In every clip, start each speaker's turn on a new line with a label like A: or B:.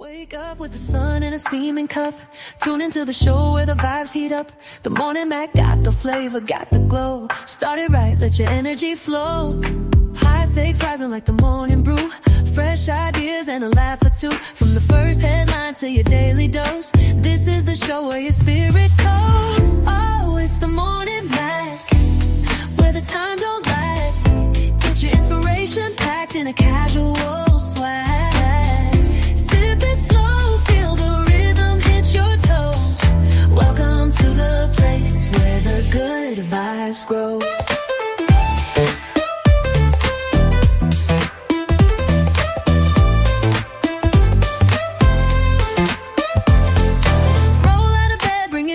A: Wake up with the sun in a steaming cup. Tune into the show where the vibes heat up. The Morning Mac got the flavor, got the glow. Start it right, let your energy flow. High takes rising like the morning brew. Fresh ideas and a laugh or two. From the first headline to your daily dose. This is the show where your spirit goes. Oh, it's the Morning Mac, where the time don't lag. Get your inspiration packed in a casual swag. Sip it slow, feel the rhythm hit your toes. Welcome to the place where the good vibes grow.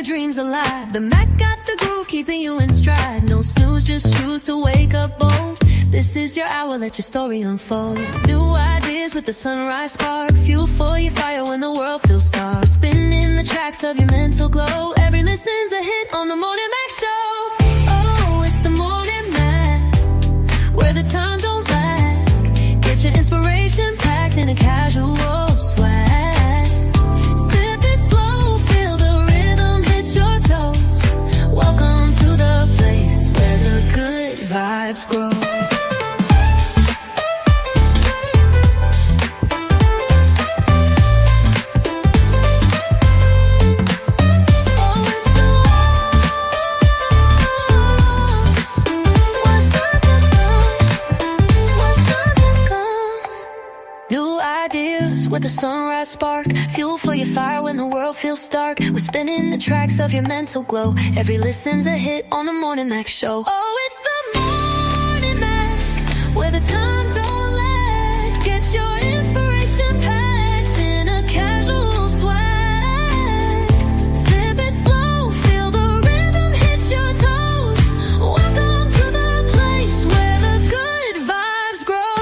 A: Dreams alive. The Mac got the groove, keeping you in stride. No snooze, just choose to wake up bold. This is your hour, let your story unfold. New ideas with the sunrise spark. Fuel for your fire when the world feels stark. Spinning the tracks of your mental glow. Every listen's a hit on the Morning Mac Show. Oh, it's the Morning Mac, where the time don't lag. Get your inspiration packed in a casual swag. Vibes grow. New ideas with a sunrise spark. Fuel for your fire when the world feels stark. We're spinning the tracks of your mental glow. Every listen's a hit on the Morning Mac Show. Oh, it's the Morning Mac, where the time don't lag. Get your inspiration packed in a casual swag. Sip it slow, feel the rhythm hit your toes. Welcome to the place where the good vibes grow.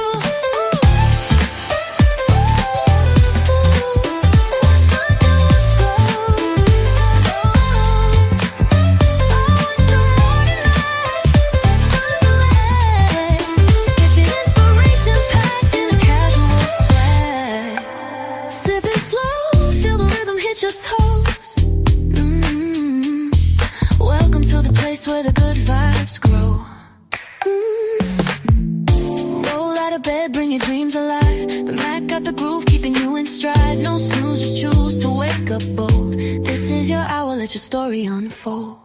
A: Welcome to the place where the good vibes grow. Roll out of bed, bring your dreams alive. The Mac got the groove, keeping you in stride. No snooze, just choose to wake up bold. This is your hour, let your story unfold.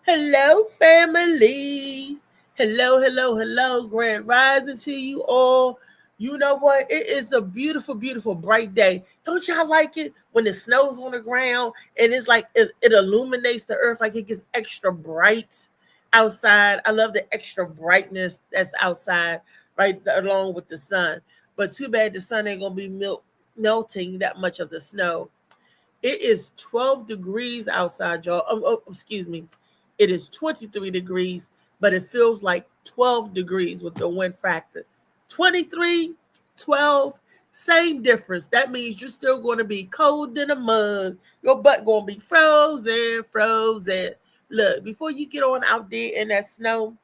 B: Hello, family. Hello. Grand rising to you all. You know what? It is a beautiful, beautiful, bright day. Don't y'all like it when it snows on the ground and it's like it illuminates the earth, like it gets extra bright outside? I love the extra brightness that's outside, right along with the sun. But too bad the sun ain't gonna be melting that much of the snow. It is 12 degrees outside, y'all. Excuse me. It is 23 degrees, but it feels like 12 degrees with the wind factor. 23, 12, same difference. That means you're still going to be cold in a mug. Your butt going to be frozen. Look, before you get on out there in that snow,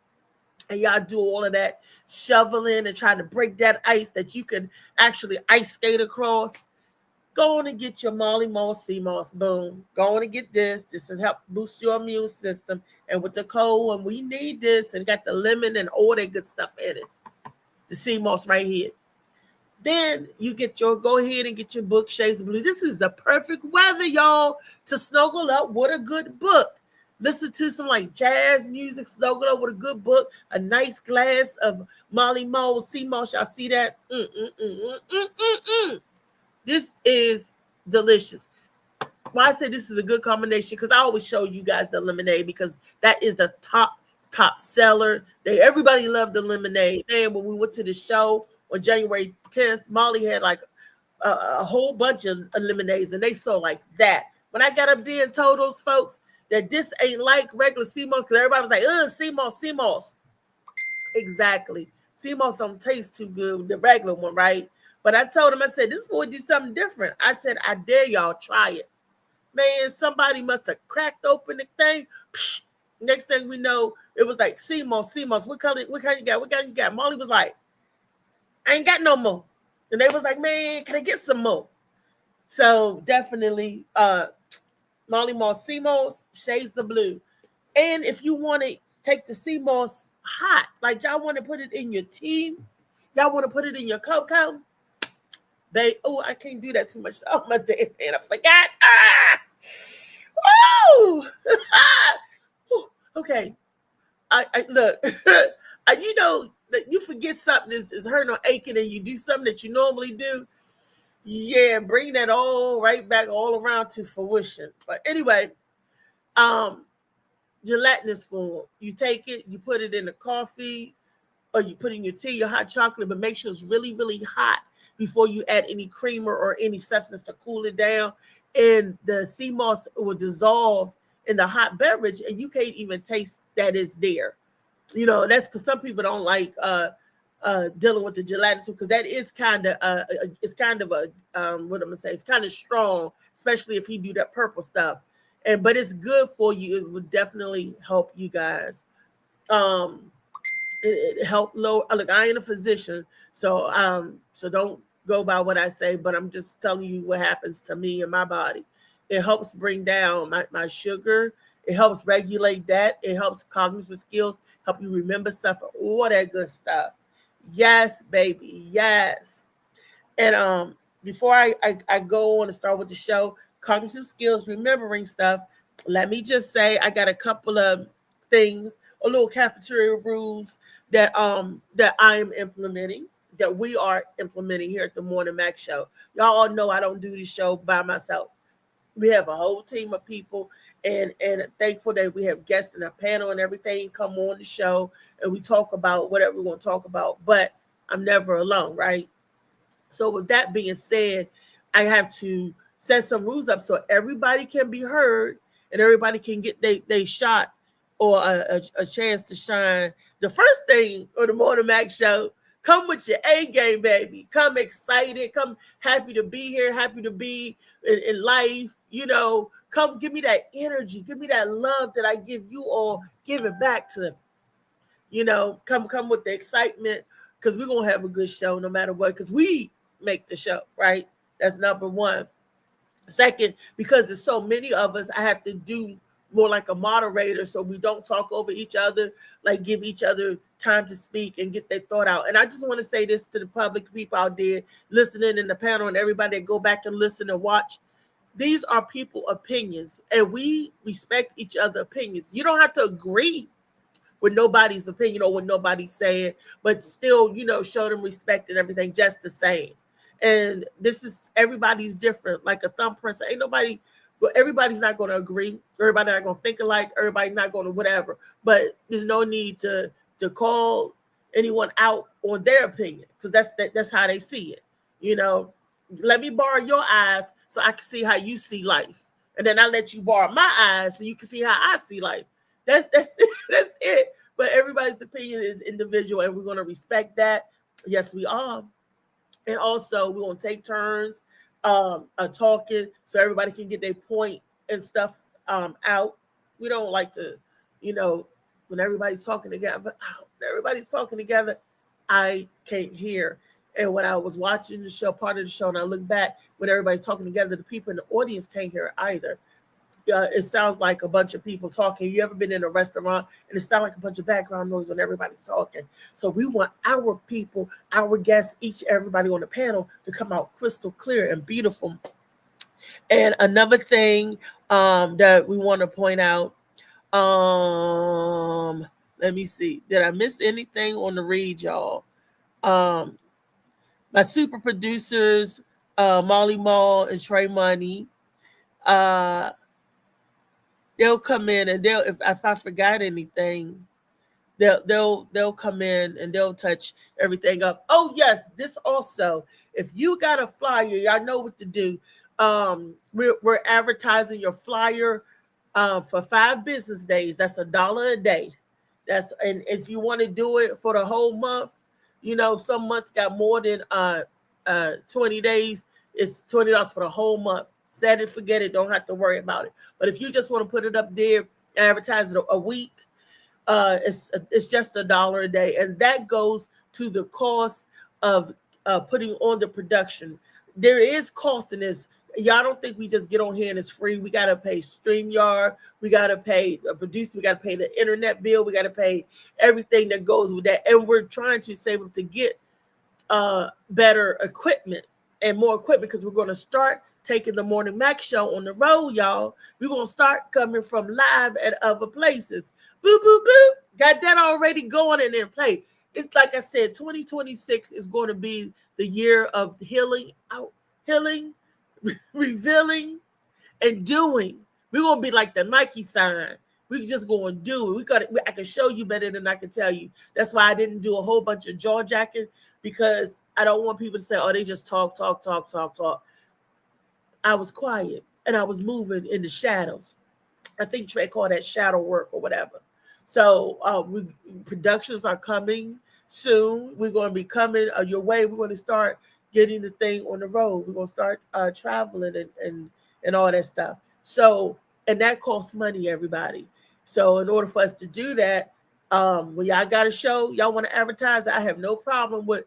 B: and y'all do all of that shoveling and trying to break that ice that you can actually ice skate across, go on and get your Molly Moss Sea Moss. Boom. Go on and get this. This will help boost your immune system. And with the cold, and we need this, and got the lemon and all that good stuff in it. The sea moss right here. Then you go ahead and get your book, Shades of Blue. This is the perfect weather, y'all, to snuggle up with a good book. Listen to some like jazz music, snuggle up with a good book, a nice glass of Molly Moss Sea Moss. Y'all see that? This is delicious. Why I say this is a good combination, because I always show you guys the lemonade, because that is the top seller. Everybody loved the lemonade. And when we went to the show on January 10th, Molly had like a whole bunch of lemonades, and they sold like that. When I got up there and told those folks that this ain't like regular sea moss, because everybody was like, sea moss. Exactly. Sea moss don't taste too good, the regular one, right? But I told him, I said, this boy did something different. I said, I dare y'all try it. Man, somebody must have cracked open the thing. Psh, next thing we know, it was like sea moss. What kind you got? Molly was like, I ain't got no more. And they was like, man, can I get some more? So definitely Molly Moss Sea Moss, Shades of Blue. And if you want to take the sea moss hot, like y'all want to put it in your tea, y'all want to put it in your cocoa, I can't do that too much. Oh my damn man, I forgot. Okay. I look, you know that you forget something is hurting or aching, and you do something that you normally do. Yeah, bring that all right back all around to fruition. But anyway, gelatinous form. You take it, you put it in the coffee, or you put in your tea, your hot chocolate, but make sure it's really, really hot before you add any creamer or any substance to cool it down. And the sea moss will dissolve in the hot beverage, and you can't even taste that it's there. You know, that's because some people don't like dealing with the gelatinous, because that is kind of it's kind of a what I'm gonna say, it's kind of strong, especially if you do that purple stuff. But it's good for you. It would definitely help you guys. It helped lower. Look, I ain't a physician, so don't go by what I say, but I'm just telling you what happens to me and my body. It helps bring down my sugar. It helps regulate that. It helps cognitive skills, help you remember stuff, all that good stuff. Yes, baby, yes. And before I go on and start with the show, cognitive skills, remembering stuff, let me just say I got a couple of things, a little cafeteria rules that I am implementing, that we are implementing here at the Morning Mac Show. Y'all all know I don't do this show by myself. We have a whole team of people, and thankful that we have guests in our panel and everything come on the show, and we talk about whatever we want to talk about. But I'm never alone, right? So with that being said, I have to set some rules up so everybody can be heard and everybody can get they shot or a chance to shine. The first thing on the Morning Mac Show, come with your A game, baby. Come excited. Come happy to be here, happy to be in life. You know, come give me that energy. Give me that love that I give you all. Give it back to them. You know, come with the excitement, because we're going to have a good show no matter what, because we make the show, right? That's number one. Second, because there's so many of us, I have to do more like a moderator, so we don't talk over each other, like give each other time to speak and get their thought out. And I just want to say this to the public, people out there listening in the panel, and everybody that go back and listen and watch. These are people opinions, and we respect each other's opinions. You don't have to agree with nobody's opinion or what nobody's saying, but still, you know, show them respect and everything just the same. And this is, everybody's different, like a thumbprint. Ain't nobody, but everybody's not going to agree. Everybody's not going to think alike. Everybody's not going to whatever. But there's no need to call anyone out on their opinion, because that's how they see it. You know, let me borrow your eyes so I can see how you see life, and then I let you borrow my eyes so you can see how I see life. That's it. But everybody's opinion is individual, and we're going to respect that. Yes, we are. And also, we're going to take turns talking so everybody can get their point and stuff out. We don't like to, you know, when everybody's talking together, everybody's talking together, I can't hear. And when I was watching the show, part of the show, and I look back when everybody's talking together, the people in the audience can't hear either. It sounds like a bunch of people talking. You ever been in a restaurant and it sounds like a bunch of background noise when everybody's talking? So we want our people, our guests, everybody on the panel to come out crystal clear and beautiful. And another thing that we want to point out, let me see. Did I miss anything on the read, y'all? My super producers, Molly Mall and Trey Money, they'll come in and if I forgot anything, they'll come in and they'll touch everything up. Oh yes, this also. If you got a flyer, y'all know what to do. We're advertising your flyer for 5 business days. That's $1 a day. And if you want to do it for the whole month, some months got more than 20 days. It's $20 for the whole month. Set it, forget it. Don't have to worry about it. But if you just want to put it up there, advertise it a week, it's just $1 a day, and that goes to the cost of putting on the production. There is cost in this. Y'all don't think we just get on here and it's free. We got to pay StreamYard. We got to pay a producer. We got to pay the internet bill. We got to pay everything that goes with that. And we're trying to save up to get better equipment and more equipment, because we're going to start taking the Morning Mac show on the road, y'all. We're going to start coming from live at other places. Boop, boop, boop. Got that already going and in play. It's like I said, 2026 is going to be the year of healing, revealing, and doing. We're going to be like the Nike sign. We just going to do it. I can show you better than I can tell you. That's why I didn't do a whole bunch of jaw jacking, because I don't want people to say, oh, they just talk. I was quiet and I was moving in the shadows. I think Trey called that shadow work or whatever. So productions are coming soon. We're going to be coming your way. We're going to start getting the thing on the road. We're going to start traveling and all that stuff. So, and that costs money, everybody. So in order for us to do that, when y'all got a show, y'all want to advertise, I have no problem with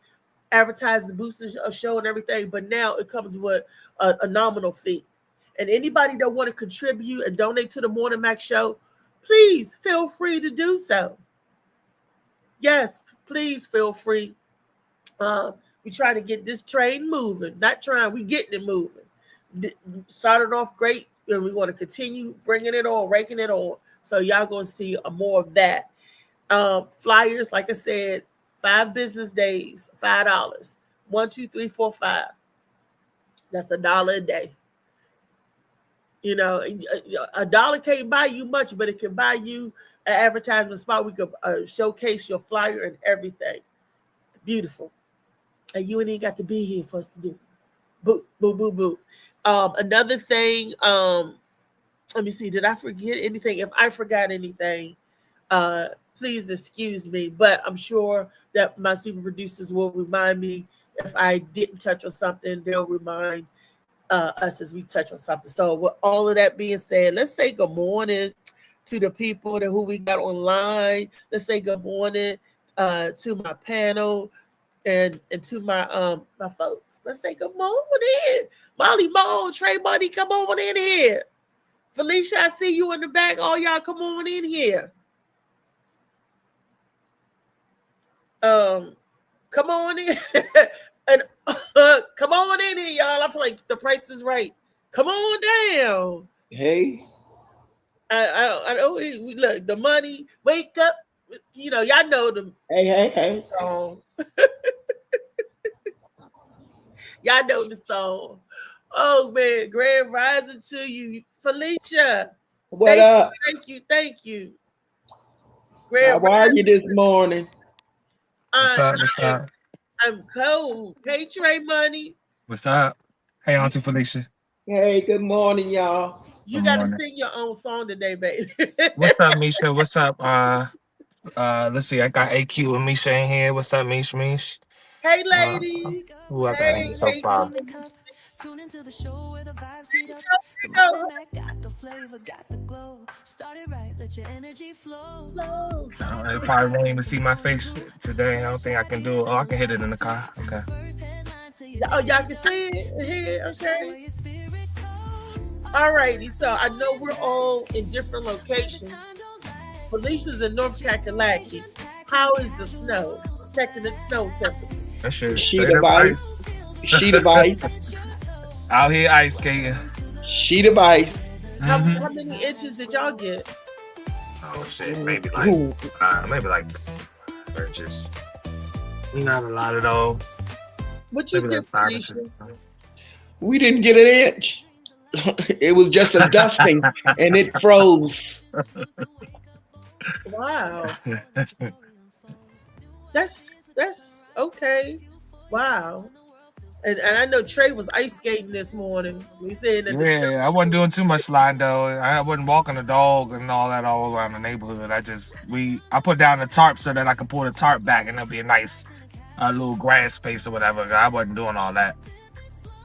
B: advertising, boosting a show and everything. But now it comes with a nominal fee. And anybody that want to contribute and donate to the Morning Mac show, please feel free to do so. Yes, please feel free. We try to get this train moving. We getting it moving. Started off great, and we want to continue bringing it on, raking it on. So y'all going to see more of that. Flyers, like I said, 5 business days, $5. 1, 2, 3, 4, 5. That's $1 a day. $1 can't buy you much, but it can buy you an advertisement spot. We could showcase your flyer and everything. Beautiful. And you ain't even got to be here for us to do. Boo, boo, boo, boo. Another thing, let me see. Did I forget anything? If I forgot anything, please excuse me. But I'm sure that my super producers will remind me if I didn't touch on something. They'll remind us as we touch on something. So with all of that being said, let's say good morning to the people who we got online. Let's say good morning to my panel and to my my folks. Let's say good morning. Molly Mo, Trey Money, come on in here. Felicia, I see you in the back. All y'all come on in here. Come on in. And come on in here, y'all. I feel like the price is right. Come on down.
C: Hey.
B: I know. Look, the money. Wake up. Y'all know them.
C: Hey.
B: Song. Y'all know the song. Oh man, Grand Rising to you, Felicia.
C: What up?
B: Thank you.
C: How are you this morning?
D: What's up?
B: I'm cold. Hey, Trey Money.
D: What's up? Hey, Auntie Felicia.
C: Hey, good morning, y'all.
B: You got to sing your own song today, baby.
D: What's up, Misha? What's up? Let's see. I got AQ and Misha in here. What's up, Mish?
B: Hey, ladies.
D: Who I got in so far?
A: Tune into the show where the vibes heat up. The Morning Mac got the flavor. flavor, got the glow. Started right, let your energy flow.
D: They probably won't even see my face today. I don't think I can do it. Oh, I can hit it in the car. Okay.
B: Oh, y'all can see it here. Okay. All righty. So I know we're all in different locations. Felicia's in North Kakalaki. How is the snow? Checking the snow temperature.
D: That shit.
C: Sheet of ice. Sheet of ice.
D: Out here ice skating.
C: Sheet of ice.
B: How many inches did y'all get?
D: Oh shit, maybe like inches. Not a lot at all.
B: What you
D: Maybe
B: get,
D: that's 5
B: Felicia?
D: inches.
C: We didn't get an inch. It was just a dusting, and it froze.
B: Wow. That's okay. Wow. And I know Trey was ice skating this morning. We said that.
D: Yeah, I wasn't doing too much sliding though. I wasn't walking the dog and all that all around the neighborhood. I put down the tarp so that I could pull the tarp back and there'll be a nice little grass space or whatever. I wasn't doing all that.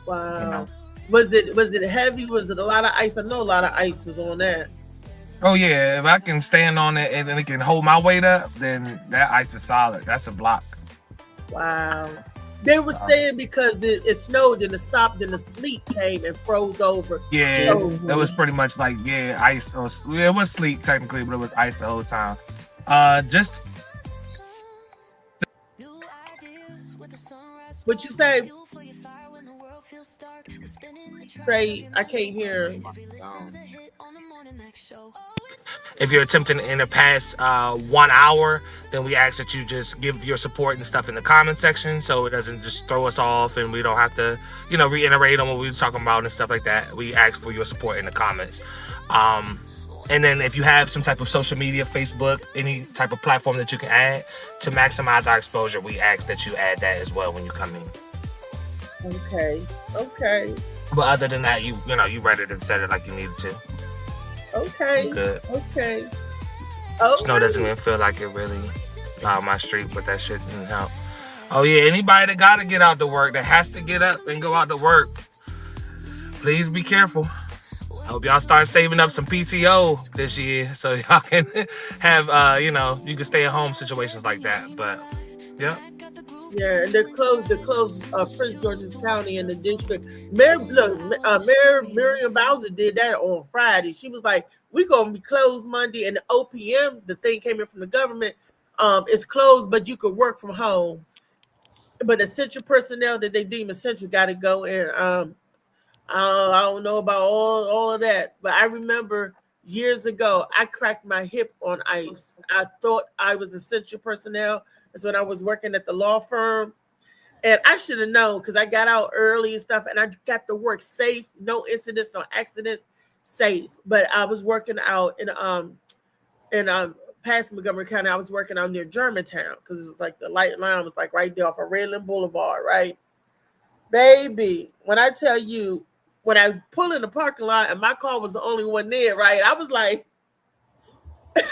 B: Wow.
D: You know.
B: Was it heavy? Was it a lot of ice? I know a lot of ice was on that.
D: Oh yeah, if I can stand on it and it can hold my weight up, then that ice is solid. That's a block.
B: Wow. They were saying because it snowed and it stopped and the sleet came and froze over.
D: Yeah, it was pretty much like ice. It was sleet technically, but it was ice the whole time.
B: What you say? Trey, I can't hear.
D: If you're attempting in the past 1 hour, then we ask that you just give your support and stuff in the comment section so it doesn't just throw us off and we don't have to, reiterate on what we were talking about and stuff like that. We ask for your support in the comments. And then if you have some type of social media, Facebook, any type of platform that you can add to maximize our exposure, we ask that you add that as well when you come in.
B: Okay.
D: But other than that, you read it and said it like you needed to.
B: Okay.
D: Good.
B: Okay.
D: Snow doesn't even feel like it really on my street, but that shit didn't help. Oh yeah, anybody that gotta get out to work, that has to get up and go out to work, please be careful. I hope y'all start saving up some PTO this year so y'all can have you can stay at home situations like that. But yeah.
B: Yeah, and they're closed Prince George's County and the district. Mayor Miriam Bowser did that on Friday. She was like, we're going to be closed Monday, and the OPM, the thing came in from the government, is closed, but you could work from home. But essential personnel that they deem essential got to go in. I don't know about all of that, but I remember years ago, I cracked my hip on ice. I thought I was essential personnel. That's when I was working at the law firm. And I should have known because I got out early and stuff, and I got to work safe, no incidents, no accidents, safe. But I was working out in past Montgomery County. I was working out near Germantown because it's like the light line was like right there off of Redland Boulevard, right? Baby, when I tell you, when I pull in the parking lot and my car was the only one there, right? I was like, wait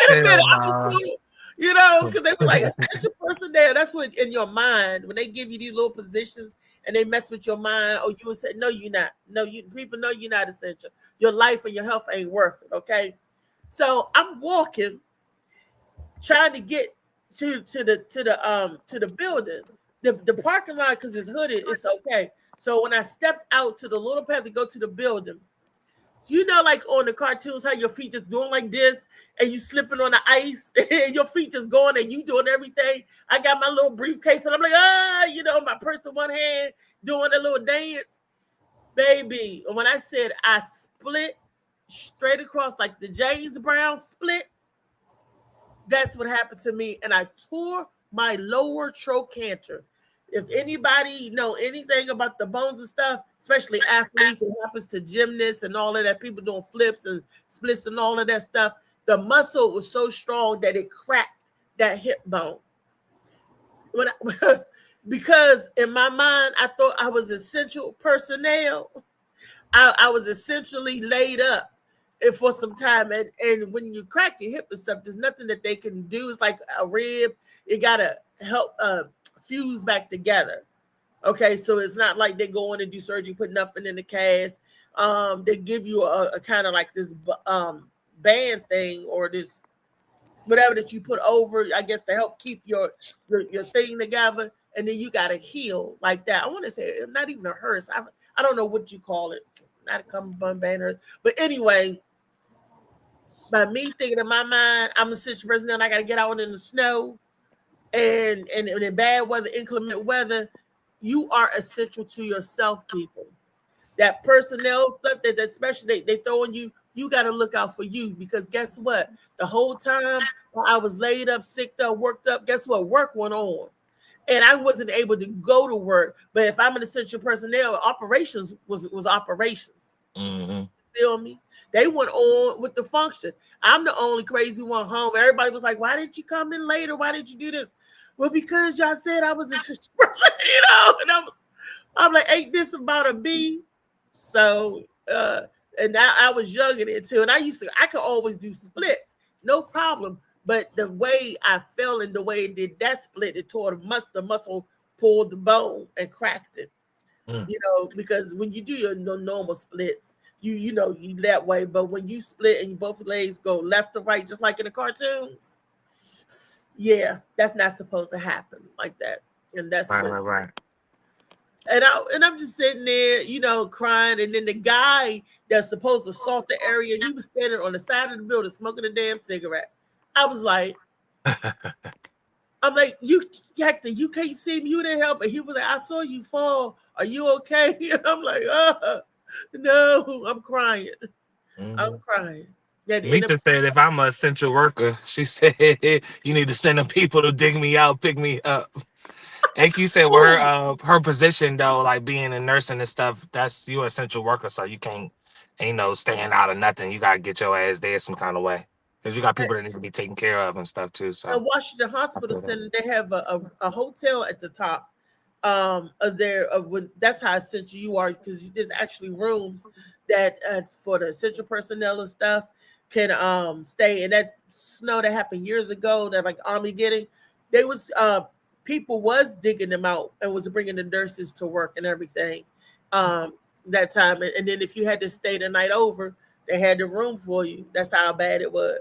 B: a minute. Because they were like, essential personnel. That's what in your mind, when they give you these little positions and they mess with your mind, you would say, no, you're not. No, people know you're not essential. Your life and your health ain't worth it, okay? So I'm walking, trying to get to the building. The parking lot, because it's hooded, it's okay. So when I stepped out to the little path to go to the building, like on the cartoons, how your feet just doing like this and you slipping on the ice and your feet just going and you doing everything. I got my little briefcase and I'm like, my purse in one hand, doing a little dance. Baby, when I said I split straight across like the James Brown split, that's what happened to me. And I tore my lower trochanter. If anybody know anything about the bones and stuff, especially athletes, it happens to gymnasts and all of that, people doing flips and splits and all of that stuff, the muscle was so strong that it cracked that hip bone. Because in my mind, I thought I was essential personnel. I was essentially laid up for some time. And when you crack your hip and stuff, there's nothing that they can do. It's like a rib. It got to help fuse back together. Okay, so it's not like they go in and do surgery, put nothing in the cast, they give you a kind of like this band thing or this whatever that you put over, I guess, to help keep your thing together, and then you got to heal like that. I want to say not even a hearse. I don't know what you call it, not a cummerbund banner, but anyway. By me thinking in my mind, I'm a situation person and I got to get out in the snow and in bad weather, inclement weather, you are essential to yourself, people. That personnel stuff that especially they throwing you, you got to look out for you because guess what? The whole time while I was laid up, sick up, worked up, guess what? Work went on. And I wasn't able to go to work. But if I'm an essential personnel, operations was operations.
D: Mm-hmm.
B: Feel me? They went on with the function. I'm the only crazy one home. Everybody was like, why didn't you come in later? Why did you do this? Well, because y'all said I was a person, and I'm like, ain't this about a B? So and now I was young in it too. And I could always do splits, no problem. But the way I fell and the way it did that split, it tore the muscle pulled the bone and cracked it. Because when you do your normal splits, you that way, but when you split and both legs go left to right, just like in the cartoons, yeah, that's not supposed to happen like that. And that's
D: right.
B: And I'm just sitting there, crying, and then the guy that's supposed to salt the area, he was standing on the side of the building smoking a damn cigarette. I was like, I'm like, Hector, you can't see me, you didn't help. And he was like, I saw you fall. Are you okay? And I'm like, no, I'm crying.
D: Mm-hmm.
B: I'm crying.
D: Mita said, if I'm an essential worker, she said, you need to send them people to dig me out, pick me up. AQ said, well, her position, though, like being a nurse and stuff, that's you an essential worker, so you ain't no staying out of nothing. You got to get your ass there some kind of way. Because you got people that need to be taken care of and stuff, too. So
B: Washington Hospital Center, they have a hotel at the top. That's how essential you are, because there's actually rooms that for the essential personnel and stuff can stay. And that snow that happened years ago, that like Armageddon, they was people was digging them out and was bringing the nurses to work and everything that time. And then if you had to stay the night over, they had the room for you. That's how bad it was.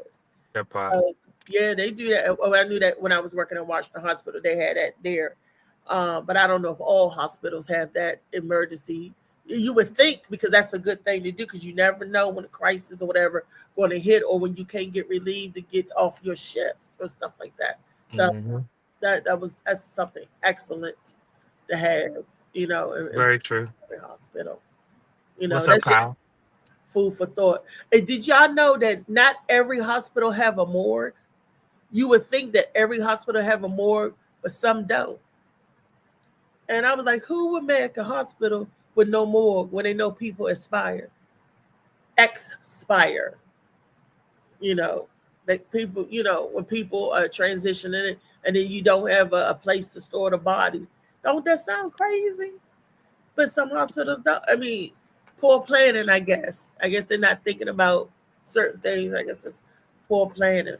B: Yeah, they do that. Oh, I knew that when I was working at Washington Hospital, they had that there. But I don't know if all hospitals have that emergency. You would think, because that's a good thing to do, because you never know when a crisis or whatever going to hit, or when you can't get relieved to get off your shift or stuff like that. So that's something excellent to have,
D: very true.
B: In hospital.
D: What's
B: that's
D: up, Kyle?
B: just food for thought. And did y'all know that not every hospital have a morgue? You would think that every hospital have a morgue, but some don't. And I was like, who would make a hospital with no morgue when they know people expire? Like people, when people are transitioning and then you don't have a place to store the bodies. Don't that sound crazy? But some hospitals don't. I mean, poor planning, I guess. I guess they're not thinking about certain things. I guess it's poor planning.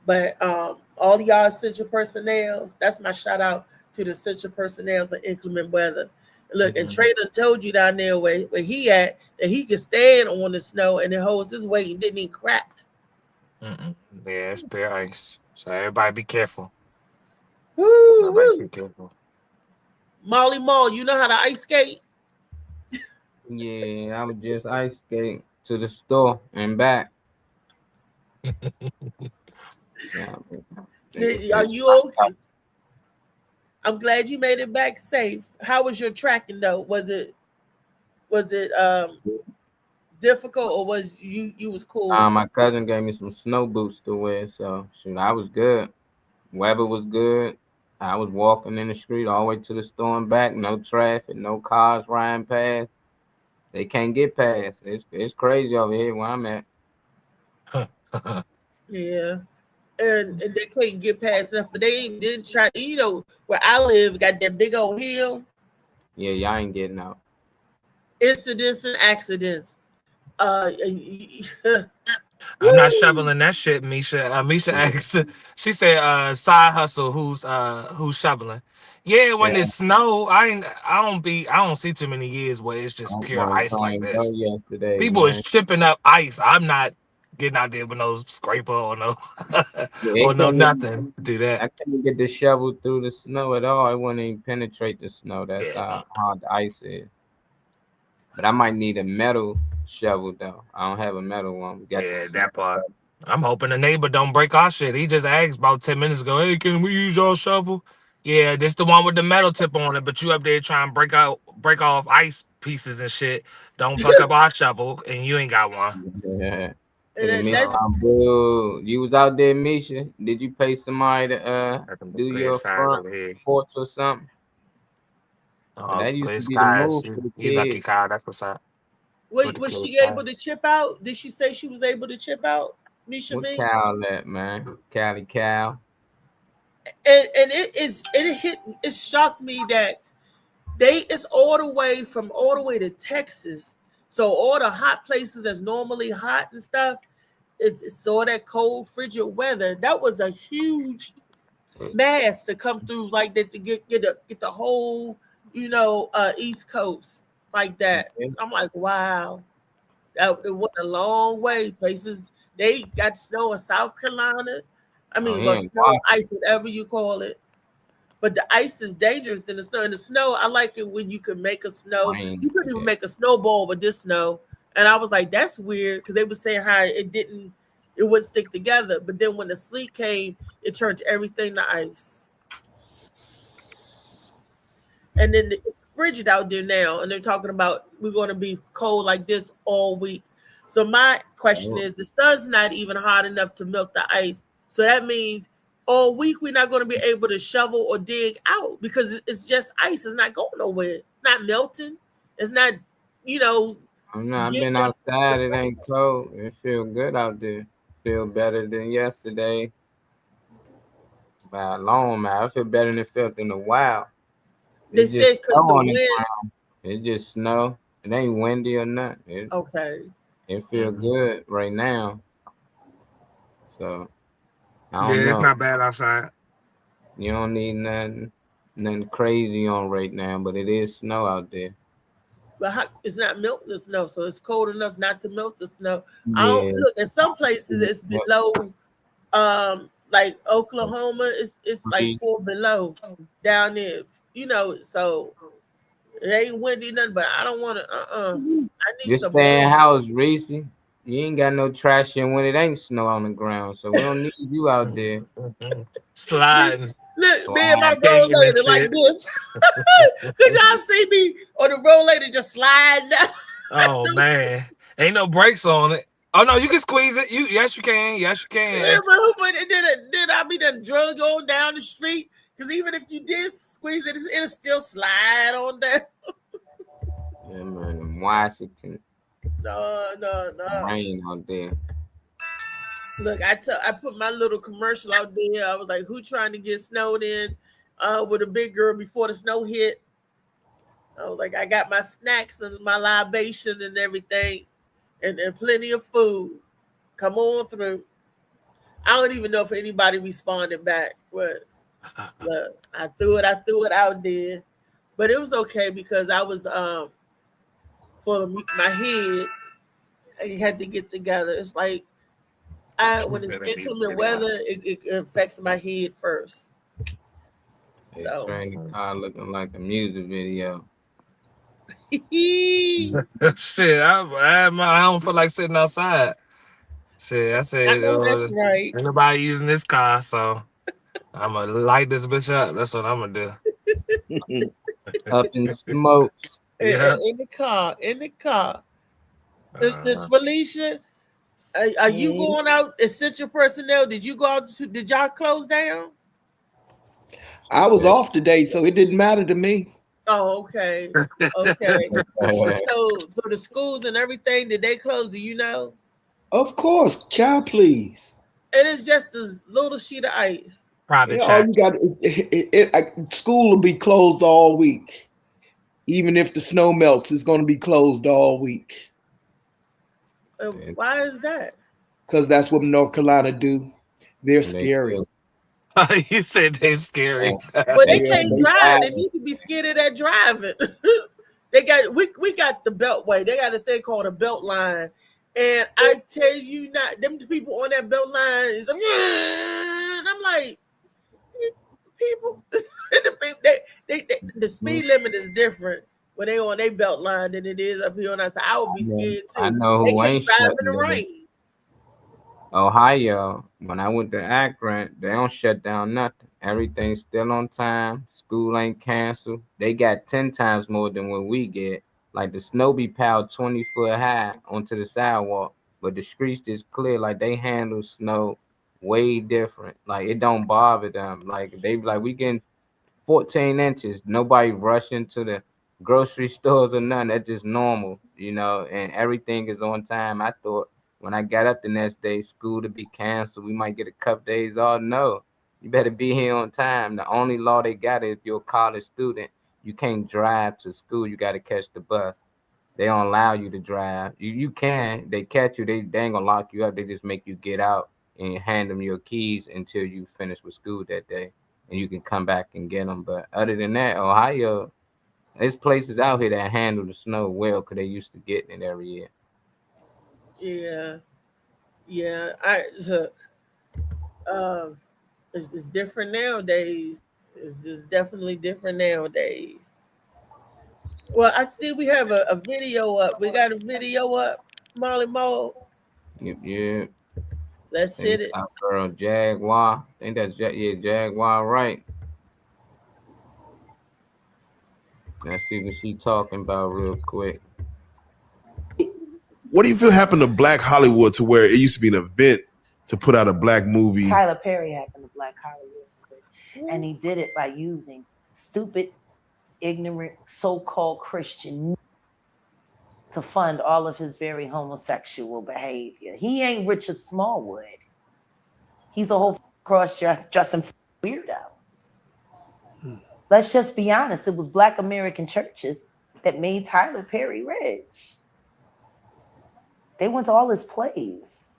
B: But all y'all essential personnel, that's my shout out to the essential personnel of inclement weather. Look, and Trader told you down there where he at that he could stand on the snow and it holds his weight and didn't even crack.
D: Yeah, it's bare ice. So everybody be careful.
B: Woo.
D: Be careful.
B: Molly Mall, you know how to ice skate?
E: Yeah, I would just ice skate to the store and back.
B: Are you okay? I'm glad you made it back safe. How was your tracking though? Was it difficult, or was you was cool?
E: My cousin gave me some snow boots to wear, so I was good. Weather was good. I was walking in the street all the way to the store and back. No traffic, no cars riding past. They can't get past. It's crazy over here where I'm at.
B: Yeah. And they couldn't get past nothing. They didn't try. Where I live, got that big old hill.
E: Yeah, y'all ain't getting out.
B: Incidents and accidents.
D: I'm not
B: Woo!
D: shoveling that shit, Misha. Misha asked. She said, "Side hustle. Who's shoveling?" Yeah, when
E: Yeah,
D: it snow, I don't see too many years where it's just pure
E: my
D: ice like
E: son go
D: this.
E: yesterday,
D: People is
E: man.
D: chipping up ice. I'm not getting out there with no scraper or no
E: Yeah,
D: or
E: it
D: no
E: couldn't get,
D: nothing. Do that.
E: I couldn't get the shovel through the snow at all. It wouldn't even penetrate the snow. That's
D: Yeah,
E: how hard the ice is. But I might need a metal shovel though. I don't have a metal one. We got the
D: yeah,
E: snow.
D: that part. I'm hoping the neighbor don't break our shit. He just asked about 10 minutes ago. Hey, can we use your shovel? Yeah, this the one with the metal tip on it. But you up there trying to break off ice pieces and shit. Don't fuck up our shovel, and you ain't got one.
E: Yeah.
B: And
E: Look at Misha
B: that's
D: So
E: on blue. You was out there, Misha. Did you pay somebody to
D: I can
E: do
D: play a
E: your
D: side
E: front
D: over here.
E: porch or something? That used
D: Play
E: to be the
D: skies.
E: move for the
D: You lucky,
E: kids.
D: Kyle. That's what's up. With
B: Wait,
D: the
B: was
D: clear
B: she
D: sky.
B: able to chip out? Did she say she was able to chip out, Misha
E: What
B: B?
E: Cal at, man? Cali Cal.
B: And it shocked me that it's all the way to Texas. So all the hot places that's normally hot and stuff, it's all that cold, frigid weather. That was a huge mass to come through like that to get the whole, East Coast like that.
E: Yeah.
B: I'm like, wow. That it went a long way. Places they got snow in South Carolina. I
E: Oh,
B: mean,
E: he
B: well,
E: in
B: snow, ice, whatever you call it. But the ice is dangerous than the snow. And the snow, I like it when you can make a snow. You couldn't even
E: Yeah.
B: make a snowball with this snow. And I was like, that's weird because they were saying how it wouldn't stick together. But then when the sleet came, it turned everything to ice. And then it's frigid out there now, and they're talking about we're going to be cold like this all week. So my question is, the sun's not even hot enough to melt the ice. So that means all week we're not going to be able to shovel or dig out because it's just ice. It's not going nowhere. It's not melting. It's not, you know,
E: I'm not. I've been
B: getting.
E: outside. It ain't cold. It feel good out there. Feel better than yesterday by a long amount. I feel better than it felt in a while.
B: They
E: It's just
B: said because
E: snow
B: the
E: on the
B: wind.
E: ground. It just snow. It ain't windy or nothing.
B: Okay.
E: It feel good right now. So I
D: Yeah,
E: don't
D: it's
E: know.
D: not bad outside.
E: You don't need nothing crazy on right now, but it is snow out there.
B: But it's not melting the snow, so it's cold enough not to melt the snow. I don't
E: Yeah.
B: look at some places it's below, like Oklahoma, it's like 4 below down there, so it ain't windy nothing. But I don't want to. I need
E: Just
B: some
E: stay in
B: warm.
E: house, Reese. You ain't got no trash in when it ain't snow on the ground, so we don't need you out there.
D: Sliding.
B: Look, me and my
D: Kicking and
B: rollator like
D: shit.
B: this. Could y'all see me on the rollator just sliding down?
D: Oh man, ain't no brakes on it. Oh no, you can squeeze it. Yes, you can. Yes, you
B: Yeah,
D: can.
B: but then I be done drug on down the street? Because even if you did squeeze it, it'll still slide on there.
E: Yeah, man, in Washington,
B: No.
E: rain out there.
B: Look, I put my little commercial out there. I was like, who trying to get snowed in with a big girl before the snow hit? I was like, I got my snacks and my libation and everything and plenty of food. Come on through. I don't even know if anybody responded back, but look, I threw it out there. But it was okay because I was for my head, I had to get together. It's like when it's inclement weather, it affects my head first.
E: They
B: So
E: train the car looking like a music video.
D: Shit, I don't feel like sitting outside. Shit, I
B: I
D: said,
B: know that's right.
D: ain't nobody using this car, so I'm gonna light this bitch up. That's what I'm gonna do.
E: Up in smoke.
D: Yeah.
B: In the car. Miss Felicia, are you going out? Essential personnel? Did you go out? Did y'all close down?
C: I was off today, so it didn't matter to me.
B: Oh, okay. Okay. So the schools and everything, did they close? Do you know?
C: Of course, child, please.
B: It is just a little sheet of ice.
D: Private
C: Yeah, all
D: chat.
C: you got, school will be closed all week. Even if the snow melts, it's going to be closed all week.
B: Why is that?
C: because that's what North Carolina do. They're
E: And they
C: scary.
E: still,
D: You said they scary.
B: Well, they
C: Yeah,
B: can't
C: they
B: drive. They
E: drive.
B: need to be scared of that driving. They got we got the beltway. They got a thing called a belt line. And I tell you not, them people on that belt line is like, and I'm like, people, the speed limit is different when they on their belt line than it is up here on us. I would be scared
E: I
B: too.
E: know
B: They
E: who
B: can't
E: ain't
B: drive in
E: shutting
B: the
E: down.
B: rain.
E: Ohio, when I went to Akron, they don't shut down nothing. Everything's still on time. School ain't canceled. They got 10 times more than what we get. Like the snow be piled 20 foot high onto the sidewalk, but the streets just clear. Like they handle snow way different. Like it don't bother them. Like they be like, we getting 14 inches. Nobody rushing to the grocery stores or nothing. That's just normal, and everything is on time. I thought when I got up the next day, school to be canceled, we might get a couple days off. No, you better be here on time. The only law they got is if you're a college student, you can't drive to school. You got to catch the bus. They don't allow you to drive. You can. They catch you. They ain't gonna lock you up. They just make you get out and hand them your keys until you finish with school that day, and you can come back and get them. But other than that, Ohio, there's places out here that handle the snow well because they used to getting it every year.
B: Yeah, yeah. Look, um, it's different nowadays. It's definitely different nowadays. Well, I see we have a video up. We got a video up, Molly Mo.
E: Yeah.
B: Let's
E: And
B: hit
E: this
B: it.
E: our girl Jaguar. I think that's Jaguar, right? Let's see what she talking about real quick.
F: What do you feel happened to Black Hollywood to where it used to be an event to put out a black movie?
G: Tyler Perry happened to Black Hollywood, and he did it by using stupid, ignorant, so-called Christian to fund all of his very homosexual behavior. He ain't Richard Smallwood. He's a whole cross-dressing weirdo. Let's just be honest. It was Black American churches that made Tyler Perry rich. They went to all his plays.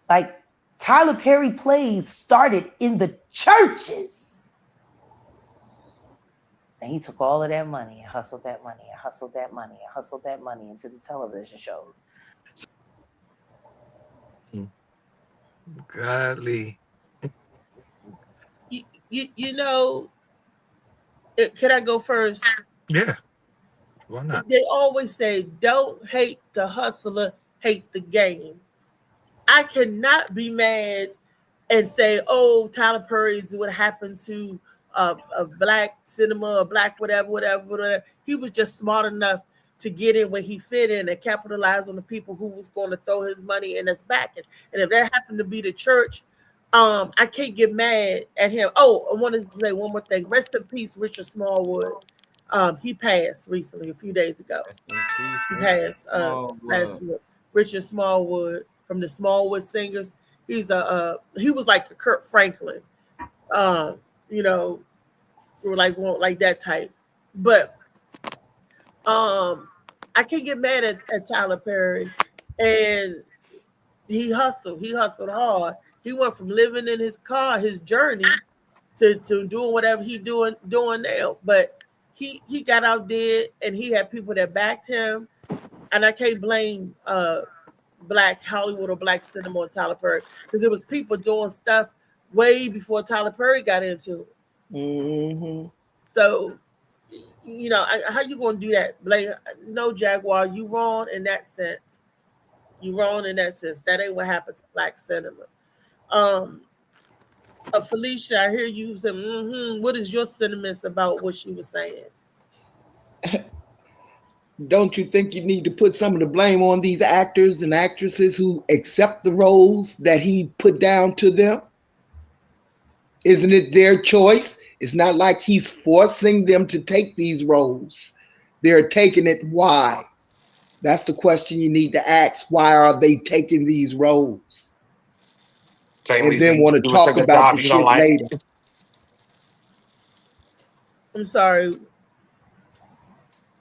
G: Like Tyler Perry plays started in the churches. And he took all of that money and hustled that money and hustled that money and hustled that money into the television shows.
D: Godly.
B: You know, can I go first?
D: Yeah. Why not?
B: They always say, don't hate the hustler, hate the game. I cannot be mad and say, oh, Tyler Perry is what happened to a black cinema, a black whatever. He was just smart enough to get in where he fit in and capitalize on the people who was going to throw his money in his back. And if that happened to be the church, I can't get mad at him. Oh, I wanted to say one more thing. Rest in peace, Richard Smallwood. He passed recently, a few days ago. He passed last year. Richard Smallwood from the Smallwood Singers. He was like a Kurt Franklin. We were like that type. But I can't get mad at Tyler Perry. And he hustled hard. He went from living in his car, his journey, to doing whatever he doing now. But he got out there and he had people that backed him. And I can't blame Black Hollywood or Black cinema on Tyler Perry, because there was people doing stuff way before Tyler Perry got into it.
C: Mm-hmm.
B: So, how you going to do that? Blake, no, Jaguar, you wrong in that sense. You wrong in that sense. That ain't what happened to Black cinema. Felicia, I hear you say, what is your sentiments about what she was saying?
C: Don't you think you need to put some of the blame on these actors and actresses who accept the roles that he put down to them? Isn't it their choice? It's not like he's forcing them to take these roles. They're taking it. Why? That's the question you need to ask. Why are they taking these roles? And then want to talk about the shit later.
B: I'm sorry.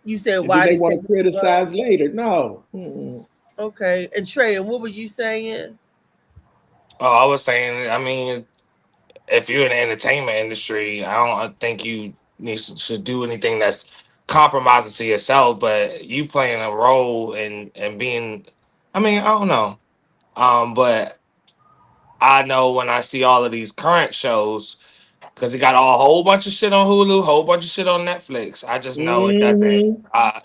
B: You said
C: And
B: why
C: they want to criticize later? No. Mm-mm.
B: Okay. And Trey, what were you saying?
D: Oh, I was saying, I mean, if you're in the entertainment industry, I don't think you should do anything that's compromising to yourself. But you playing a role and being, I mean, I don't know. But I know when I see all of these current shows, because he got a whole bunch of shit on Hulu, whole bunch of shit on Netflix. I just know
C: Hmm.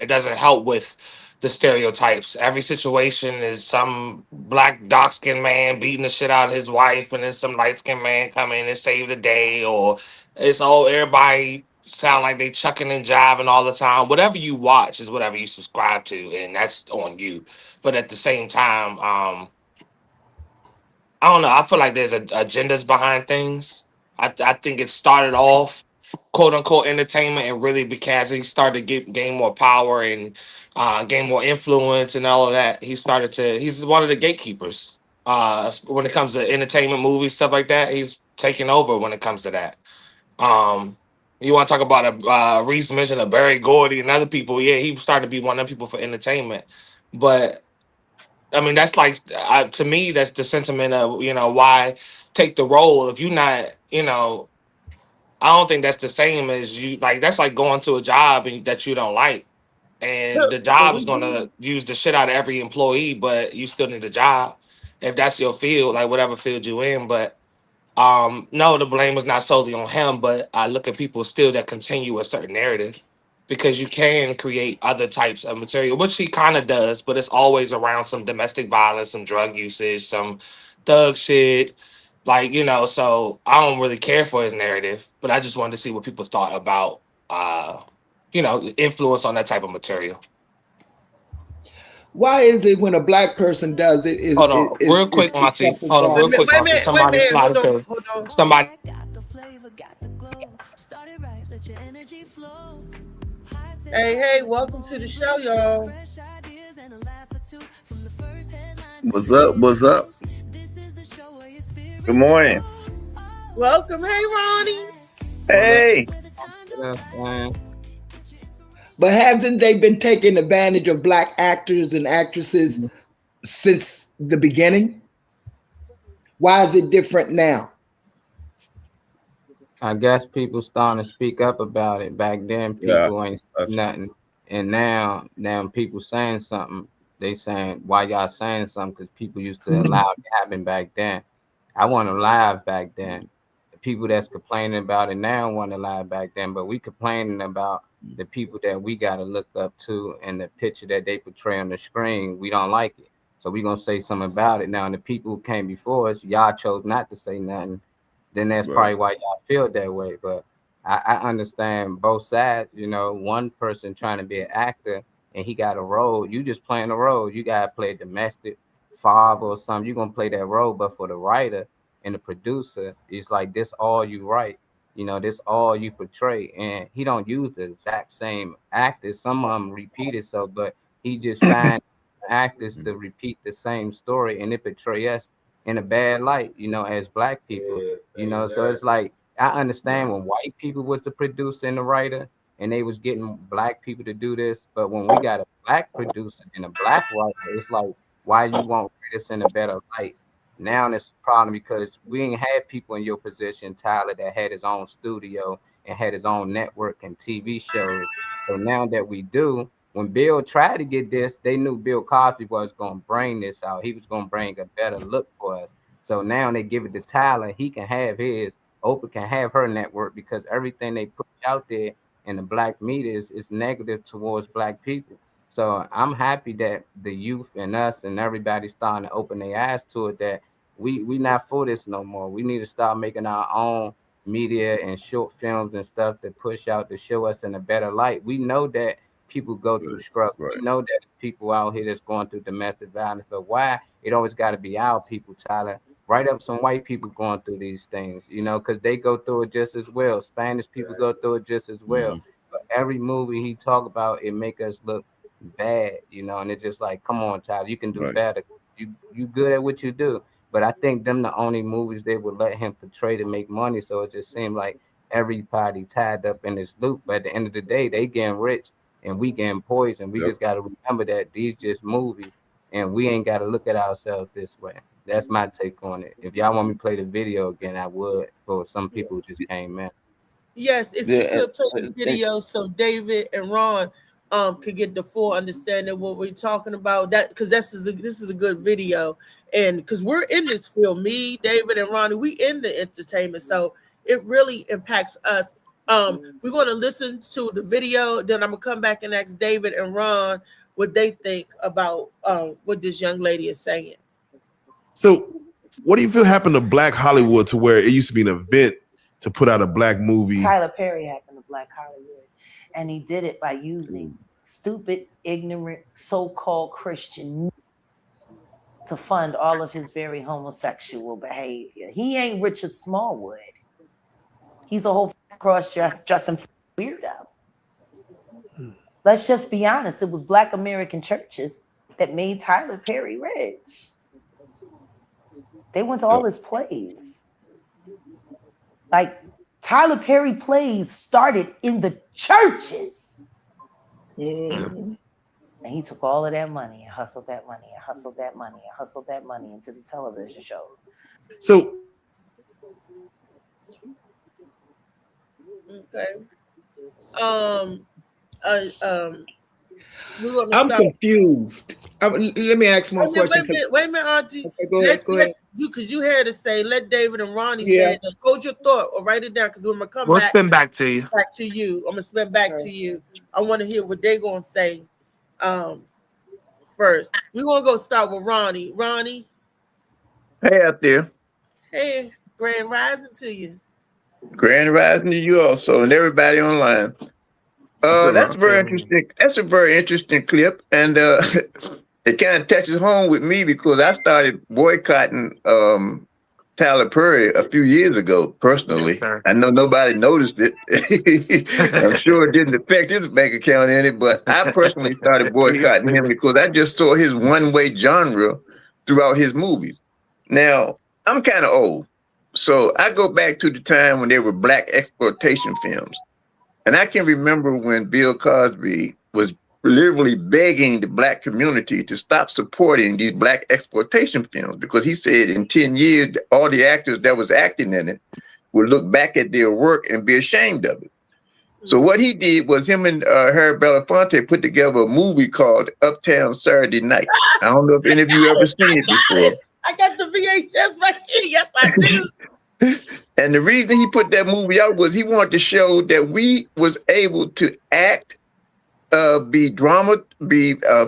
D: it doesn't help with the stereotypes. Every situation is some black dark skinned man beating the shit out of his wife, and then some light skinned man come in and save the day, or it's all everybody sound like they chucking and jiving all the time. Whatever you watch is whatever you subscribe to, and that's on you. But at the same time, I don't know. I feel like there's agendas behind things. I think it started off quote unquote entertainment and really because he started to gain more power and gain more influence and all of that. He's one of the gatekeepers. When it comes to entertainment, movies, stuff like that, he's taking over when it comes to that. Um, you want to talk about Reese mentioned a Barry Gordy and other people? Yeah, he started to be one of them people for entertainment, but I mean, that's like to me, that's the sentiment of why take the role if you're not. I don't think that's the same as you like. That's like going to a job that you don't like, and the
B: But
D: job
B: we
D: is
B: do.
D: gonna use the shit out of every employee, but you still need a job if that's your field, like whatever field you in. But no, the blame is not solely on him, but I look at people still that continue a certain narrative because you can create other types of material, which he kind of does, but it's always around some domestic violence, some drug usage, some thug shit. Like, so I don't really care for his narrative, but I just wanted to see what people thought about influence on that type of material.
C: Why is it when a black person does it
D: Hold on, real quick,
C: it's
D: Monty.
C: something
D: Hold on,
B: Wait a
D: real
C: wrong?
B: minute,
D: quick,
B: wait a
D: Monty.
B: minute, wait a
D: Somebody
B: minute.
D: slide
B: Hold on,
D: because
B: hold on.
D: somebody.
A: Got the flavor, got the glow. Started right, let your energy flow. High takes,
B: Hey,
A: rise
B: hey,
A: with the
B: welcome to the
A: morning
B: show,
A: glow.
B: y'all.
A: Fresh ideas and a laugh or two. From the first headline to
H: What's
A: the
H: up?
A: daily
H: What's up?
A: dose. This is the show where your
H: Good
A: spirit
H: morning.
A: grows. Oh,
B: Welcome. Hey,
A: welcome
B: Ronnie.
A: back.
E: Morning.
H: Hey,
A: Where the time don't
E: Yes, man.
A: get your
C: But
A: inspiration.
C: hasn't they been taking advantage of black actors and actresses since the beginning? Why is it different now?
E: I guess people starting to speak up about it. Back then,
H: yeah,
E: people ain't
H: that's
E: nothing, and now people saying something. They saying why y'all saying something because people used to allow it to happen back then. I want to live back then. The people that's complaining about it now want to live back then, but we complaining about the people that we got to look up to and the picture that they portray on the screen. We don't like it, so we gonna say something about it now. And the people who came before us, y'all chose not to say nothing, then that's
H: right.
E: probably why y'all feel that way. But I understand both sides. One person trying to be an actor and he got a role. You just playing a role. You gotta play domestic father or something. You're gonna play that role. But for the writer and the producer, it's like this all you write. This all you portray. And he don't use the exact same actors. Some of them repeat itself, but he just find actors to repeat the same story and it portray us in a bad light, as black people. So it's like I understand
H: Right.
E: when white people was the producer and the writer and they was getting black people to do this, but when we got a black producer and a black writer, it's like why you won't read us in a better light. Now it's a problem because we ain't had people in your position, Tyler, that had his own studio and had his own network and TV shows. So now that we do, when Bill tried to get this, they knew Bill Cosby was going to bring this out. He was going to bring a better look for us. So now they give it to Tyler. He can have his. Oprah can have her network because everything they put out there in the black media is negative towards black people. So I'm happy that the youth and us and everybody starting to open their eyes to it that we not for this no more. We need to start making our own media and short films and stuff to push out to show us in a better light. We know that people go through
H: Right.
E: struggle.
H: Right.
E: We know that people out here that's going through domestic violence, but why it always got to be our people, Tyler? Write up some white people going through these things, because they go through it just as well. Spanish people go through it just as well.
H: Mhm.
E: But every movie he talk about, it make us look bad, and it's just like, come on, Tyler, you can do
H: Right.
E: better. You good at what you do. But I think them the only movies they would let him portray to make money. So it just seemed like everybody tied up in this loop. But at the end of the day, they getting rich and we getting poisoned. We
H: Yep.
E: just got to remember that these just movies. and we ain't got to look at ourselves this way. That's my take on it. If y'all want me to play the video again, I would. For some people who just came in.
B: Yes, if you could play the video so David and Ron could get the full understanding of what we're talking about. That because this is a good video, and because we're in this field, me, David, and Ronnie, we in the entertainment, so it really impacts us. We're going to listen to the video, then I'm gonna come back and ask David and Ron what they think about what this young lady is saying.
F: So, what do you feel happened to Black Hollywood to where it used to be an event to put out a black movie?
G: Tyler Perry happened to Black Hollywood, and he did it by using stupid, ignorant, so-called Christian to fund all of his very homosexual behavior. He ain't Richard Smallwood. He's a whole cross-dressing weirdo. Let's just be honest. It was Black American churches that made Tyler Perry rich. They went to all his plays. Like, Tyler Perry plays started in the churches. And he took all of that money and hustled that money and hustled that money and hustled that money into the television shows.
F: So,
B: okay.
C: I'm confused. Let me ask one question.
B: Wait a minute, Auntie.
C: Okay, go ahead.
B: Because you had to say, let David and Ronnie say it. Hold your thought or write it down because we're going to come
D: We'll spin back to you.
B: Back to you. I'm going to spin back to you. I want to hear what they're going to say first. We're going to go start with Ronnie. Ronnie.
H: Hey, out there.
B: Hey, grand rising to you.
H: Grand rising to you also and everybody online. That's very interesting. That's a very interesting clip, and it kind of touches home with me because I started boycotting Tyler Perry a few years ago personally. I know nobody noticed it. I'm sure it didn't affect his bank account any, but I personally started boycotting him because I just saw his one-way genre throughout his movies. Now, I'm kind of old, so I go back to the time when there were black exploitation films. And I can remember when Bill Cosby was literally begging the black community to stop supporting these black exploitation films because he said in 10 years, all the actors that was acting in it would look back at their work and be ashamed of it. So what he did was him and Harry Belafonte put together a movie called Uptown Saturday Night. I don't know if any of you ever seen it before.
B: I got the VHS right here. Yes, I do.
H: And the reason he put that movie out was he wanted to show that we was able to act, be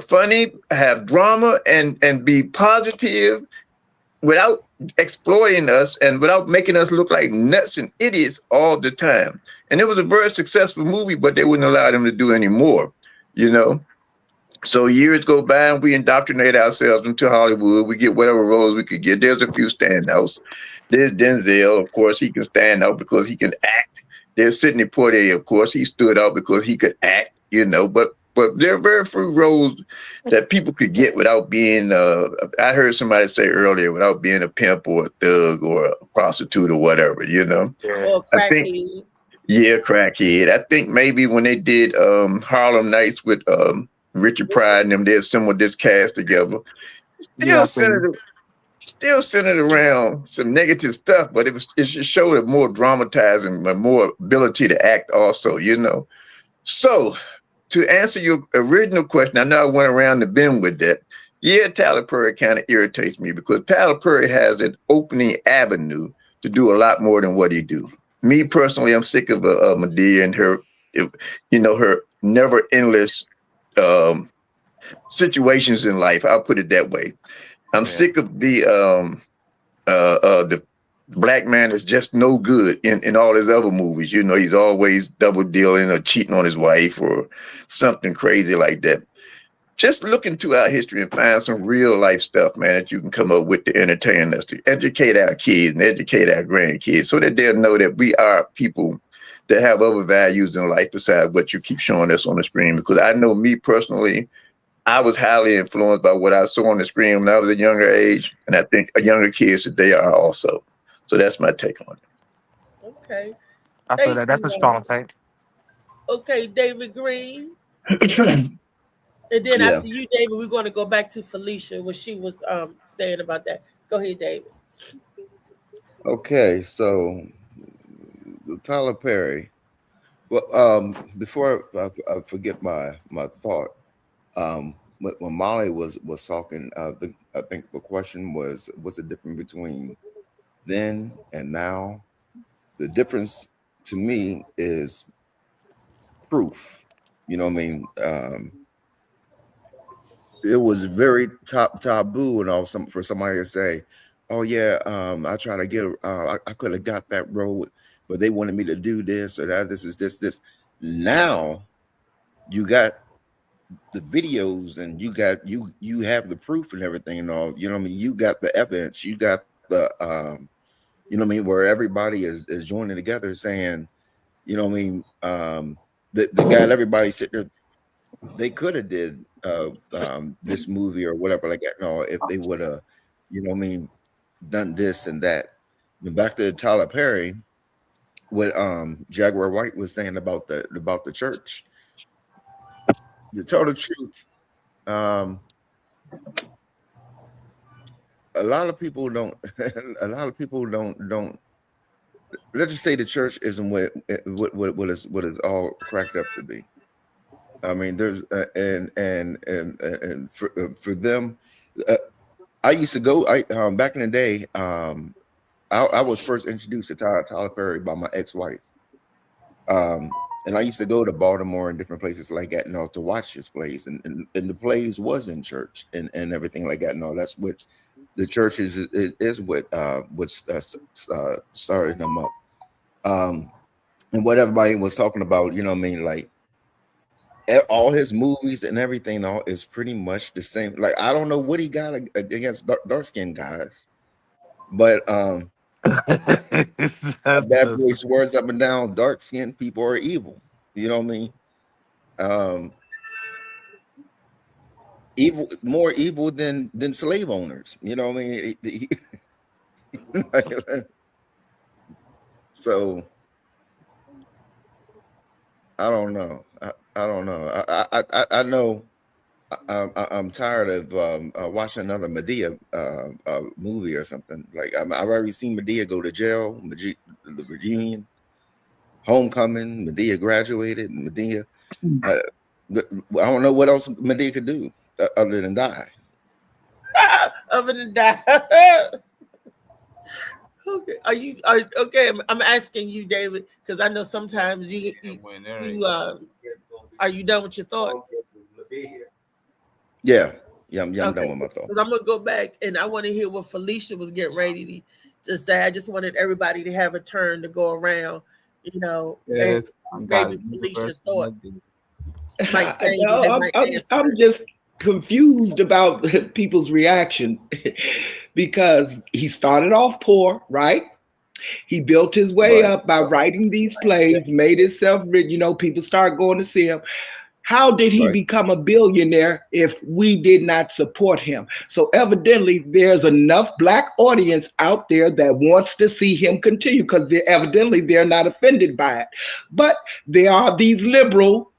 H: funny, have drama, and be positive without exploiting us and without making us look like nuts and idiots all the time. And it was a very successful movie, but they wouldn't allow them to do any more, you know? So years go by and we indoctrinate ourselves into Hollywood. We get whatever roles we could get. There's a few standouts. There's Denzel, of course, he can stand out because he can act. There's Sidney Poitier, of course, he stood out because he could act, you know, but there are very few roles that people could get without being, I heard somebody say earlier, without being a pimp or a thug or a prostitute or whatever, you know.
B: Or crackhead.
H: Crackhead. I think maybe when they did Harlem Nights with Richard Pryor and them, they assembled this cast together. Still centered around some negative stuff, but it just showed a more dramatizing, a more ability to act also, you know. So to answer your original question, I know I went around the bend with that. Yeah, Tyler Perry kind of irritates me because Tyler Perry has an opening avenue to do a lot more than what he do. Me personally, I'm sick of Madea and her, you know, her never endless situations in life. I'll put it that way. I'm sick of the black man is just no good in all his other movies. You know, he's always double dealing or cheating on his wife or something crazy like that. Just look into our history and find some real life stuff, man, that you can come up with to entertain us, to educate our kids and educate our grandkids so that they'll know that we are people that have other values in life besides what you keep showing us on the screen. Because I know me personally, I was highly influenced by what I saw on the screen when I was a younger age, and I think younger kids today are also. So that's my take on it.
B: Okay.
D: I feel that. That's a strong take.
B: Okay, David Green. And then
I: Yeah.
B: after you, David, we're going to go back to Felicia, what she was saying about that. Go ahead, David.
I: Okay, so Tyler Perry. Well, before I forget my thought, when Molly was talking, I think the question was, what's the difference between then and now? The difference to me is proof. You know what I mean? It was very taboo and all for somebody to say, "Oh yeah, I tried to get, I could have got that role, but they wanted me to do this or that. This is this." Now you got the videos and you have the proof and everything and all. You know what I mean? You got the evidence. You got the you know what I mean, where everybody is joining together saying, you know what I mean, the got everybody sitting there. They could have did this movie or whatever like that. No, if they would have, you know what I mean, done this and that. And back to Tyler Perry, what Jaguar White was saying about the church. To tell the truth, a lot of people don't. Let's just say the church isn't what is all cracked up to be. I mean, there's and for them, I used to go. Back in the day, I was first introduced to Tyler Perry by my ex-wife, and I used to go to Baltimore and different places like that, to watch his plays, and the plays was in church and everything like that. No, that's what the church is what started them up, and what everybody was talking about. You know what I mean, like. All his movies and everything all is pretty much the same. Like, I don't know what he got against dark skinned guys, but that boy swears up and down dark skinned people are evil. You know what I mean? Evil, more evil than slave owners. You know what I mean? So I don't know. I don't know. I know. I'm tired of watching another Medea movie or something. Like I've already seen Medea go to jail, the reunion, Homecoming. Medea graduated. Medea. I don't know what else Medea could do other than die.
B: Other than die. Okay. Okay? I'm asking you, David, because I know sometimes you are you done with your thought?
I: Yeah, I'm done with my thought.
B: Because I'm gonna go back and I want to hear what Felicia was getting ready to say. I just wanted everybody to have a turn to go around, you know.
E: Yes,
B: maybe Felicia thought.
C: I'm just confused about people's reaction because he started off poor, right? He built his way up by writing these plays, made himself rich. You know, people start going to see him. How did he become a billionaire if we did not support him? So evidently, there's enough Black audience out there that wants to see him continue because they're not offended by it. But there are these liberal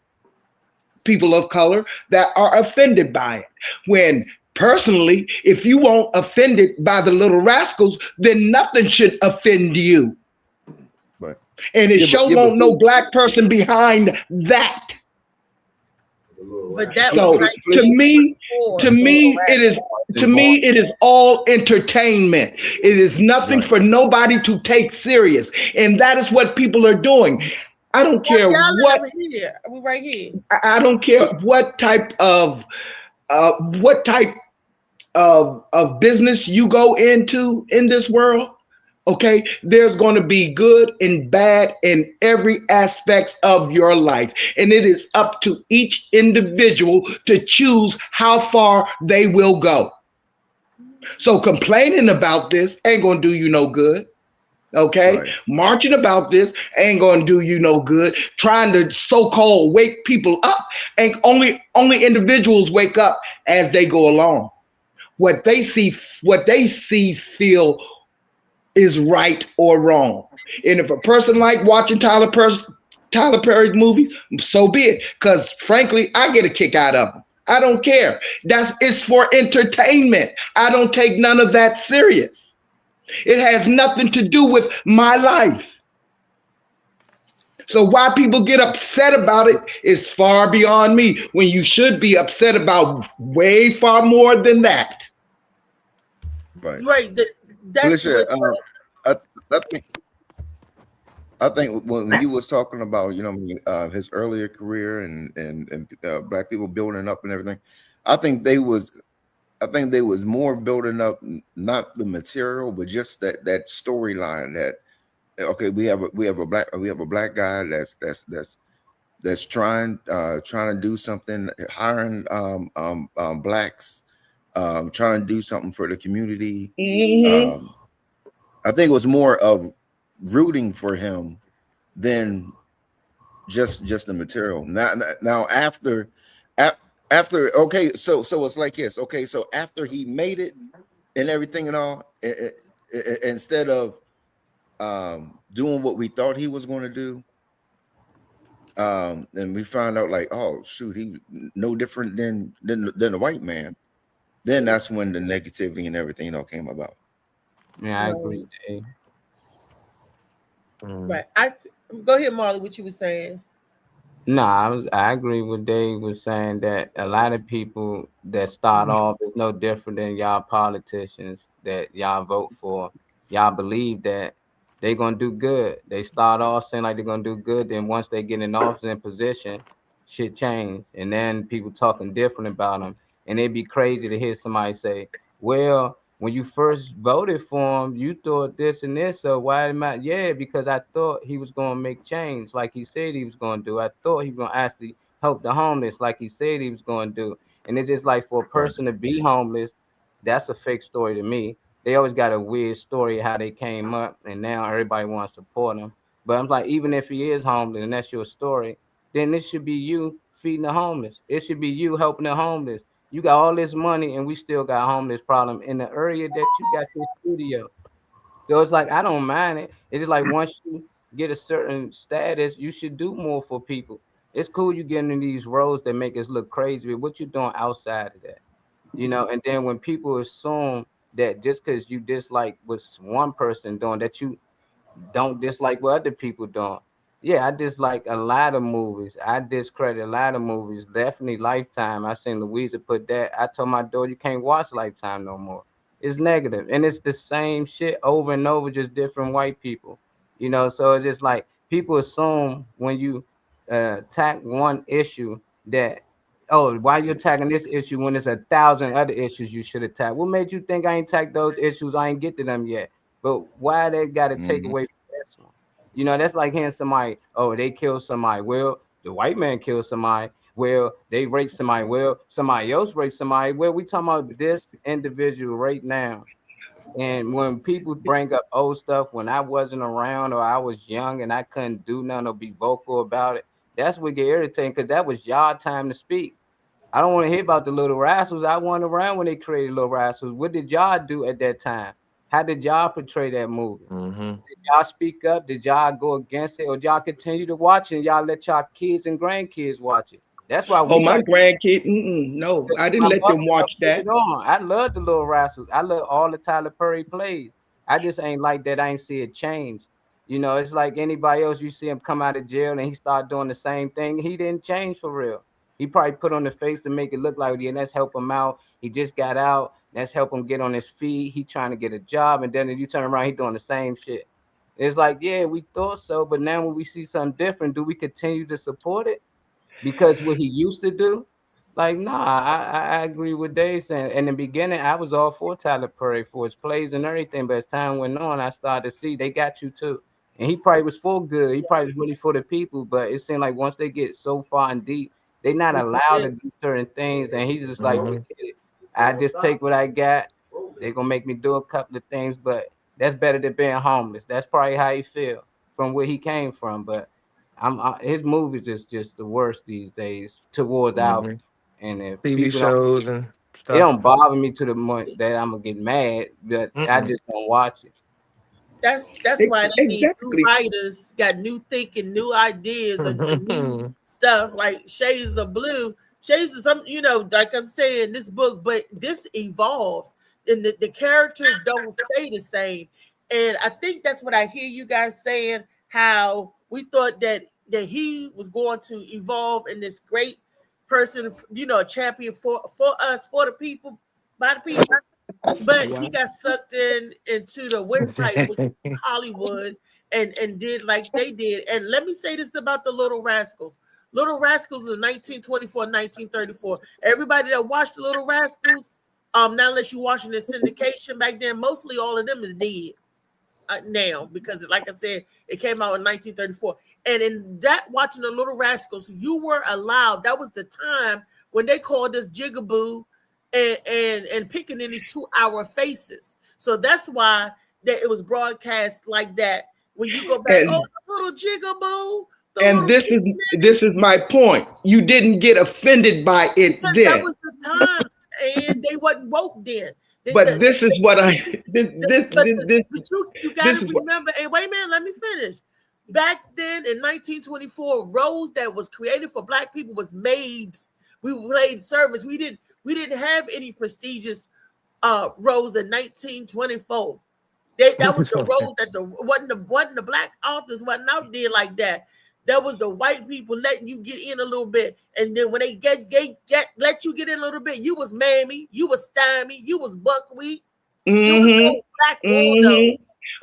C: people of color that are offended by it. When personally, if you won't offended by the Little Rascals, then nothing should offend you.
I: Right.
C: And it won't no Black person behind that.
B: But that
C: so
B: was like
C: to me, it is all entertainment. It is nothing for nobody to take serious, and that is what people are doing. I don't care what.
B: We're right here.
C: I don't care what type of business you go into in this world. Okay, there's going to be good and bad in every aspect of your life. And it is up to each individual to choose how far they will go. So complaining about this ain't going to do you no good. Okay, marching about this ain't going to do you no good. Trying to so-called wake people up, and only individuals wake up as they go along. What they see, feel is right or wrong. And if a person like watching Tyler Perry's movie, so be it. Because frankly, I get a kick out of them. I don't care. It's for entertainment. I don't take none of that serious. It has nothing to do with my life. So why people get upset about it is far beyond me, when you should be upset about way far more than that.
I: Right.
B: Right. That's
I: Felicia,
B: what,
I: I think when you was talking about, his earlier career and black people building up and everything, I think they was more building up not the material, but just that storyline that, okay, we have a black guy that's trying to do something, hiring blacks, trying to do something for the community.
C: Mm-hmm.
I: I think it was more of rooting for him than just the material. Now after okay, so it's like this. Okay, so after he made it and everything and all, instead of doing what we thought he was going to do, and we found out like, oh shoot, he no different than the white man. Then that's when the negativity and everything came about.
E: Yeah, I agree. Dave.
B: right. Go ahead, Marley, what you were saying.
E: No, I agree with Dave was saying that a lot of people that start off is no different than y'all politicians that y'all vote for. Y'all believe that they're gonna do good. They start off saying like they're gonna do good, then once they get in office and position, shit change, and then people talking different about them, and it'd be crazy to hear somebody say, "Well, when you first voted for him, you thought this and this, so why am I?" Yeah, because I thought he was going to make change like he said he was going to do. I thought he was going to actually help the homeless like he said he was going to do. And it's just like for a person to be homeless, that's a fake story to me. They always got a weird story of how they came up, and now everybody wants to support him. But I'm like, even if he is homeless and that's your story, then it should be you feeding the homeless. It should be you helping the homeless. You got all this money and we still got a homeless problem in the area that you got your studio. So it's like, I don't mind it. It's like once you get a certain status, you should do more for people. It's cool you getting in these roles that make us look crazy, but what you doing outside of that? And then when people assume that just because you dislike what one person doing, that you don't dislike what other people doing. Yeah, I dislike a lot of movies. I discredit a lot of movies. Definitely Lifetime. I seen Louisa put that. I told my daughter you can't watch Lifetime no more. It's negative, and it's the same shit over and over, just different white people. So it's just like people assume when you attack one issue that, oh, why you attacking this issue when there's 1,000 other issues you should attack? What made you think I ain't attacked those issues? I ain't get to them yet. But why they got to take away from this one? That's like hearing somebody, oh, they killed somebody. Well, the white man killed somebody. Well, they raped somebody. Well, somebody else raped somebody. Well, we talking about this individual right now. And when people bring up old stuff, when I wasn't around or I was young and I couldn't do nothing or be vocal about it, that's what get irritating, because that was y'all time to speak. I don't want to hear about the Little Rascals. I wasn't around when they created Little Rascals. What did y'all do at that time? How did y'all portray that movie? Did y'all speak up? Did y'all go against it? Or y'all continue to watch it and y'all let y'all kids and grandkids watch it? That's why we
C: my grandkid, no, I didn't let them watch that.
E: I love the Little Rascals. I love all the Tyler Perry plays. I just ain't like that. I ain't see it change. It's like anybody else. You see him come out of jail and he start doing the same thing. He didn't change for real. He probably put on the face to make it look like, yeah, let's help him out. He just got out. Let's help him get on his feet. He trying to get a job. And then if you turn around, he doing the same shit. It's like, yeah, we thought so. But now when we see something different, do we continue to support it? Because what he used to do? Like, nah, I agree with Dave saying. In the beginning, I was all for Tyler Perry for his plays and everything. But as time went on, I started to see they got you too. And he probably was for good. He probably was really for the people. But it seemed like once they get so far and deep, they're not allowed to do certain things. And he's just like, forget it. I just take what I got. They're going to make me do a couple of things. But that's better than being homeless. That's probably how he feel from where he came from. But his movies is just the worst these days towards our. And if
D: TV shows and stuff.
E: It don't bother me to the point that I'm going to get mad. But I just don't watch it.
B: That's why they need new writers, got new thinking, new ideas, and new stuff like Shades of Blue. Shades of some, like I'm saying, this book, but this evolves, and the characters don't stay the same. And I think that's what I hear you guys saying, how we thought that he was going to evolve in this great person, a champion for us, for the people, by the people. But he got sucked into the website, which is Hollywood, and did like they did. And let me say this about the Little Rascals. Little Rascals is 1924, 1934. Everybody that watched the Little Rascals, not unless you're watching the syndication back then, mostly all of them is dead now, because like I said, it came out in 1934. And in that, watching the Little Rascals, you were allowed, that was the time when they called us jigaboo and picking in these 2-hour faces. So that's why it was broadcast like that. When you go back, the little jigaboo.
C: And this is my point. You didn't get offended by it
B: because
C: then.
B: That was the time, and they wasn't woke then.
C: This is what I.
B: But you gotta remember. And wait a minute, let me finish. Back then in 1924, roles that was created for Black people was maids. We played service. We didn't have any prestigious roles in 1924. That was the role that wasn't the Black authors wasn't out there like that. That was the white people letting you get in a little bit, and then when they let you get in a little bit, you was Mammy, you was Stymie, you was Buckwheat. You was Black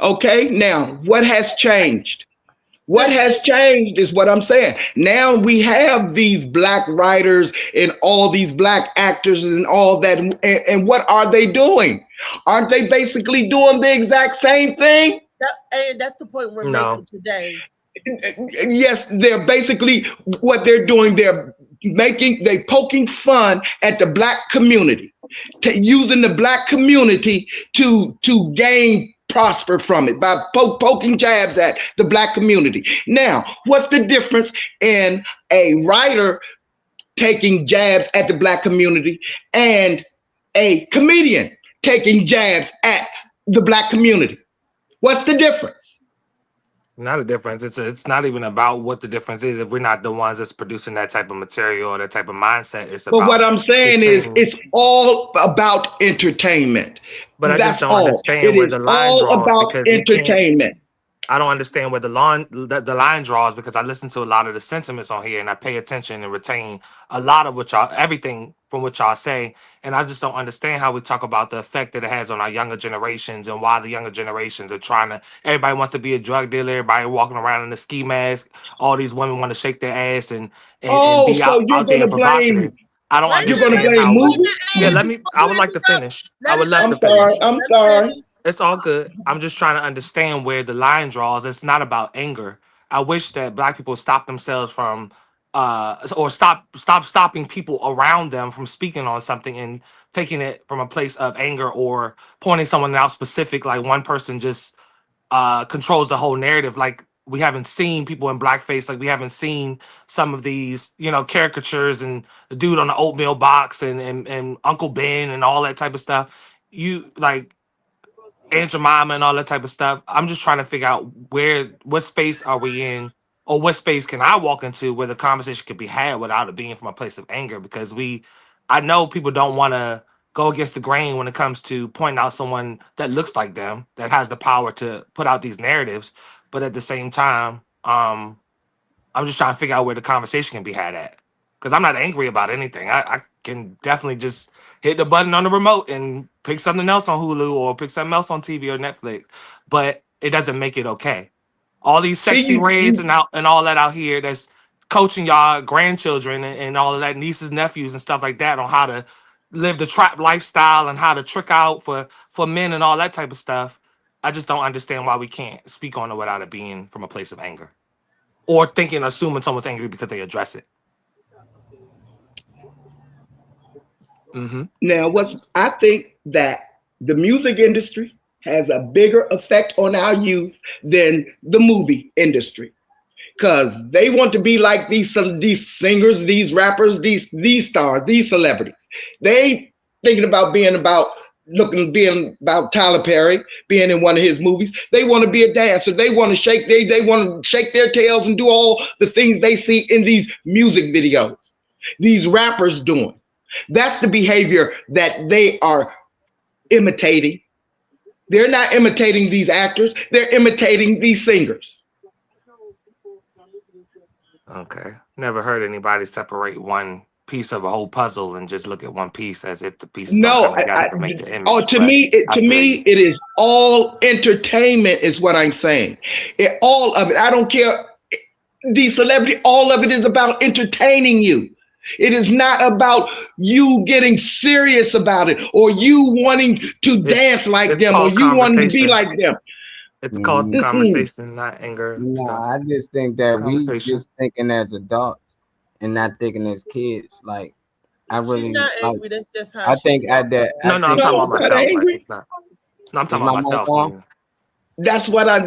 C: Okay, now what has changed? What has changed is what I'm saying. Now we have these Black writers and all these Black actors and all that. And what are they doing? Aren't they basically doing the exact same thing?
B: And that's the point we're making today.
C: Yes, they're basically what they're doing. They're poking fun at the Black community, using the Black community to gain prosper from it by poking jabs at the Black community. Now, what's the difference in a writer taking jabs at the Black community and a comedian taking jabs at the Black community? What's the difference?
D: Not a difference. It's not even about what the difference is if we're not the ones that's producing that type of material or that type of mindset. It's about.
C: But what I'm saying is, it's all about entertainment.
D: But I just don't understand where the line draws, because entertainment. I don't understand where the line draws, because I listen to a lot of the sentiments on here and I pay attention and retain a lot of everything from what y'all say. And I just don't understand how we talk about the effect that it has on our younger generations and why the younger generations are everybody wants to be a drug dealer, everybody walking around in a ski mask, all these women want to shake their ass and be out there and provocative. I don't understand how. I would like to finish. I'm sorry. It's all good. I'm just trying to understand where the line draws. It's not about anger. I wish that Black people stop themselves from or stop stopping people around them from speaking on something and taking it from a place of anger or pointing someone out specific, like one person just controls the whole narrative. Like, we haven't seen people in blackface. Like, we haven't seen some of these, caricatures and the dude on the oatmeal box and Uncle Ben and all that type of stuff. You like Aunt Jemima and all that type of stuff. I'm just trying to figure out what space are we in, or what space can I walk into where the conversation could be had without it being from a place of anger? Because I know people don't want to go against the grain when it comes to pointing out someone that looks like them, that has the power to put out these narratives. But at the same time, I'm just trying to figure out where the conversation can be had at. Because I'm not angry about anything. I can definitely just hit the button on the remote and pick something else on Hulu or pick something else on TV or Netflix. But it doesn't make it okay. All these sexy raids and all that out here that's coaching y'all grandchildren and all of that, nieces, nephews and stuff like that, on how to live the trap lifestyle and how to trick out for men and all that type of stuff. I just don't understand why we can't speak on it without it being from a place of anger or assuming someone's angry because they address it. Mm-hmm.
C: Now, I think that the music industry has a bigger effect on our youth than the movie industry, because they want to be like these singers, these rappers, these stars, these celebrities. They ain't thinking about being about Tyler Perry, being in one of his movies. They want to be a dancer. They want to shake their tails and do all the things they see in these music videos. these rappers doing. That's the behavior that they are imitating. They're not imitating these actors, they're imitating these singers.
D: Okay. Never heard anybody separate one piece of a whole puzzle and just look at one piece as if the pieces don't
C: No,
D: come together to make the image.
C: to
D: But
C: me,
D: I feel you.
C: it is all entertainment, is what I'm saying. All of it. I don't care. The celebrity, all of it is about entertaining you. It is not about you getting serious about it or you wanting to dance like
D: It's
C: them or
D: called
C: you wanting to be
D: conversation.
C: like them.
D: It's called
E: Mm-mm.
D: conversation, not anger.
E: No,
D: So,
E: I just think that we
D: conversation.
E: just thinking as adults and not thinking as kids. Like I
B: She's
E: really
B: not
E: like.
B: angry. That's just how
E: I
B: she
E: think
B: talks.
E: at that.
D: No,
E: I
D: no, I'm
E: think
D: talking
C: No,
D: about
C: I'm not
D: myself. Like,
C: angry.
D: it's not. No, I'm
E: is
D: talking
E: my
D: about
E: mic
D: myself.
E: on?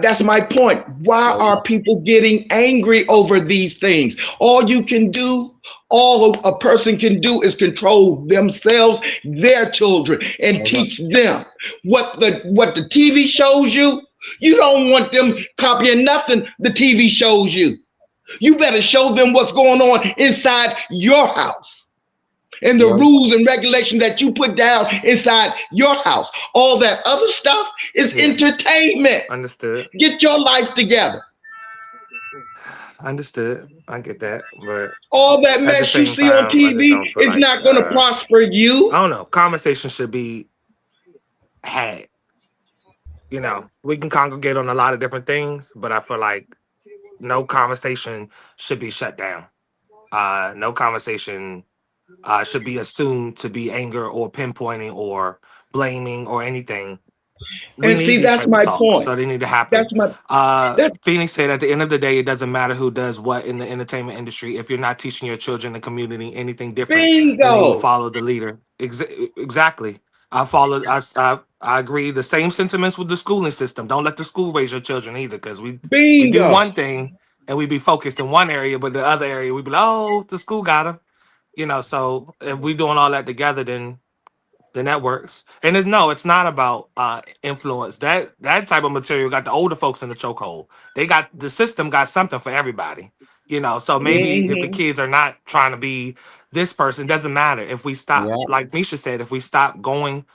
C: That's my point. Why are people getting angry over these things? All a person can do is control themselves, their children, and teach them what the TV shows you. You don't want them copying nothing the TV shows you. You better show them what's going on inside your house and the
E: Yep.
C: rules and regulations that you put down inside your house. All that other stuff is
D: Yeah.
C: entertainment.
D: Understood.
C: Get your life together.
D: Understood. I get that, but
C: All that
D: at the
C: mess you
D: same
C: see on
D: time, I just
C: TV
D: don't feel
C: is
D: like.
C: not going to prosper
D: I
C: you.
D: don't know. Conversation should be had. You know, we can congregate on a lot of different things, but I feel like no conversation should be shut down. No conversation should be assumed to be anger or pinpointing or blaming or anything. We
C: And
D: need
C: see,
D: these
C: that's
D: type of
C: my
D: talks,
C: point.
D: so they need to happen.
C: That's that's
D: Phoenix said, at the end of the day, it doesn't matter who does what in the entertainment industry. If you're not teaching your children and community anything different, then they will
C: bingo.
D: follow the leader. Exactly. I agree. The same sentiments with the schooling system. Don't let the school raise your children either, because we do
C: Bingo.
D: one thing and we be focused in one area, but the other area we be like, oh, the school got them. You know, so if we doing all that together, then that works. And it's not about influence. That type of material got the older folks in the chokehold. The system got something for everybody. You know, so maybe if the
C: Mhm.
D: kids are not trying to be this person, doesn't matter. If we stop,
E: Yeah.
D: like Misha said, if we stop going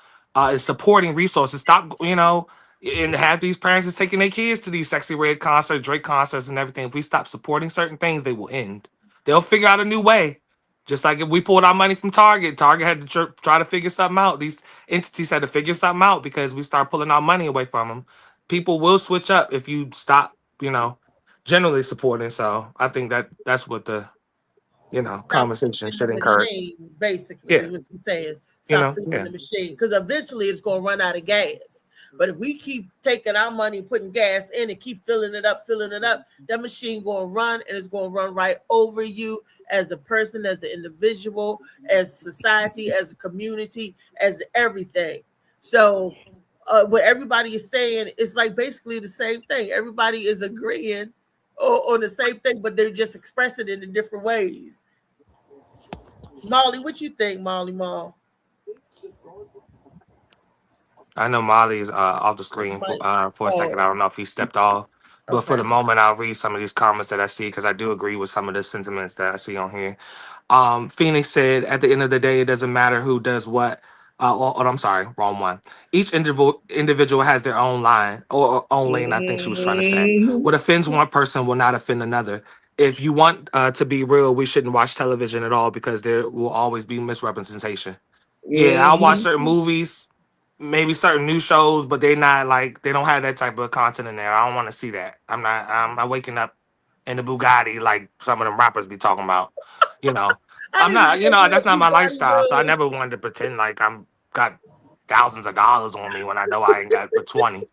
D: supporting resources, stop, and have these parents is taking their kids to these Sexy Red concerts, Drake concerts, and everything. If we stop supporting certain things, they will end. They'll figure out a new way. Just like if we pulled our money from Target had to try to figure something out. These entities had to figure something out because we start pulling our money away from them. People will switch up if you stop, generally supporting. So I think that's what the
B: Stop
D: conversation
B: feeding
D: should
B: the
D: encourage.
B: machine, basically,
D: Yeah.
B: is what you're saying. Stop feeding
D: Yeah.
B: the machine, because eventually it's going to run out of gas. But if we keep taking our money, putting gas in, and keep filling it up, that machine going to run, and it's going to run right over you as a person, as an individual, as society, as a community, as everything. So what everybody is saying is like basically the same thing. Everybody is agreeing on the same thing, but they're just expressing it in different ways. Molly, what you think, Molly Mall?
D: I know Molly is off the screen for a second. I don't know if he stepped off. But for
B: Okay.
D: the moment, I'll read some of these comments that I see because I do agree with some of the sentiments that I see on here. Phoenix said, at the end of the day, it doesn't matter who does what. I'm sorry, wrong one. Each individual has their own line or own lane, I think she was trying to say.
C: Mhm.
D: What offends one person will not offend another. If you want to be real, we shouldn't watch television at all because there will always be misrepresentation. Yeah, I'll watch
C: Mhm.
D: certain movies, maybe certain new shows, but they don't have that type of content in there. I don't want to see that. I'm not waking up in the Bugatti like some of them rappers be talking about. I'm not, that's not my lifestyle. So I never wanted to pretend like I'm got thousands of dollars on me when I know I ain't got but 20.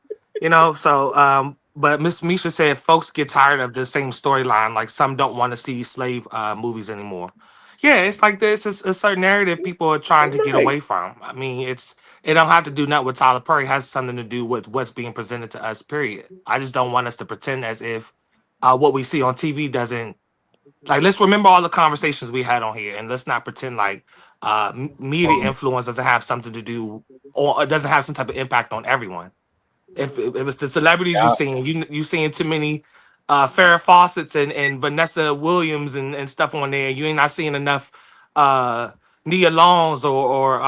D: But Miss Misha said folks get tired of the same storyline. Like some don't want to see slave movies anymore. Yeah, it's like this is a certain narrative people are trying to get
C: Right.
D: away from. I mean, it don't have to do nothing with Tyler Perry. It has something to do with what's being presented to us, period. I just don't want us to pretend as if what we see on TV doesn't, like, let's remember all the conversations we had on here and let's not pretend like media influence doesn't have something to do or doesn't have some type of impact on everyone. If it's the celebrities
E: Yeah.
D: you seeing, you seeing too many Farrah Fawcett's and Vanessa Williams and stuff on there, you ain't not seeing enough Nia Longs or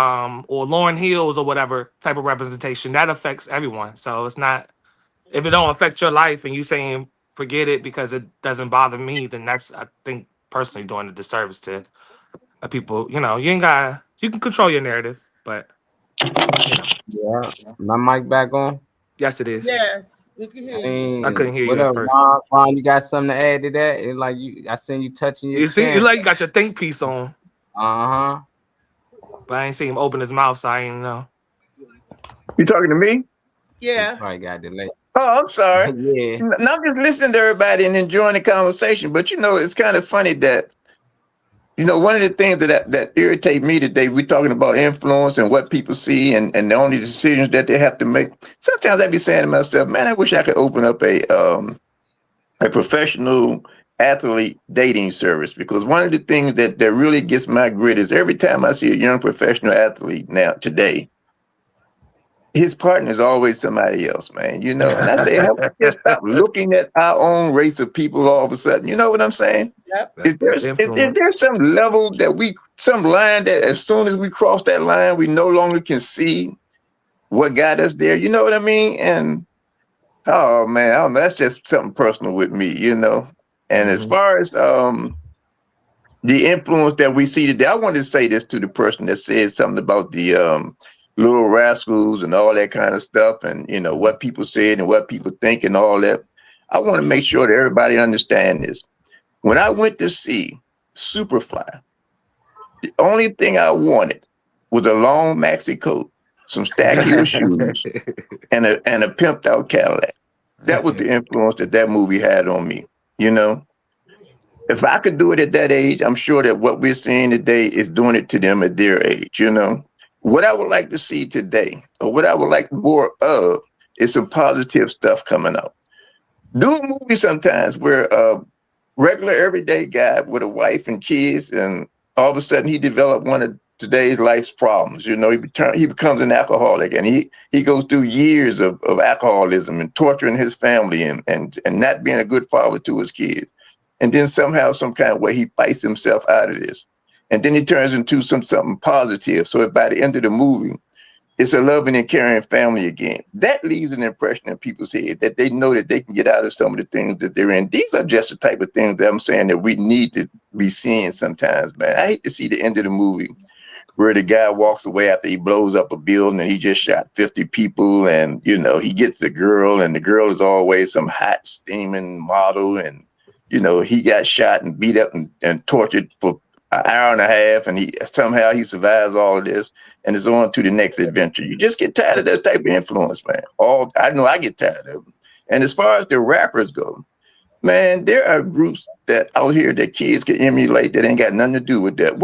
D: Lauren Hills or whatever type of representation. That affects everyone. So it's not, if it don't affect your life and you saying forget it because it doesn't bother me, then that's, I think, personally doing a disservice to people. You know, you can control your narrative, but
E: Yeah. My mic back on.
D: yes, it is.
B: Yes, we can hear you.
D: I couldn't hear
E: what
D: you at
E: up,
D: first.
E: Ron? You got something to add to that? It's like I seen you touching your
D: You see,
E: chin.
D: you like you got your think piece on,
E: Uh-huh.
D: but I ain't seen him open his mouth, so I ain't know.
H: You talking to me?
B: Yeah.
E: Probably got delayed.
H: Oh, I'm sorry.
E: Yeah.
H: No, I'm just listening to everybody and enjoying the conversation. But you know, it's kind of funny that, you know, one of the things that irritate me today, we're talking about influence and what people see and the only decisions that they have to make. Sometimes I be saying to myself, man, I wish I could open up a professional athlete dating service, because one of the things that really gets my grit is every time I see a young professional athlete now today, his partner is always somebody else, man. You know, and I say, have we just stop looking at our own race of people all of a sudden? You know what I'm saying?
B: Yep.
H: Is there some level that some line that as soon as we cross that line, we no longer can see what got us there? You know what I mean? And oh man, I don't know, that's just something personal with me, you know. And as far as the influence that we see today, I wanted to say this to the person that said something about the Little Rascals and all that kind of stuff, and you know what people said and what people think and all that. I want to make sure that everybody understands this. When I went to see Superfly, the only thing I wanted was a long maxi coat, some stack heel shoes, and a pimped out Cadillac. That was the influence that movie had on me. You know, if I could do it at that age, I'm sure that what we're seeing today is doing it to them at their age. You know, what I would like to see today, or what I would like more of, is some positive stuff coming out. Do a movie sometimes where regular everyday guy with a wife and kids, and all of a sudden he developed one of today's life's problems. You know, he becomes an alcoholic, and he goes through years of alcoholism and torturing his family and not being a good father to his kids. And then somehow, some kind of way, he fights himself out of this. And then he turns into something positive. So by the end of the movie, it's a loving and caring family again. That leaves an impression in people's head that they know that they can get out of some of the things that they're in. These are just the type of things that I'm saying that we need to be seeing sometimes, man. I hate to see the end of the movie where the guy walks away after he blows up a building and he just shot 50 people, and, you know, he gets the girl, and the girl is always some hot, steaming model, and, you know, he got shot and beat up and tortured for an hour and a half, and he survives all of this and is on to the next adventure. You just get tired of that type of influence, man. I know I get tired of them. And as far as the rappers go, man, there are groups that out here that kids can emulate that ain't got nothing to do with that.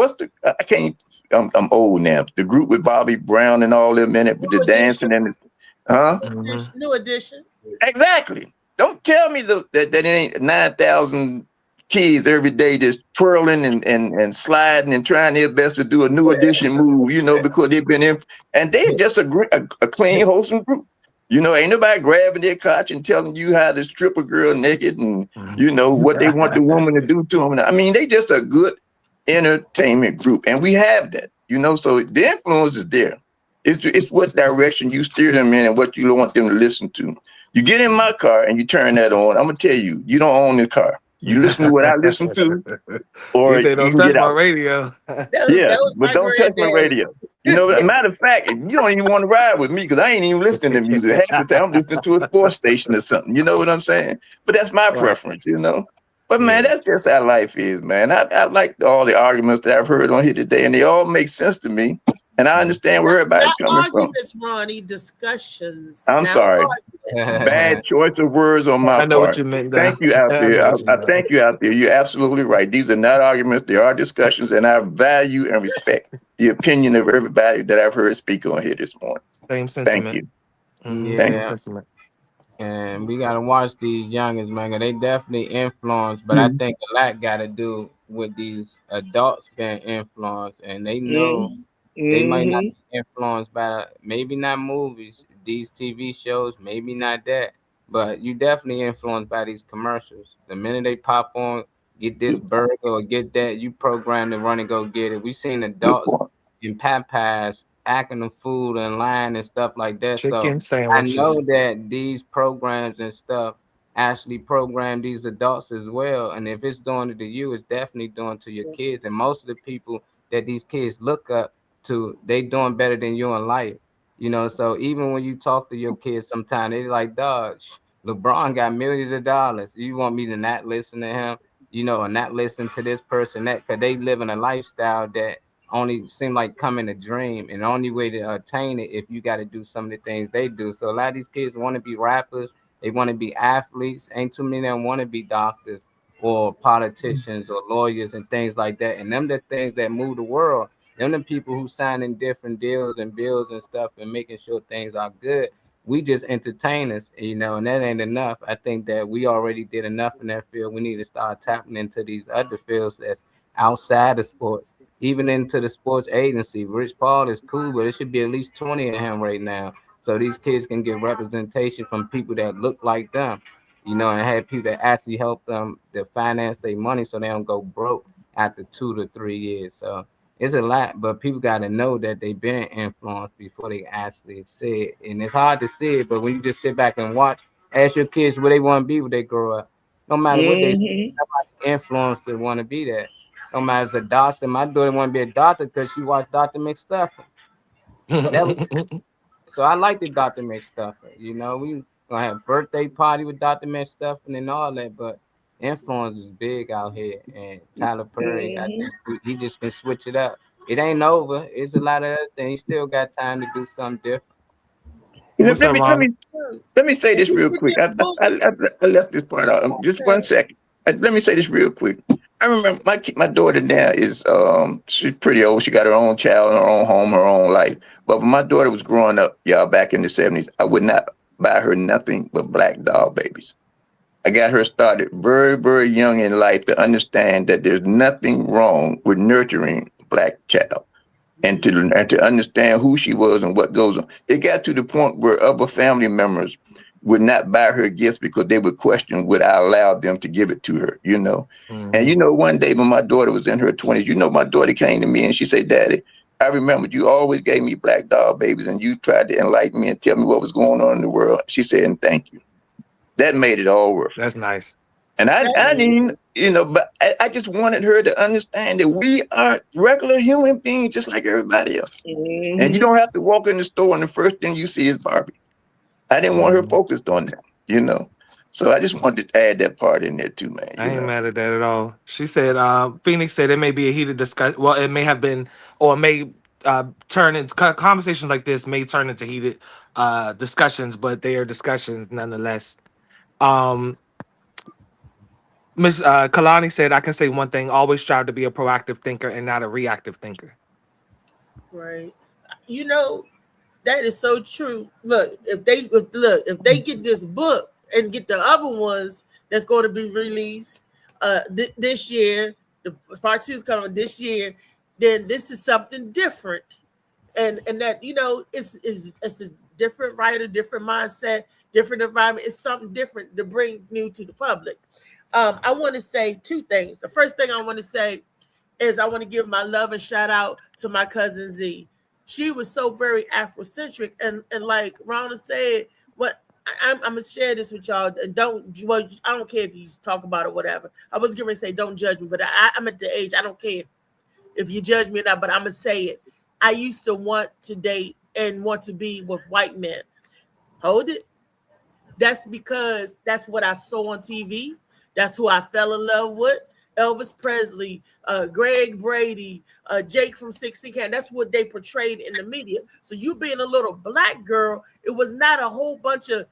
H: I'm old now. The group with Bobby Brown and all them in it with the dancing and
B: New Edition.
H: Exactly. Don't tell me that it ain't 9,000 kids every day just twirling and sliding and trying their best to do a New Edition move, you know, because they've been in, and they're just a clean, wholesome group. You know, ain't nobody grabbing their crotch and telling you how to strip a girl naked and, you know, what they want the woman to do to them. I mean, they just a good entertainment group, and we have that, you know, so the influence is there. It's what direction you steer them in and what you want them to listen to. You get in my car and you turn that on, I'm gonna tell you, you don't own the car. You listen to what I listen to, or
D: you say, don't touch my radio.
H: Yeah, but don't touch my radio. You know, matter of fact, you don't even want to ride with me because I ain't even listening to music. Half the time I'm listening to a sports station or something. You know what I'm saying? But that's my preference, you know. But man, that's just how life is, man. I like all the arguments that I've heard on here today, and they all make sense to me. And I understand where everybody's coming from.
B: Ronnie, discussions.
H: I'm sorry. Bad choice of words on my part.
D: I know what you meant.
H: Thank you out there. I thank you out there. You're absolutely right. These are not arguments. They are discussions. And I value and respect the opinion of everybody that I've heard speak on here this morning.
D: Same sentiment.
H: Thank you.
E: Yeah.
H: Thank you.
E: And we got to watch these youngins, man. They definitely influence, but I think a lot got to do with these adults being influenced. And they know they might not be influenced by, maybe not movies, these TV shows, maybe not that, but you definitely influenced by these commercials. The minute they pop on, get this burger or get that. You programmed to run and go get it. We seen adults in Popeyes acting the food in line and stuff like that.
D: Chicken
E: So I know
D: sandwiches.
E: that these programs and stuff actually program these adults as well. And if it's doing it to you, it's definitely doing it to your kids. And most of the people that these kids look up to, they doing better than you in life. You know, so even when you talk to your kids, sometimes they like, dog, LeBron got millions of dollars. You want me to not listen to him, you know, and not listen to this person, that, because they live in a lifestyle that only seem like coming a dream, and the only way to attain it if you got to do some of the things they do. So a lot of these kids want to be rappers, they want to be athletes. Ain't too many of them want to be doctors or politicians or lawyers and things like that. And them the things that move the world. Them the people who signing different deals and bills and stuff and making sure things are good. We just entertainers, you know, and that ain't enough. I think that we already did enough in that field. We need to start tapping into these other fields that's outside of sports, even into the sports agency. Rich Paul is cool, but it should be at least 20 of him right now. So these kids can get representation from people that look like them, you know, and have people that actually help them to finance their money so they don't go broke after 2 to 3 years. So it's a lot, but people got to know that they've been influenced before they actually say it. And it's hard to say it, but when you just sit back and watch, ask your kids what they want to be when they grow up. No matter what they say, somebody influenced they want to be that. No matter if it's a doctor, my daughter want to be a doctor because she watched Dr. McStuffin. So I like the Dr. McStuffin. You know, we gonna have birthday party with Dr. McStuffin and all that, but influence is big out here. And Tyler Perry, I think he just can switch it up. It ain't over. It's a lot of other things. He still got time to do something different.
D: What's
H: Let
D: up,
H: me
D: Ron?
H: say this real quick. I left this part out. Just 1 second. Let me say this real quick. I remember my daughter now is she's pretty old. She got her own child, her own home, her own life. But when my daughter was growing up, y'all, back in the 70s, I would not buy her nothing but black doll babies. I got her started very, very young in life to understand that there's nothing wrong with nurturing a black child. And to understand who she was and what goes on. It got to the point where other family members would not buy her gifts because they would question would I allow them to give it to her, you know. And you know, one day when my daughter was in her 20s, you know, my daughter came to me and she said, Daddy, I remember you always gave me black doll babies and you tried to enlighten me and tell me what was going on in the world. She said, and thank you. That made it all worth it.
D: That's nice.
H: And I didn't, you know, but I just wanted her to understand that we are regular human beings just like everybody else. And you don't have to walk in the store and the first thing you see is Barbie. I didn't want her focused on that, you know. So I just wanted to add that part in there too, man.
D: I ain't mad at that at all. She said, Phoenix said it may be a heated discussion. Well, it may have been, or may turn into conversations like this may turn into heated discussions, but they are discussions nonetheless. Ms. Kalani said, I can say one thing, always strive to be a proactive thinker and not a reactive thinker.
B: Right. You know, that is so true. Look, if they get this book and get the other ones that's going to be released this year, the part 2 is coming this year, then this is something different. And that, you know, it's a different writer, different mindset, different environment. It's something different to bring new to the public. I want to say 2 things. The first thing I want to say is I want to give my love and shout out to my cousin Z. She was so very Afrocentric, and like Ronna said, what I'm gonna share this with y'all, and I don't care if you talk about it or whatever. I was going to say don't judge me, but I'm at the age I don't care if you judge me or not, but I'm gonna say it. I used to want to date and want to be with white men. Hold it. That's because that's what I saw on TV. That's who I fell in love with. Elvis Presley, Greg Brady, Jake from 16 Can. That's what they portrayed in the media. So you being a little black girl, it was not a whole bunch of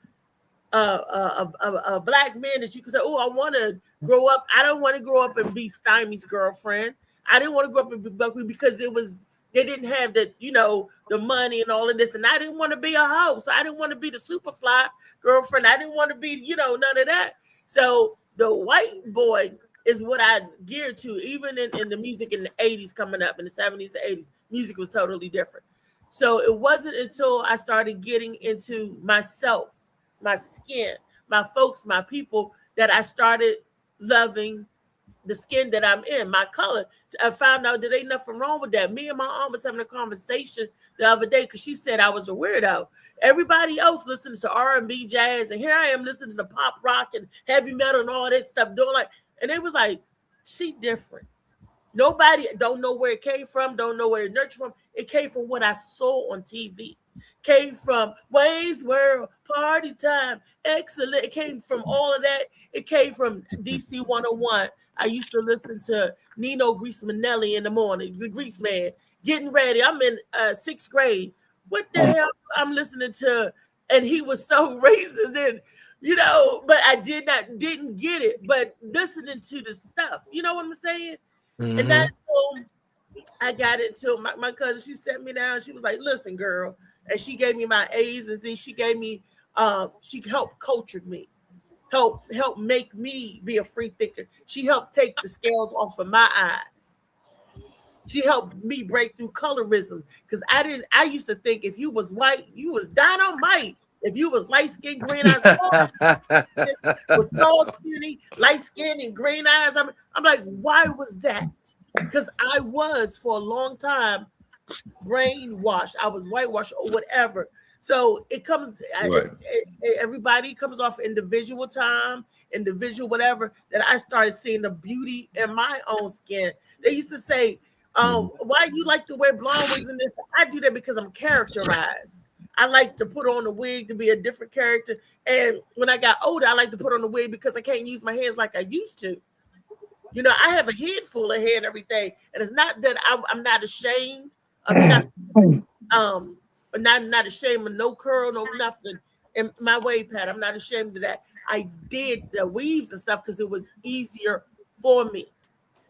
B: black men that you could say, oh, I want to grow up. I don't want to grow up and be Stymie's girlfriend. I didn't want to grow up and be Buckley because they didn't have the, you know, the money and all of this. And I didn't want to be a hoe. So I didn't want to be the Superfly girlfriend. I didn't want to be, you know, none of that. So the white boy is what I geared to, even in the music in the 80s coming up, in the 70s and 80s, music was totally different. So it wasn't until I started getting into myself, my skin, my folks, my people, that I started loving the skin that I'm in, my color. I found out that ain't nothing wrong with that. Me and my aunt was having a conversation the other day because she said I was a weirdo. Everybody else listens to R&B, jazz, and here I am listening to pop rock and heavy metal and all that stuff. Doing like, and it was like, she different. Nobody don't know where it came from, don't know where it nurtured from. It came from what I saw on TV. Came from Wayne's World, Party Time, Excellent. It came from all of that. It came from DC 101. I used to listen to Nino Grease Manelli in the morning, the Grease Man, getting ready. I'm in 6th grade. What the hell I'm listening to? And he was so racist, and but I didn't get it. But listening to the stuff, you know what I'm saying?
D: Mm-hmm.
B: And that's I got into my cousin. She sat me down. She was like, "Listen, girl," and she gave me my A's and Z. She gave me, she helped culture me, help make me be a free thinker. She helped take the scales off of my eyes. She helped me break through colorism because I used to think if you was white, you was dynamite. If you was light skinned, green eyes, was tall, skinny, light skin and green eyes. I'm like, why was that? Because I was for a long time brainwashed. I was whitewashed or whatever. So it comes, everybody comes off individual time, individual whatever, that I started seeing the beauty in my own skin. They used to say, why you like to wear blonde wigs and this? I do that because I'm characterized. I like to put on a wig to be a different character. And when I got older, I like to put on a wig because I can't use my hands like I used to. I have a head full of hair and everything. And it's not that I'm not ashamed of nothing. Not ashamed of no curl, no nothing. In my wave pad, I'm not ashamed of that. I did the weaves and stuff because it was easier for me.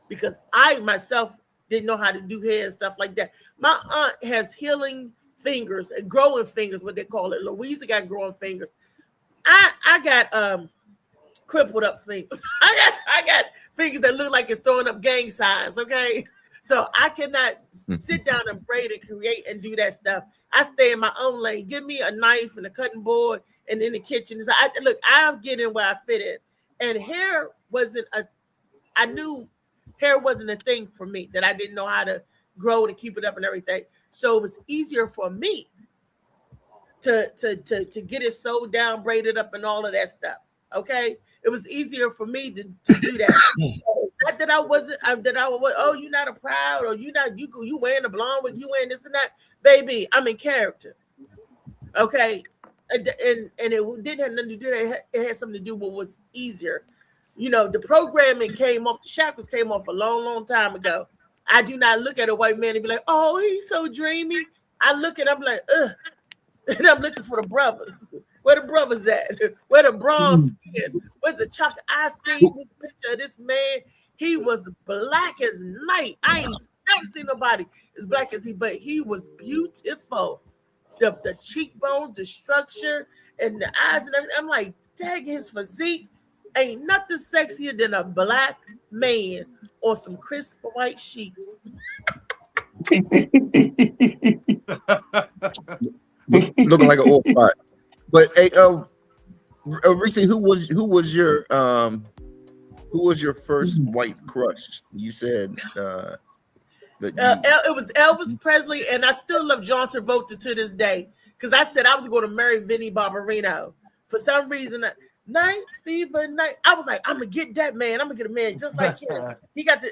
B: Because I myself didn't know how to do hair and stuff like that. My aunt has healing fingers and growing fingers, what they call it. Louisa got growing fingers. I got crippled up fingers. I got fingers that look like it's throwing up gang signs. Okay, so I cannot sit down and braid and create and do that stuff. I stay in my own lane. Give me a knife and a cutting board and in the kitchen. So I'll get in where I fit in. And hair I knew hair wasn't a thing for me, that I didn't know how to grow to keep it up and everything. So it was easier for me to get it sewed down, braided up, and all of that stuff. Okay, it was easier for me to do that. Not that I wasn't. Oh, you're not a proud, or you wearing a blonde wig, you wearing this and that, baby. I'm in character. Okay, and it didn't have nothing to do that. It had something to do with what was easier. The programming came off. The shackles came off a long time ago. I do not look at a white man and be like, oh, he's so dreamy. I look at him, I'm like, ugh. And I'm looking for the brothers. Where the brothers at? Where the bronze skin? Where's the chocolate? I seen this picture of this man. He was black as night. I ain't never seen nobody as black as he, but he was beautiful. The cheekbones, the structure, and the eyes and everything. I'm like, dang, his physique. Ain't nothing sexier than a black man on some crisp white sheets.
J: Looking like an old spot. But hey, Reese, who was your first white crush? You said that
B: it was Elvis Presley, and I still love John Travolta to this day because I said I was going to marry Vinnie Barbarino. For some reason, Night Fever Night. I was like, I'm gonna get that man. I'm gonna get a man just like him. He got the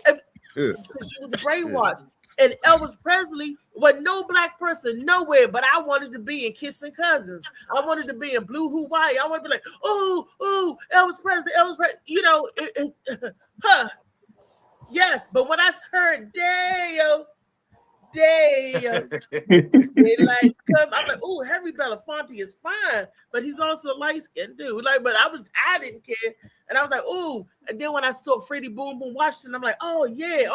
B: because she was brainwashed. And Elvis Presley was no black person nowhere, but I wanted to be in Kissing Cousins. I wanted to be in Blue Hawaii. I wanted to be like, oh, Elvis Presley. Yes, but when I heard daylights come, I'm like, oh, Harry Belafonte is fine, but he's also a light-skinned dude. But I didn't care, and I was like, oh. And then when I saw Freddie Boom Boom Washington, I'm like, oh yeah,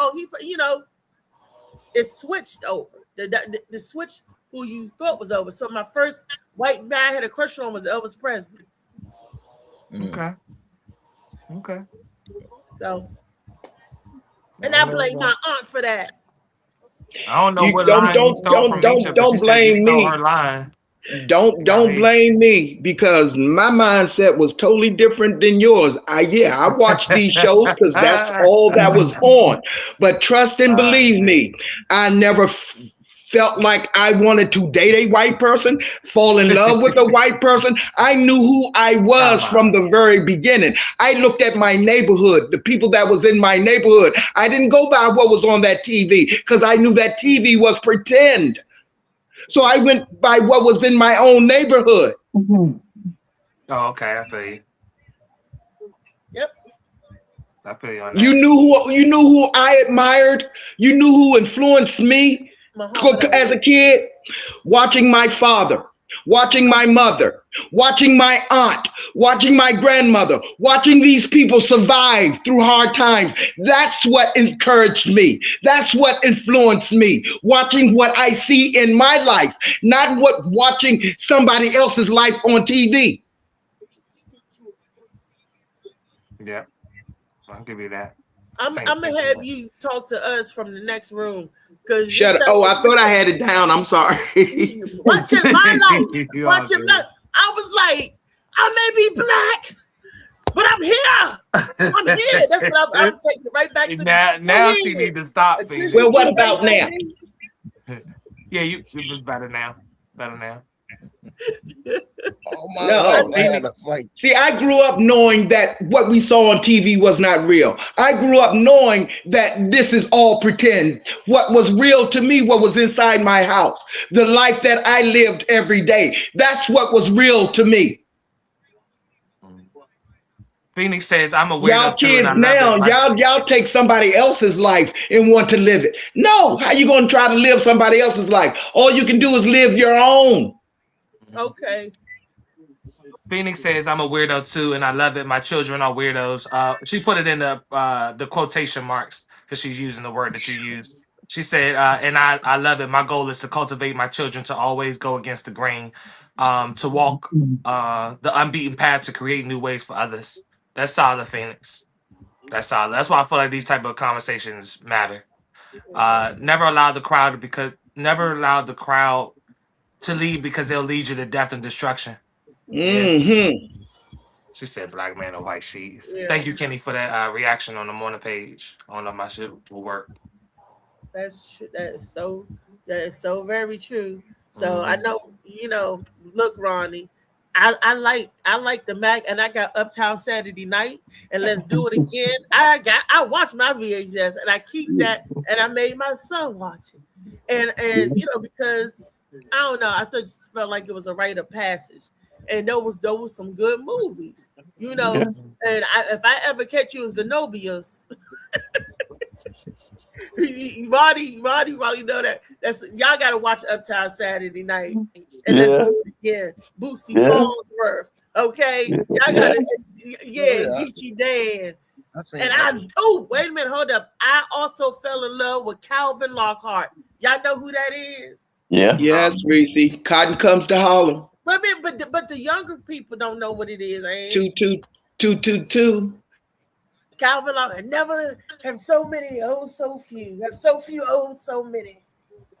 B: it switched over. The switch who you thought was over. So my first white guy I had a crush on was Elvis Presley.
D: Okay.
B: So, and I blame my aunt for that.
D: I don't know what line you stole from Misha, but she said you stole her line.
C: Don't blame me because my mindset was totally different than yours. I watched these shows because that's all that was on. But trust and believe me, I never felt like I wanted to date a white person, fall in love with a white person. I knew who I was from the very beginning. I looked at my neighborhood, the people that was in my neighborhood. I didn't go by what was on that TV because I knew that TV was pretend. So I went by what was in my own neighborhood.
D: Oh, okay, I feel you.
B: Yep.
D: I feel you on that.
C: You knew who I admired. You knew who influenced me as a kid. Watching my father, watching my mother, watching my aunt, watching my grandmother, watching these people survive through hard times. That's what encouraged me. That's what influenced me. Watching what I see in my life, not watching somebody else's life on TV.
D: Yeah, I'll give you that.
B: I'm gonna have you talk to us from the next room.
C: Shut up. Oh, I thought I had it down. I'm sorry.
B: Watching my life. Watching my. I was like, I may be black, but I'm here. I'm here. That's what I'm taking it right back to.
D: Now she need to stop.
C: Well, what about now?
D: Yeah, it was better now. Better now.
J: Oh my God, I had a fight.
C: See, I grew up knowing that what we saw on TV was not real. I grew up knowing that this is all pretend. What was real to me, what was inside my house, the life that I lived every day. That's what was real to me.
D: Phoenix says, I'm a weirdo.
C: Y'all kids now, y'all take somebody else's life and want to live it. No, how you going to try to live somebody else's life? All you can do is live your own.
B: Okay.
D: Phoenix says, I'm a weirdo too, and I love it. My children are weirdos. She put it in the quotation marks because she's using the word that you use. She said, and I love it. My goal is to cultivate my children to always go against the grain, to walk the unbeaten path, to create new ways for others. That's solid, Phoenix. That's solid. That's why I feel like these type of conversations matter. Never allow the crowd to lead because they'll lead you to death and destruction.
C: Mm-hmm.
D: She said black man or white sheets.
B: Yes.
D: Thank you, Kenny, for that reaction on the morning page. I don't know if my shit will work.
B: That's true. That is so very true. So I know, look, Ronnie, I like the Mac, and I got Uptown Saturday Night, and Let's Do It Again. I watch my VHS, and I keep that, and I made my son watch it, and because I don't know, I just felt like it was a rite of passage, and there was some good movies, and if I ever catch you in Zenobia's. Roddy know that. That's y'all gotta watch Uptown Saturday Night, and Let's Do It Again. Boosie Farnsworth, okay? Y'all gotta, Geechee Dan. Wait a minute, hold up. I also fell in love with Calvin Lockhart. Y'all know who that is?
H: Yeah.
C: Yes, Reese. Cotton Comes to Harlem.
B: But the younger people don't know what it is.
C: 222.
B: Calvin Lockhart. Never have so many, so few. Have so few, so many.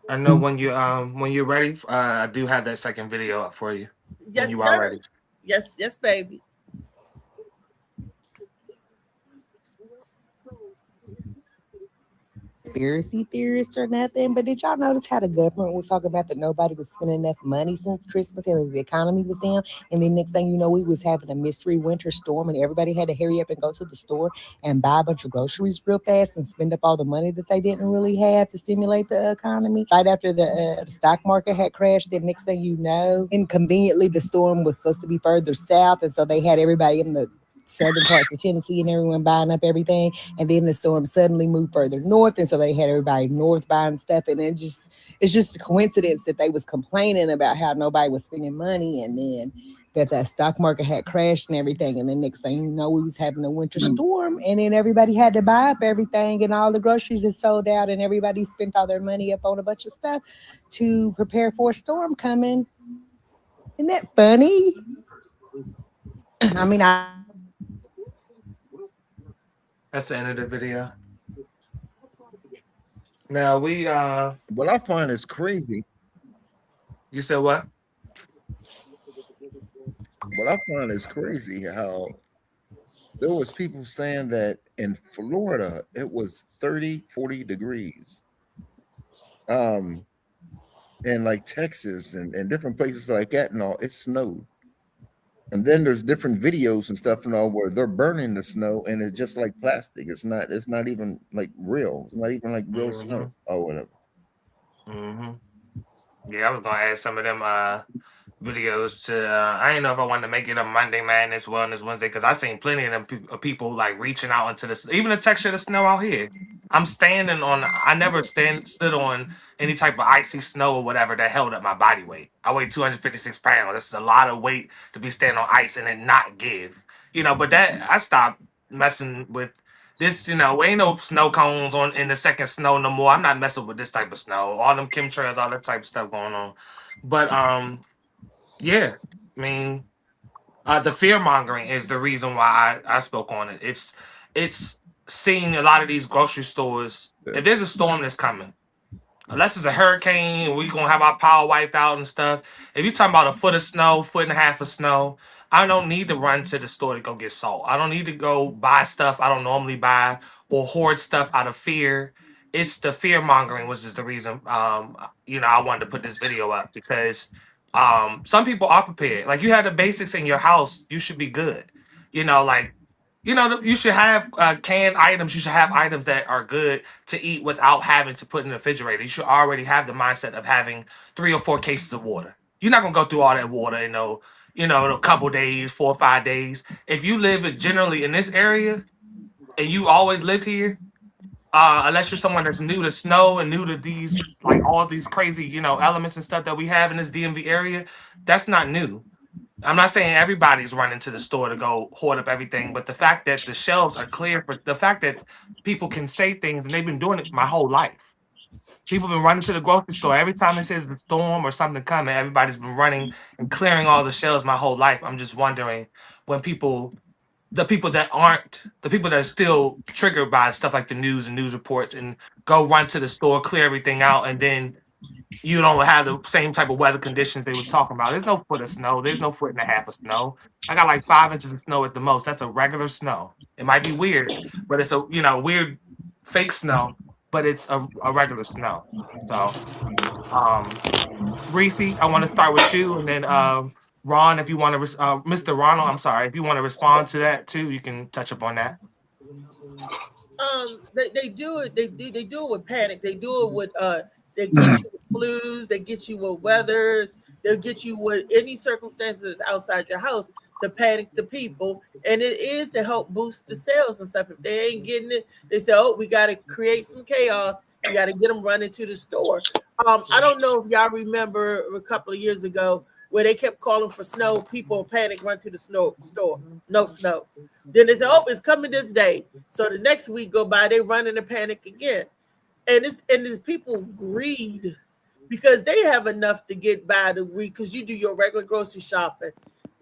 D: I know when you're ready, I do have that second video up for you.
B: Yes,
D: when you
B: sir.
D: are ready.
B: Yes, baby.
K: Conspiracy theorist or nothing, but did y'all notice how the government was talking about that nobody was spending enough money since Christmas and the economy was down? And then next thing you know, we was having a mystery winter storm and everybody had to hurry up and go to the store and buy a bunch of groceries real fast and spend up all the money that they didn't really have to stimulate the economy. Right after the stock market had crashed, then next thing you know, inconveniently the storm was supposed to be further south, and so they had everybody in the southern parts of Tennessee and everyone buying up everything, and then the storm suddenly moved further north, and so they had everybody north buying stuff, and it's just a coincidence that they was complaining about how nobody was spending money, and then that the stock market had crashed and everything, and then next thing you know, we was having a winter storm, and then everybody had to buy up everything, and all the groceries had sold out, and everybody spent all their money up on a bunch of stuff to prepare for a storm coming. Isn't that funny? I mean,
D: That's the end of the video. Now
J: what I find is crazy.
D: You said what?
J: what I find is crazy how there was people saying that in Florida it was 30, 40 degrees. And like Texas and different places like that and all, it snowed. And then there's different videos and stuff and all where they're burning the snow and it's just like plastic. It's not even like real. It's not even like real snow or whatever.
D: Yeah, I was gonna add some of them videos to. I didn't know if I wanted to make it a Monday Madness Wellness Wednesday because I seen plenty of them people like reaching out into the even the texture of the snow out here. I'm standing on. I never stood on any type of icy snow or whatever that held up my body weight. I weigh 256 pounds. That's a lot of weight to be standing on ice and it not give. But that I stopped messing with this. Ain't no snow cones on in the second snow no more. I'm not messing with this type of snow. All them chemtrails, all that type of stuff going on. But yeah, I mean, the fear mongering is the reason why I spoke on it. It's seeing a lot of these grocery stores. If there's a storm that's coming, unless it's a hurricane, we're gonna have our power wiped out and stuff. If you're talking about a foot of snow, foot and a half of snow, I don't need to run to the store to go get salt. I don't need to go buy stuff I don't normally buy or hoard stuff out of fear. It's the fear mongering, which is the reason I wanted to put this video up because some people are prepared. Like you have the basics in your house, you should be good. Like you should have canned items. You should have items that are good to eat without having to put in the refrigerator. You should already have the mindset of having 3 or 4 cases of water. You're not gonna go through all that water in a couple days, 4 or 5 days. If you live generally in this area and you always lived here, unless you're someone that's new to snow and new to these like all these crazy elements and stuff that we have in this DMV area, that's not new. I'm not saying everybody's running to the store to go hoard up everything, but the fact that the shelves are clear, for the fact that people can say things, and they've been doing it my whole life. People have been running to the grocery store every time it says the storm or something coming. Everybody's been running and clearing all the shelves my whole life. I'm just wondering when the people that are still triggered by stuff like the news and news reports and go run to the store, clear everything out, and then you don't have the same type of weather conditions they was talking about. There's no foot of snow. There's no foot and a half of snow. I got like 5 inches of snow at the most. That's a regular snow. It might be weird, but it's a weird fake snow, but it's a regular snow. So, Reese, I want to start with you, and then Ron, if you want to, Mr. Ronald, I'm sorry, if you want to respond to that too, you can touch upon that.
B: They do it. They do it with panic. They do it with they get you with flus. They get you with weather. They'll get you with any circumstances outside your house to panic the people, and it is to help boost the sales and stuff. If they ain't getting it, they say, "Oh, we got to create some chaos. We got to get them running to the store." I don't know if y'all remember a couple of years ago where they kept calling for snow. People panic, run to the store. No snow. Then they say, "Oh, it's coming this day." So the next week go by, they run in a panic again. And it's people greed because they have enough to get by the greed because you do your regular grocery shopping.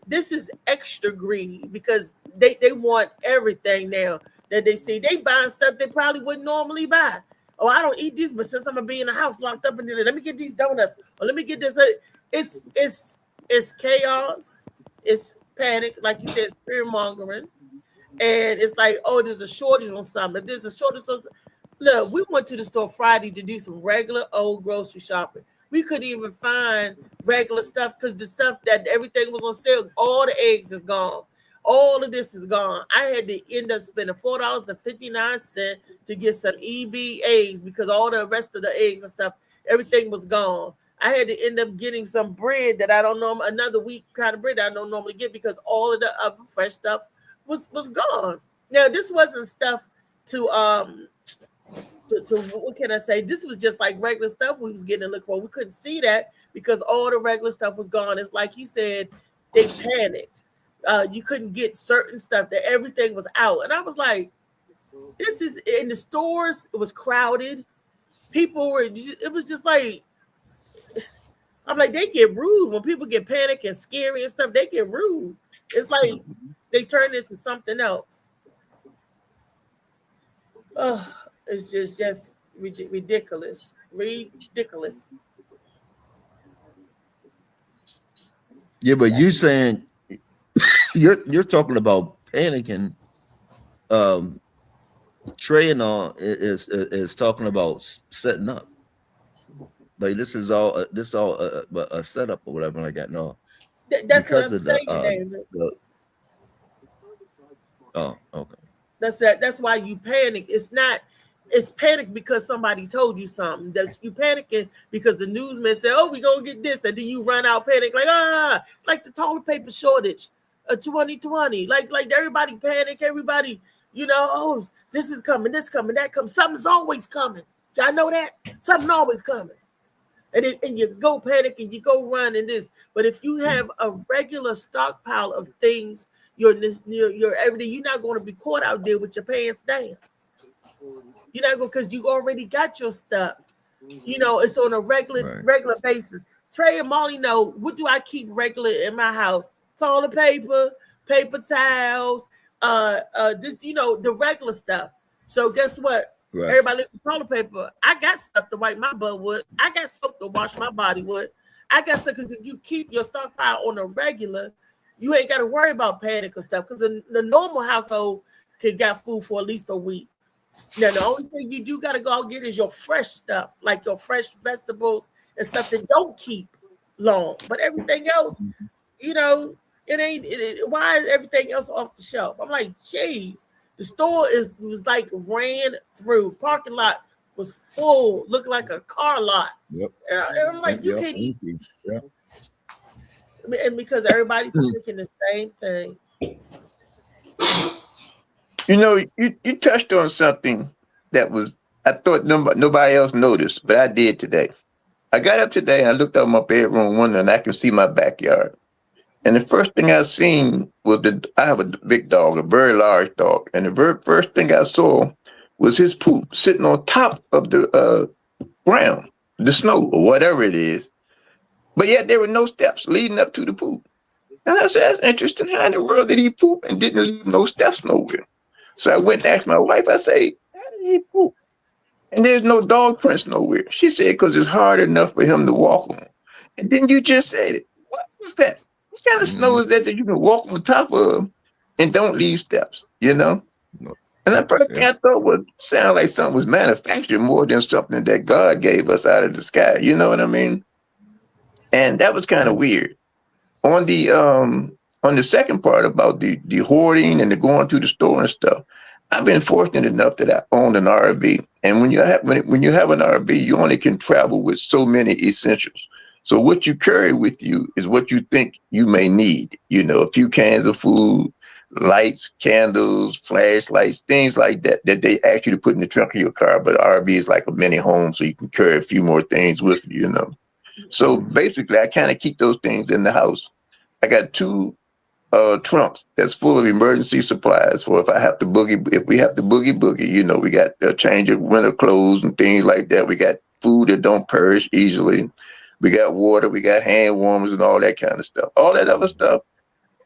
B: This is extra greed because they want everything now that they see. They buying stuff they probably wouldn't normally buy. Oh, I don't eat this, but since I'm gonna be in the house locked up in there, let me get these donuts or let me get this. It's chaos. It's panic, like you said, fear mongering, and it's like, oh, there's a shortage on something. If there's a shortage on something. Look, we went to the store Friday to do some regular old grocery shopping. We couldn't even find regular stuff because the stuff that everything was on sale, all the eggs is gone. All of this is gone. I had to end up spending $4.59 to get some EB eggs because all the rest of the eggs and stuff, everything was gone. I had to end up getting some bread that I don't know, another week kind of bread I don't normally get because all of the other fresh stuff was gone. Now, this wasn't stuff to what can I say? This was just like regular stuff we was getting to look for. We couldn't see that because all the regular stuff was gone. It's like you said, they panicked. You couldn't get certain stuff, that everything was out. And I was like, this is in the stores, it was crowded. People were, it was just like, I'm like, they get rude when people get panicked and scary and stuff, they get rude. It's like they turn into something else. It's just ridiculous. Ridiculous.
J: Yeah, but you saying you're talking about panicking. Trey and all is talking about setting up. Like this is all a setup or whatever like that. No,
B: That's what
J: because
B: I'm
J: of
B: saying, David.
J: Oh, okay.
B: That's why you panic. It's panic because somebody told you something. That's you panicking because the newsman said, "Oh, we gonna get this," and then you run out panic like the toilet paper shortage, 2020. Like everybody panic, everybody, oh, this is coming, this coming, that comes. Something's always coming. Y'all know that something always coming, and you go panic and you go run and this. But if you have a regular stockpile of things, your everything, you're not going to be caught out there with your pants down. You're not going because you already got your stuff. It's on a regular basis. Trey and Molly know what do I keep regular in my house? Toilet paper, paper towels, this, the regular stuff. So guess what? Right. Everybody looks at toilet paper. I got stuff to wipe my butt with. I got soap to wash my body with. I got stuff because if you keep your stockpile on a regular, you ain't got to worry about panic or stuff because the normal household could got food for at least a week. Now, the only thing you do got to go out and get is your fresh stuff, like your fresh vegetables and stuff that don't keep long. But everything else, it ain't. Why is everything else off the shelf? I'm like, geez, the store was like ran through. Parking lot was full, looked like a car lot. Yep. And I'm like, you can't eat. Yep. And because everybody's thinking the same thing.
H: You touched on something that was, I thought nobody else noticed, but I did today. I got up today and I looked out my bedroom window and I could see my backyard. And the first thing I seen was I have a big dog, a very large dog. And the very first thing I saw was his poop sitting on top of the ground, the snow or whatever it is. But yet there were no steps leading up to the poop. And I said, that's interesting. How in the world did he poop and didn't leave no steps nowhere? So I went and asked my wife, I say, how did he poop? And there's no dog prints nowhere. She said, because it's hard enough for him to walk on. And then you just said it. What was that? What kind of snow is that you can walk on top of and don't leave steps, No. And the first thing I thought would sound like something was manufactured more than something that God gave us out of the sky. You know what I mean? And that was kind of weird. On the second part about the hoarding and the going to the store and stuff, I've been fortunate enough that I own an RV. And when you have an RV, you only can travel with so many essentials. So what you carry with you is what you think you may need. A few cans of food, lights, candles, flashlights, things like that they actually put in the trunk of your car. But RV is like a mini home, so you can carry a few more things with you, So basically, I kind of keep those things in the house. I got 2 trunks that's full of emergency supplies for if we have to boogie, we got a change of winter clothes and things like that. We got food that don't perish easily. We got water, we got hand warmers and all that kind of stuff. All that other stuff,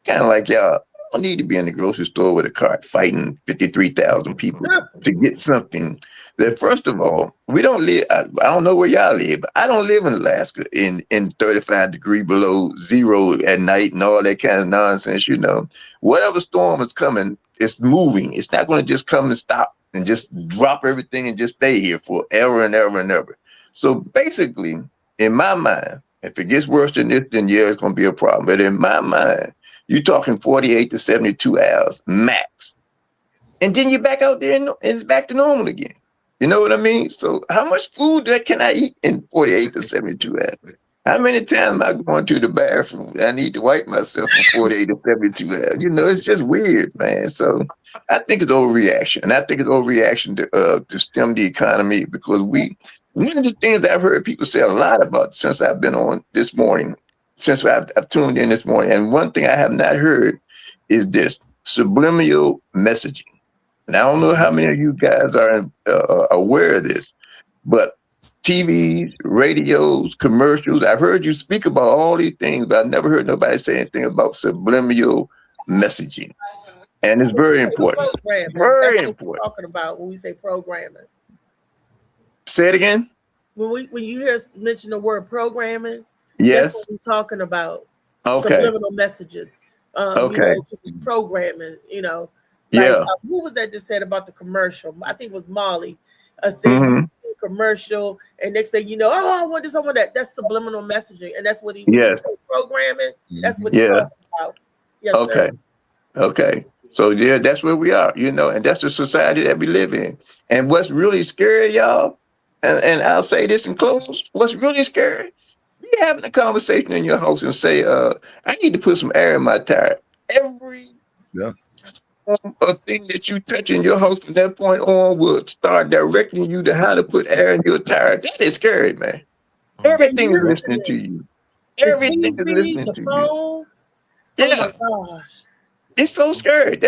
H: kind of like y'all, I don't need to be in the grocery store with a cart fighting 53,000 people to get something that, first of all, we don't live, I don't know where y'all live, but I don't live in Alaska in 35 degree below zero at night and all that kind of nonsense, Whatever storm is coming, it's moving. It's not going to just come and stop and just drop everything and just stay here forever and ever and ever. So basically, in my mind, if it gets worse than this, then yeah, it's going to be a problem. But in my mind, you're talking 48 to 72 hours max. And then you're back out there and it's back to normal again. You know what I mean? So how much food can I eat in 48 to 72 hours? How many times am I going to the bathroom? I need to wipe myself for 48 to 72 hours. It's just weird, man. So I think it's overreaction. And I think it's overreaction to stem the economy because one of the things that I've heard people say a lot about since I've been on this morning, since I've tuned in this morning, and one thing I have not heard is this subliminal messaging. And I don't know how many of you guys are aware of this, but TVs, radios, commercials, I've heard you speak about all these things, but I've never heard nobody say anything about subliminal messaging. And it's very important. Very important.
B: What we're talking about when we say programming.
H: Say it again.
B: When you hear us mention the word programming,
H: yes,
B: that's what we're talking about.
H: Okay.
B: Subliminal messages.
H: Okay.
B: 'cause it's programming,
H: Yeah.
B: who was that said about the commercial? I think it was Molly. Saying you
H: Mm-hmm.
B: see a commercial, and next thing you know, oh, I want this, I want that. That's subliminal messaging, and that's what when he
H: Yes.
B: say programming, that's what he's
H: Yeah.
B: talking about. Yes,
H: Okay.
B: sir.
H: Okay. So yeah, that's where we are, and that's the society that we live in. And what's really scary, y'all, and I'll say this in close, what's really scary, be having a conversation in your house and say, I need to put some air in my tire. Every thing that you touch in your house from that point on will start directing you to how to put air in your tire. That is scary, man. Everything is listening to you.
B: The
H: Everything is
B: TV,
H: listening
B: the
H: to you.
B: phone.
H: Yeah.
B: Oh my gosh.
H: It's so scary.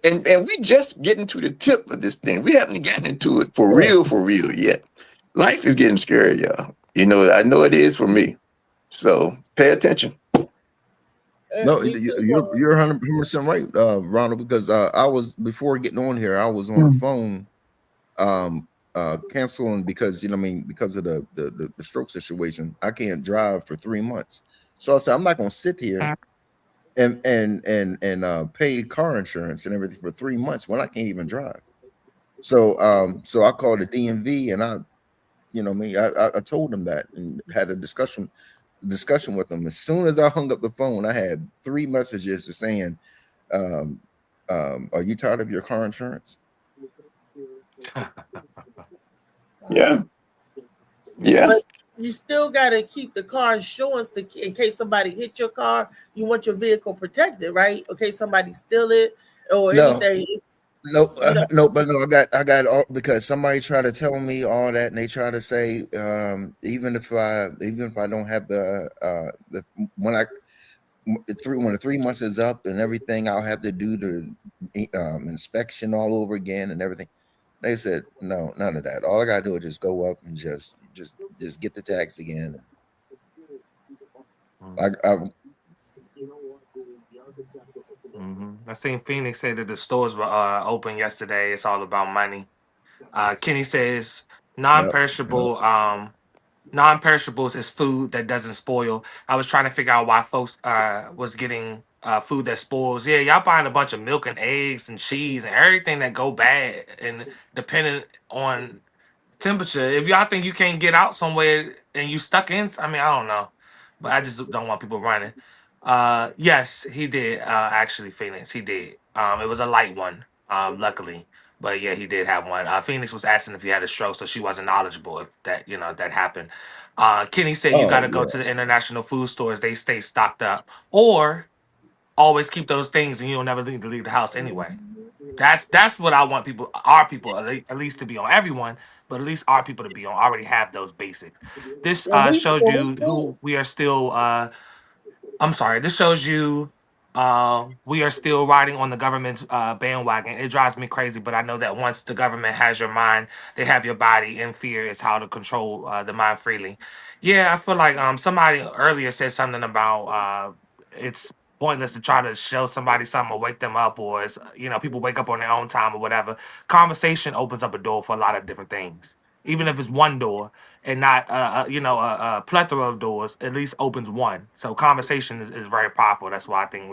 H: And we just getting to the tip of this thing. We haven't gotten into it for real yet. Life is getting scary, y'all. I know it is for me. So pay attention.
J: No, you're 100% right, Ronald. Because I was, before getting on here, I was on the phone, canceling because because of the stroke situation. I can't drive for 3 months, so I said I'm not going to sit here and pay car insurance and everything for 3 months when I can't even drive. So so I called the DMV, and I told them that and had a discussion with them. As soon as I hung up the phone, I had 3 messages saying, are you tired of your car insurance?
H: Yeah.
B: But you still got to keep the car insurance in case somebody hit your car. You want your vehicle protected, right? In case somebody steal it or anything.
J: I got all, because somebody tried to tell me all that, and they try to say even if I don't have when the 3 months is up and everything, I'll have to do the inspection all over again and everything. They said no, none of that. All I gotta do is just go up and just get the tax again.
D: I seen Phoenix say that the stores were open yesterday. It's all about money. Kenny says non-perishable. Non-perishables is food that doesn't spoil. I was trying to figure out why folks was getting food that spoils. Yeah, y'all buying a bunch of milk and eggs and cheese and everything that go bad, and depending on temperature. If y'all think you can't get out somewhere and you stuck in, I mean, I don't know, but I just don't want people running. Yes, he did. Actually, Phoenix, he did. It was a light one, luckily, but yeah, he did have one. Phoenix was asking if he had a stroke, so she wasn't knowledgeable if that happened. Kenny said you got to go to the international food stores; they stay stocked up, or always keep those things, and you don't never need to leave the house anyway. That's what I want our people, at least to be on. Everyone, but at least our people to be on. Already have those basics. This showed you who we are still. I'm sorry. This shows you we are still riding on the government's bandwagon. It drives me crazy, but I know that once the government has your mind, they have your body in fear. Is how to control the mind freely. Yeah, I feel like somebody earlier said something about it's pointless to try to show somebody something or wake them up, or it's, people wake up on their own time or whatever. Conversation opens up a door for a lot of different things. Even if it's one door and not a plethora of doors, at least opens one. So conversation is very powerful. That's why I think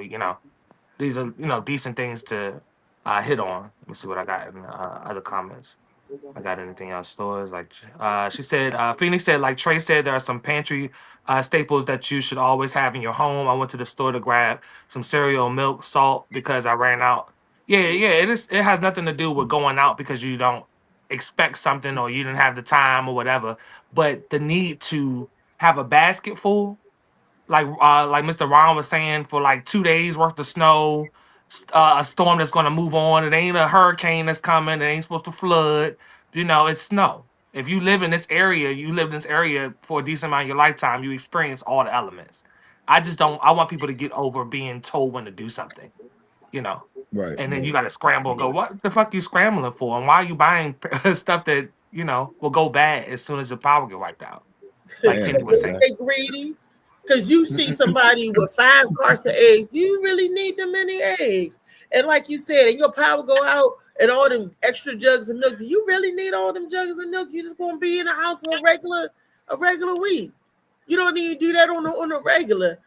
D: these are decent things to hit on. Let me see what I got in the other comments. I got anything else? Stores like she said. Phoenix said, like Trey said, there are some pantry staples that you should always have in your home. I went to the store to grab some cereal, milk, salt because I ran out. Yeah. It is. It has nothing to do with going out because you don't expect something or you didn't have the time or whatever. But the need to have a basket full, like Mr. Ron was saying, for like 2 days worth of snow, a storm that's going to move on. It ain't a hurricane that's coming. It ain't supposed to flood. It's snow. If you live in this area, you live in this area for a decent amount of your lifetime, you experience all the elements. I just don't. I want people to get over being told when to do something.
J: Right.
D: And then you got to scramble and go, what the fuck you scrambling for? And why are you buying stuff that will go bad as soon as the power get wiped out? Like Kenny was saying.
B: They greedy. Because you see somebody with 5 carts of eggs, do you really need them many eggs? And like you said, and your power go out and all them extra jugs of milk, do you really need all them jugs of milk? You're just gonna be in the house for a regular week. You don't need to do that on a regular.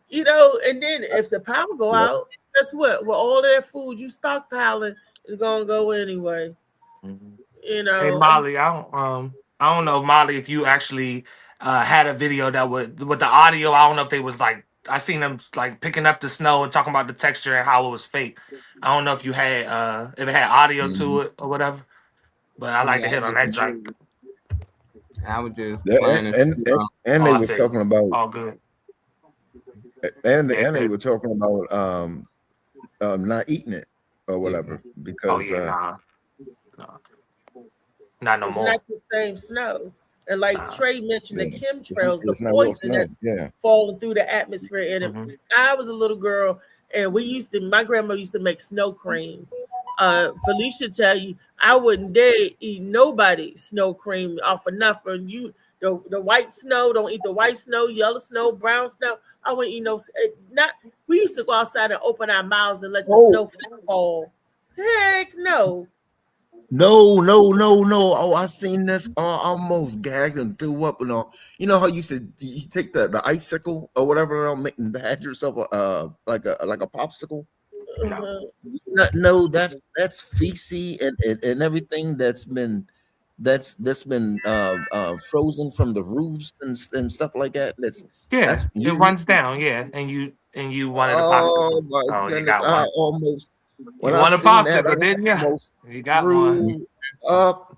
B: You know, and then if the power go out, guess what? Well, all of that food you stockpiling is gonna go anyway.
E: Mhm.
B: You
D: Hey
B: know,
D: Molly, I don't know Molly if you actually had a video that would with the audio. I don't know if they was like I seen them like picking up the snow and talking about the texture and how it was fake. I don't know if you had if it had audio to it or whatever, but I like to
E: Yeah,
D: hit on that joint.
E: I was just
J: Yeah,
E: playing the snow.
J: and
D: Oh,
J: they
D: I
J: was
D: see.
J: talking about
D: All good. Yeah,
J: and they
D: cause
J: were talking about not eating it or whatever
D: oh
J: because
D: yeah, nah, not no
B: it's not
D: more.
B: the same snow. And like
D: Nah.
B: Trey mentioned, the
J: yeah,
B: chemtrails, the
J: it's not real
B: poison
J: snow.
B: that's
J: Yeah.
B: falling through the atmosphere. And
D: Hmm.
B: I was a little girl, and my grandma used to make snow cream. Felicia tell you, I wouldn't dare eat nobody snow cream off of nothing. The white snow, don't eat the white snow, yellow snow, brown snow. I wouldn't eat no. Not. We used to go outside and open our mouths and let the
J: Oh
B: snow fall. Heck no.
J: no, no, no, no! Oh, I seen this. Oh, I almost gagged and threw up and all. You know how you take the icicle or whatever and have yourself like a popsicle.
D: No.
B: Uh-huh.
J: No, no, that's feces and everything that's been frozen from the roofs and stuff like that.
D: Yeah,
J: That's
D: it
J: you.
D: runs down. Yeah, and you wanted a
J: Oh
D: popsicle.
J: my
D: Oh, you
J: goodness!
D: got one.
J: When
D: You
J: I
D: want a
J: seen that,
D: popsicle,
J: I
D: didn't you?
J: almost
D: You got one.
J: threw up.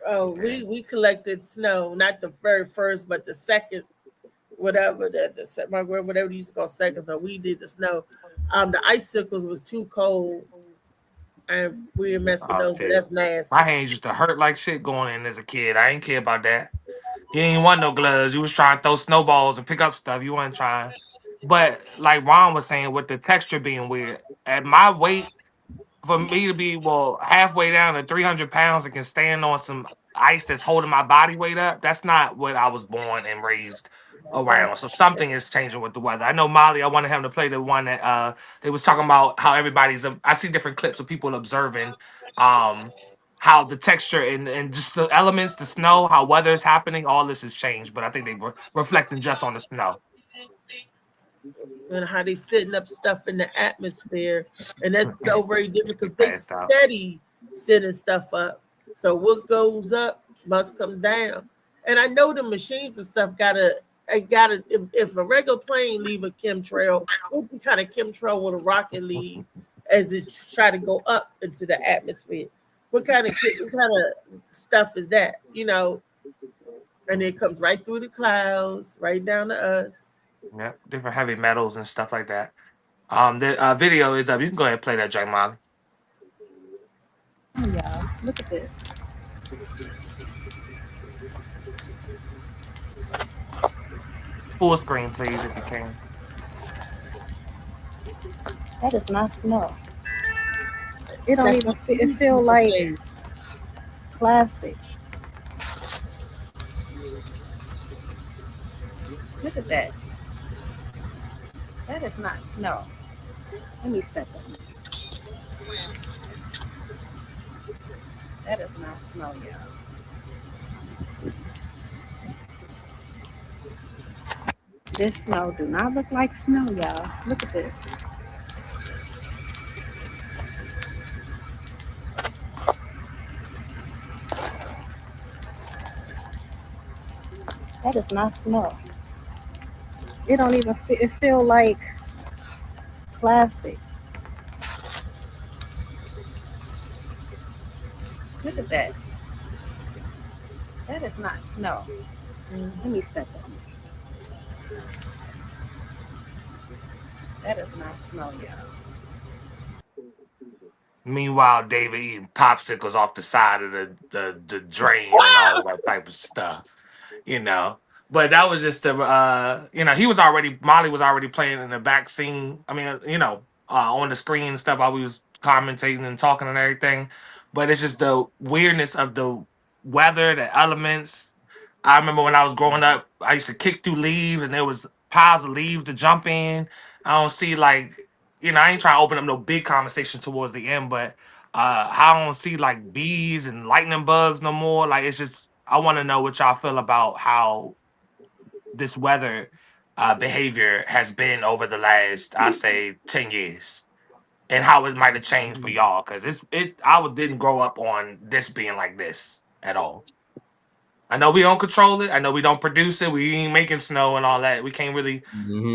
B: Oh,
D: Yeah.
B: we collected snow, not the very first, but the second, whatever my grandma whatever they used to call seconds. No, we did the snow. The icicles was too cold, and we didn't mess with
D: Oh
B: those. But
D: shit.
B: that's
D: My
B: nasty.
D: hands used to hurt like shit going in as a kid. I ain't care about that. You ain't want no gloves. You was trying to throw snowballs and pick up stuff. You wasn't trying. But like Ron was saying, with the texture being weird, at my weight, for me to be halfway down to 300 pounds and can stand on some ice that's holding my body weight up, that's not what I was born and raised
B: That's not.
D: around. So something is changing with the weather. I know Molly, I wanted him to play the one that they was talking about how everybody's I see different clips of people observing um how the texture and just the elements, the snow, how weather is happening, all this has changed. But I think they were reflecting just on the snow.
B: And how they setting up stuff in the atmosphere, and that's so very different because they
D: Passed out.
B: steady setting stuff up. So what goes up must come down. And I know the machines and stuff gotta if a regular plane leave a chemtrail, what kind of chemtrail would a rocket leave as it try to go up into the atmosphere? What kind of stuff is that? You know, and it comes right through the clouds, right down to us.
D: Yeah, different heavy metals and stuff like that. The video is up. You can go ahead and play that, Jay Molly.
L: Oh, y'all, look at this.
D: Full screen, please, if you can.
L: That is not snow. It don't
B: That's
L: even
B: what
L: it feel like plastic. Look at that. That is not snow. Let me step in. That is not snow, y'all. This snow do not look like snow, y'all. Look at this. That is not snow. It don't even it feel like plastic. Look at that. That is not snow. Let me step in. That is not snow, y'all.
D: Meanwhile, David eating popsicles off the side of the drain and all of that type of stuff, you know. But that was just the he was already Molly was already playing in the back scene. I mean, on the screen and stuff while we was commentating and talking and everything. But it's just the weirdness of the weather, the elements. I remember when I was growing up, I used to kick through leaves and there was piles of leaves to jump in. I don't see I ain't trying to open up no big conversation towards the end, but I don't see like bees and lightning bugs no more. Like it's just I want to know what y'all feel about how this weather behavior has been over the last, I say, 10 years, and how it might have changed for y'all. Because didn't grow up on this being like this at all. I know we don't control it. I know we don't produce it. We ain't making snow and all that. We can't really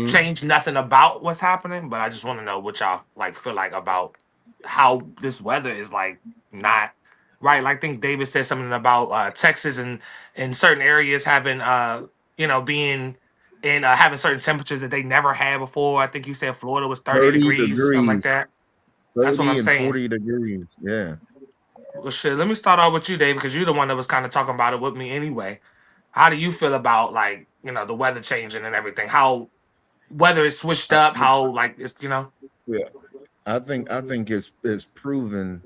D: change nothing about what's happening. But I just want to know what y'all like feel like about how this weather is like not right. Like I think David said something about Texas and in certain areas having being in having certain temperatures that they never had before. I think you said Florida was 30
J: 30
D: degrees or something like
J: degrees,
D: that. That's what I'm
J: 30 and
D: saying.
J: 40 degrees. Yeah.
D: Well, shit. Let me start off with you, David, because you're the one that was kind of talking about it with me anyway. How do you feel about like the weather changing and everything? How weather is switched
J: I,
D: up? How like it's
J: yeah. I think it's proven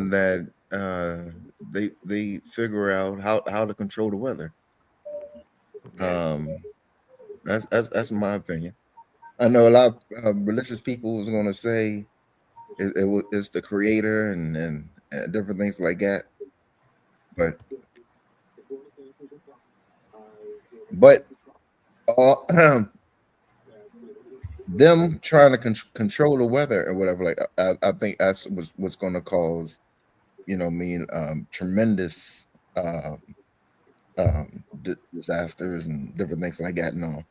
J: that they figure out how to control the weather. That's my opinion. I know a lot of religious people was going to say it's the creator and different things like that, but them trying to control the weather or whatever, like I think that's what's going to cause tremendous disasters and different things like that. No,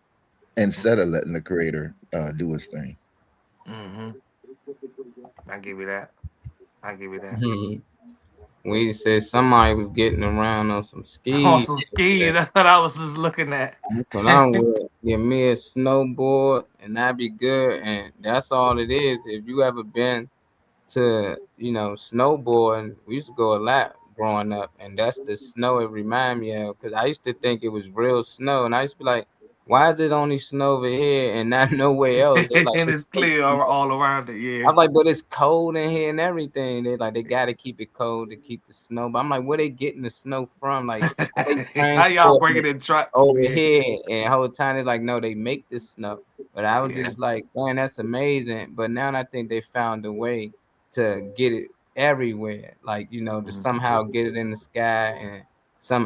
J: instead of letting the creator do his thing.
D: I give you that. I give you that.
E: We said somebody was getting around on some skis.
D: On some skis. That's what I was just looking at.
E: But I'm with get me a snowboard and that'd be good. And that's all it is. If you ever been to snowboarding, we used to go a lot growing up, and that's the snow it remind me of. Because I used to think it was real snow, and I used to be like, why is it only snow over here and not nowhere else? They like
D: And it's clear all around it. Yeah.
E: I'm like, but it's cold in here and everything. They like they gotta keep it cold to keep the snow. But I'm like, where they getting the snow from? Like how they
D: How y'all
E: transporting
D: bringing
E: it
D: in trucks?
E: over
D: Yeah.
E: here? And whole time they're like, no, they make the snow. But I was just like, man, that's amazing. But now I think they found a way to get it everywhere. Like, to somehow get it in the sky and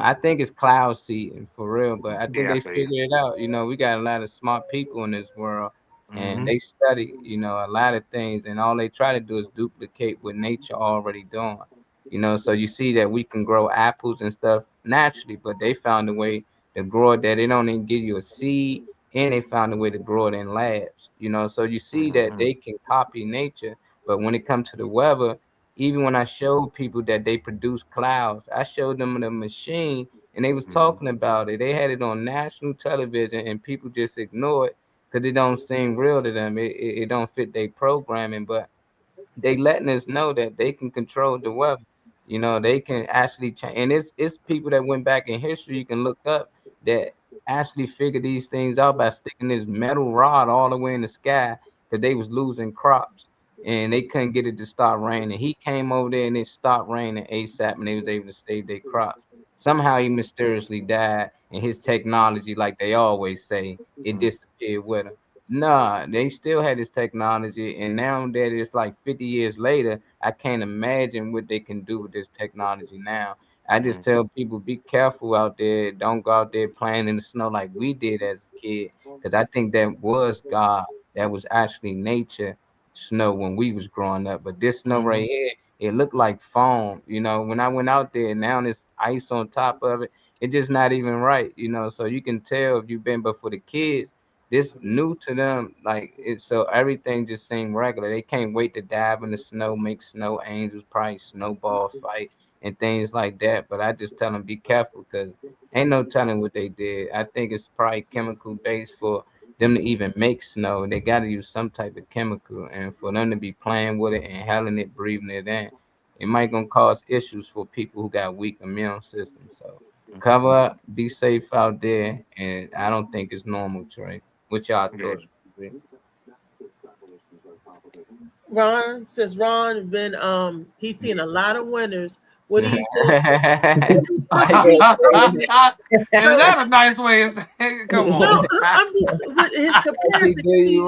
E: I think it's cloud seeding for real, but I think
D: Yeah, I
E: they
D: feel you.
E: figured it out. We got a lot of smart people in this world and
D: Mhm.
E: they study, a lot of things, and all they try to do is duplicate what nature already doing. So you see that we can grow apples and stuff naturally, but they found a way to grow it that they don't even give you a seed, and they found a way to grow it in labs. So you see that they can copy nature, but when it comes to the weather, even when I showed people that they produce clouds, I showed them the machine, and they was talking about it. They had it on national television, and people just ignore it because it don't seem real to them. It don't fit their programming, but they letting us know that they can control the weather. They can actually change, and it's people that went back in history you can look up that actually figured these things out by sticking this metal rod all the way in the sky because they was losing crops and they couldn't get it to stop raining. He came over there and it stopped raining ASAP, and they was able to save their crops. Somehow he mysteriously died, and his technology, like they always say, it disappeared with him. Nah, they still had this technology, and now that it's like 50 years later, I can't imagine what they can do with this technology now. I just tell people be careful out there. Don't go out there playing in the snow like we did as a kid, because I think that was God. That was actually nature snow when we was growing up. But this snow right here, it looked like foam. When I went out there, now there's ice on top of it. It's just not even right. So you can tell if you've been, but for the kids this new to them, like it's so everything just seemed regular. They can't wait to dive in the snow, make snow angels, probably snowball fight and things like that. But I just tell them be careful because ain't no telling what they did. I think it's probably chemical based for them to even make snow. They got to use some type of chemical, and for them to be playing with it, inhaling it, breathing it in, it might gonna cause issues for people who got weak immune systems. So cover up, be safe out there, and I don't think it's normal, Trey. What y'all thoughts?
B: Ron, since Ron been he's seen a lot of winners. What do you think?
D: Is that a nice way of saying? Come on.
B: No, I'm just with his comparison.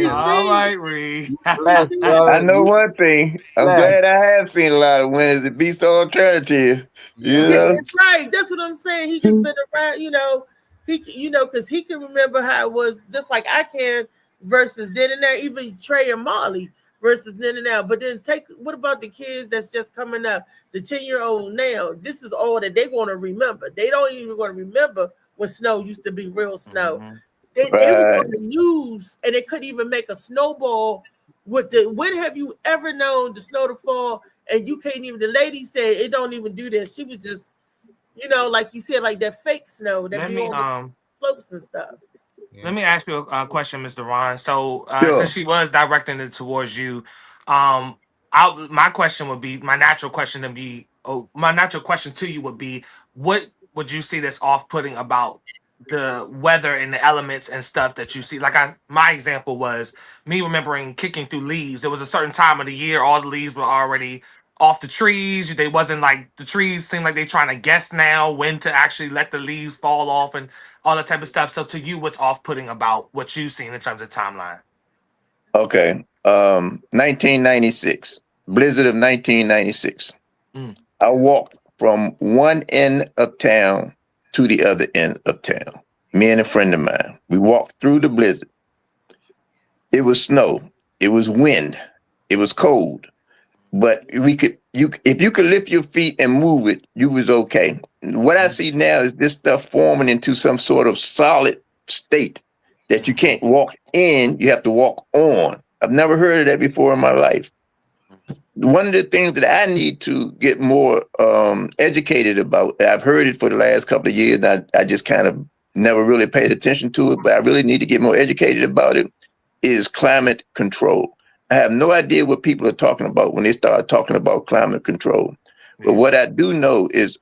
D: All right, Reed.
H: I know one thing. I'm glad I have seen a lot of winners. It beats the alternative.
B: That's right. That's what I'm saying. He just been around, he, you know, because he can remember how it was, just like I can, versus then and now. Even Trey and Molly versus then and now. But then what about the kids that's just coming up, the 10-year-old now? This is all that they're going to remember. They don't even going to remember when snow used to be real snow. They was on the news and they couldn't even make a snowball with the. When have you ever known the snow to fall and you can't even? The lady said it don't even do this. She was just, you know, like you said, like that fake snow that be on the slopes and stuff.
D: Let me ask you a question, Mr. Ron. So
H: Sure.
D: since she was directing it towards you, my question would be, my natural question to you would be, what would you see that's off-putting about the weather and the elements and stuff that you see? Like my example was me remembering kicking through leaves. There was a certain time of the year, all the leaves were already off the trees. They wasn't like the trees seem like they trying to guess now when to actually let the leaves fall off and all that type of stuff. So to you, what's off-putting about what you've seen in terms of timeline?
H: Okay. 1996, blizzard of 1996. I walked from one end of town to the other end of town. Me and a friend of mine, we walked through the blizzard. It was snow. It was wind. It was cold. But if you could lift your feet and move it, you was okay. What I see now is this stuff forming into some sort of solid state that you can't walk in, you have to walk on. I've never heard of that before in my life. One of the things that I need to get more educated about, I've heard it for the last couple of years, and I just kind of never really paid attention to it, but I really need to get more educated about it, is climate control. I have no idea what people are talking about when they start talking about climate control. But what I do know is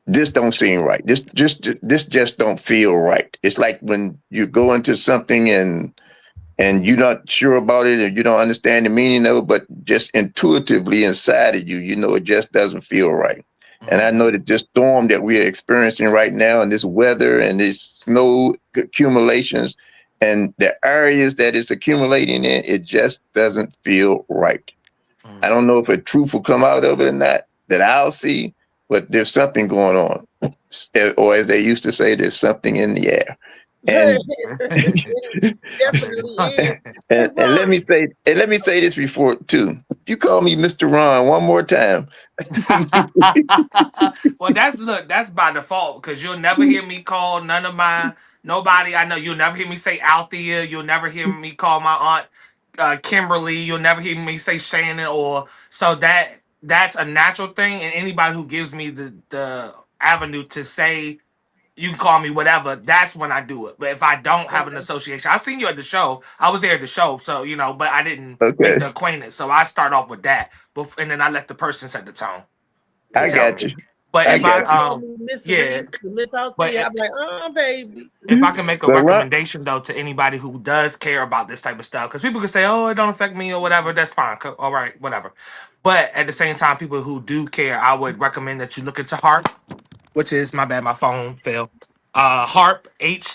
H: this don't seem right. This just don't feel right. It's like when you go into something and you're not sure about it, or you don't understand the meaning of it, but just intuitively inside of you, you know it just doesn't feel right. And I know that this storm that we are experiencing right now, and this weather and this snow accumulations, and the areas that it's accumulating in, it just doesn't feel right. I don't know if a truth will come out of it or not that I'll see, but there's something going on. Or as they used to say, there's something in the air. And, and let me say this before too. If you call me Mr. Ron one more time.
D: Well, that's by default, because you'll never hear me call nobody I know. You'll never hear me say Althea. You'll never hear me call my aunt Kimberly. You'll never hear me say Shannon. Or so that's a natural thing. And anybody who gives me the avenue to say you can call me whatever, that's when I do it. But if I don't have an association, I seen you at the show. I was there at the show, so you know, but I didn't make the acquaintance. So I start off with that, and then I let the person set the tone.
H: I got you.
D: But if
B: I'm like, baby.
D: If I can make a recommendation though to anybody who does care about this type of stuff, because people can say, "Oh, it don't affect me" or whatever. That's fine. All right, whatever. But at the same time, people who do care, I would recommend that you look into HAARP, which is, my bad, my phone fell. HAARP,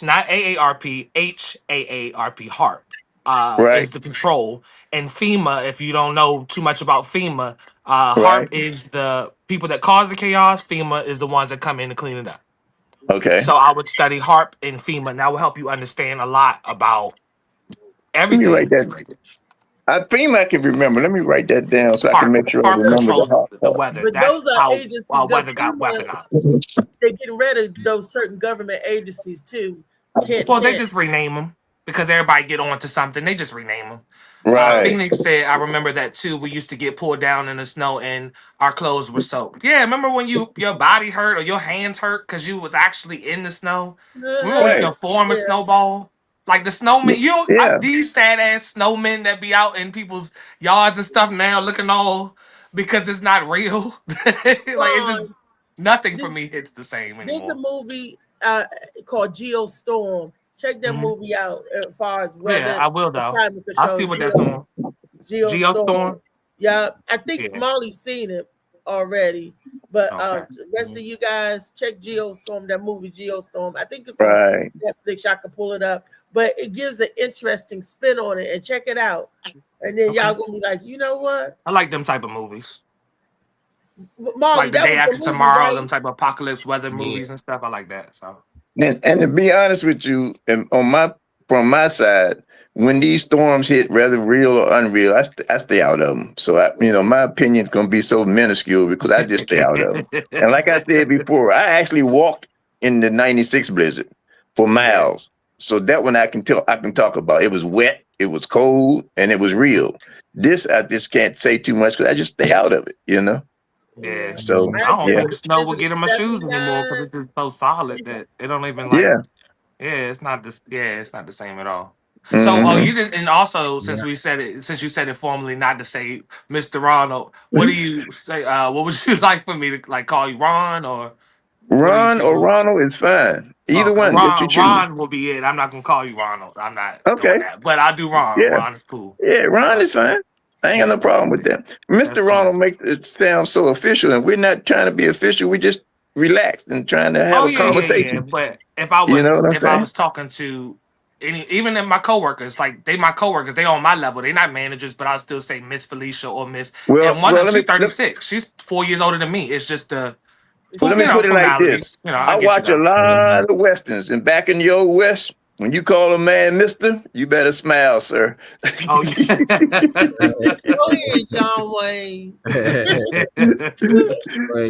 D: not AARP, HAARP, HAARP. Is the control. And FEMA, if you don't know too much about FEMA, HAARP is the people that cause the chaos. FEMA is the ones that come in to clean it up.
H: Okay.
D: So I would study HAARP and FEMA, and that will help you understand a lot about everything.
H: Let me write that. FEMA I can remember. Let me write that down so I can make sure I remember
D: the weather.
B: But
D: that's
B: those are agencies.
D: weather got weaponized.
B: They're getting rid of those certain government agencies too.
D: They just rename them because everybody get on to something. They just rename them.
H: Right.
D: Phoenix said, I remember that too. We used to get pulled down in the snow and our clothes were soaked. Yeah, remember when your body hurt or your hands hurt because you was actually in the snow? Remember when you can form a snowball? Like the snowmen, these sad ass snowmen that be out in people's yards and stuff now looking all because it's not real. Nothing for me hits the same anymore.
B: There's a movie called Geostorm. Check that movie out as far as weather.
D: Yeah, I will though. I'll see what that's on. Geostorm.
B: Yeah, I think Molly's seen it already. But the rest of you guys, check Geostorm, that movie Geostorm. I think it's on Netflix. I can pull it up. But it gives an interesting spin on it, and check it out. And then y'all gonna be like, you know what?
D: I like them type of movies.
B: Molly,
D: Like the
B: that
D: day
B: was
D: after
B: the movie,
D: tomorrow, them
B: right?
D: type of apocalypse weather
E: Yeah.
D: movies and stuff. I like that. So
H: And to be honest with you, and from my side, when these storms hit, whether real or unreal, I stay out of them. So my opinion's gonna be so minuscule because I just stay out of them. And like I said before, I actually walked in the '96 blizzard for
D: yeah.
H: miles. So that one I can talk about. It was wet, it was cold, and it was real. This I just can't say too much because I just stay out of it.
D: Yeah.
H: So
D: I don't
H: yeah,
D: think the snow will get in my shoes anymore because it's just so solid that it don't even like.
H: yeah.
D: It's not this. Yeah, it's not the same at all. So,
H: hmm
D: you did, and also
E: Yeah.
D: since you said it formally, not to say Mr. Ronald. What do you say? What would you like for me to like call you, Ron, or what do you
H: Ron
D: think?
H: or Ronald is fine. Either
D: Okay,
H: one that you choose.
D: Ron will be it. I'm not gonna call you Ronald. I'm not doing
H: Okay.
D: that, but I'll do Ron.
H: Yeah.
D: Ron is cool.
H: Yeah, Ron
D: So,
H: is fine. I ain't got
D: yeah,
H: no problem with that.
D: that's
H: Mr.
D: cool.
H: Ronald makes it sound so official, and we're not trying to be official. We're just relaxed and trying to have
D: Oh
H: a
D: yeah.
H: conversation.
D: But if I
H: You know
D: was
H: what I'm saying?
D: talking to even in my coworkers, like they my coworkers, they on my level. They not managers, but I'll still say Miss Felicia or Miss. And one
H: Well,
D: of them, she's 36. She's 4 years older than me. It's just the
H: let me put it like this.
D: formalities. I
H: I
D: get you
H: watch a
D: though.
H: lot of westerns, and back in the old west, when you call a man Mister, you better smile, sir.
D: Oh yeah.
B: Go ahead, John Wayne.
E: Well,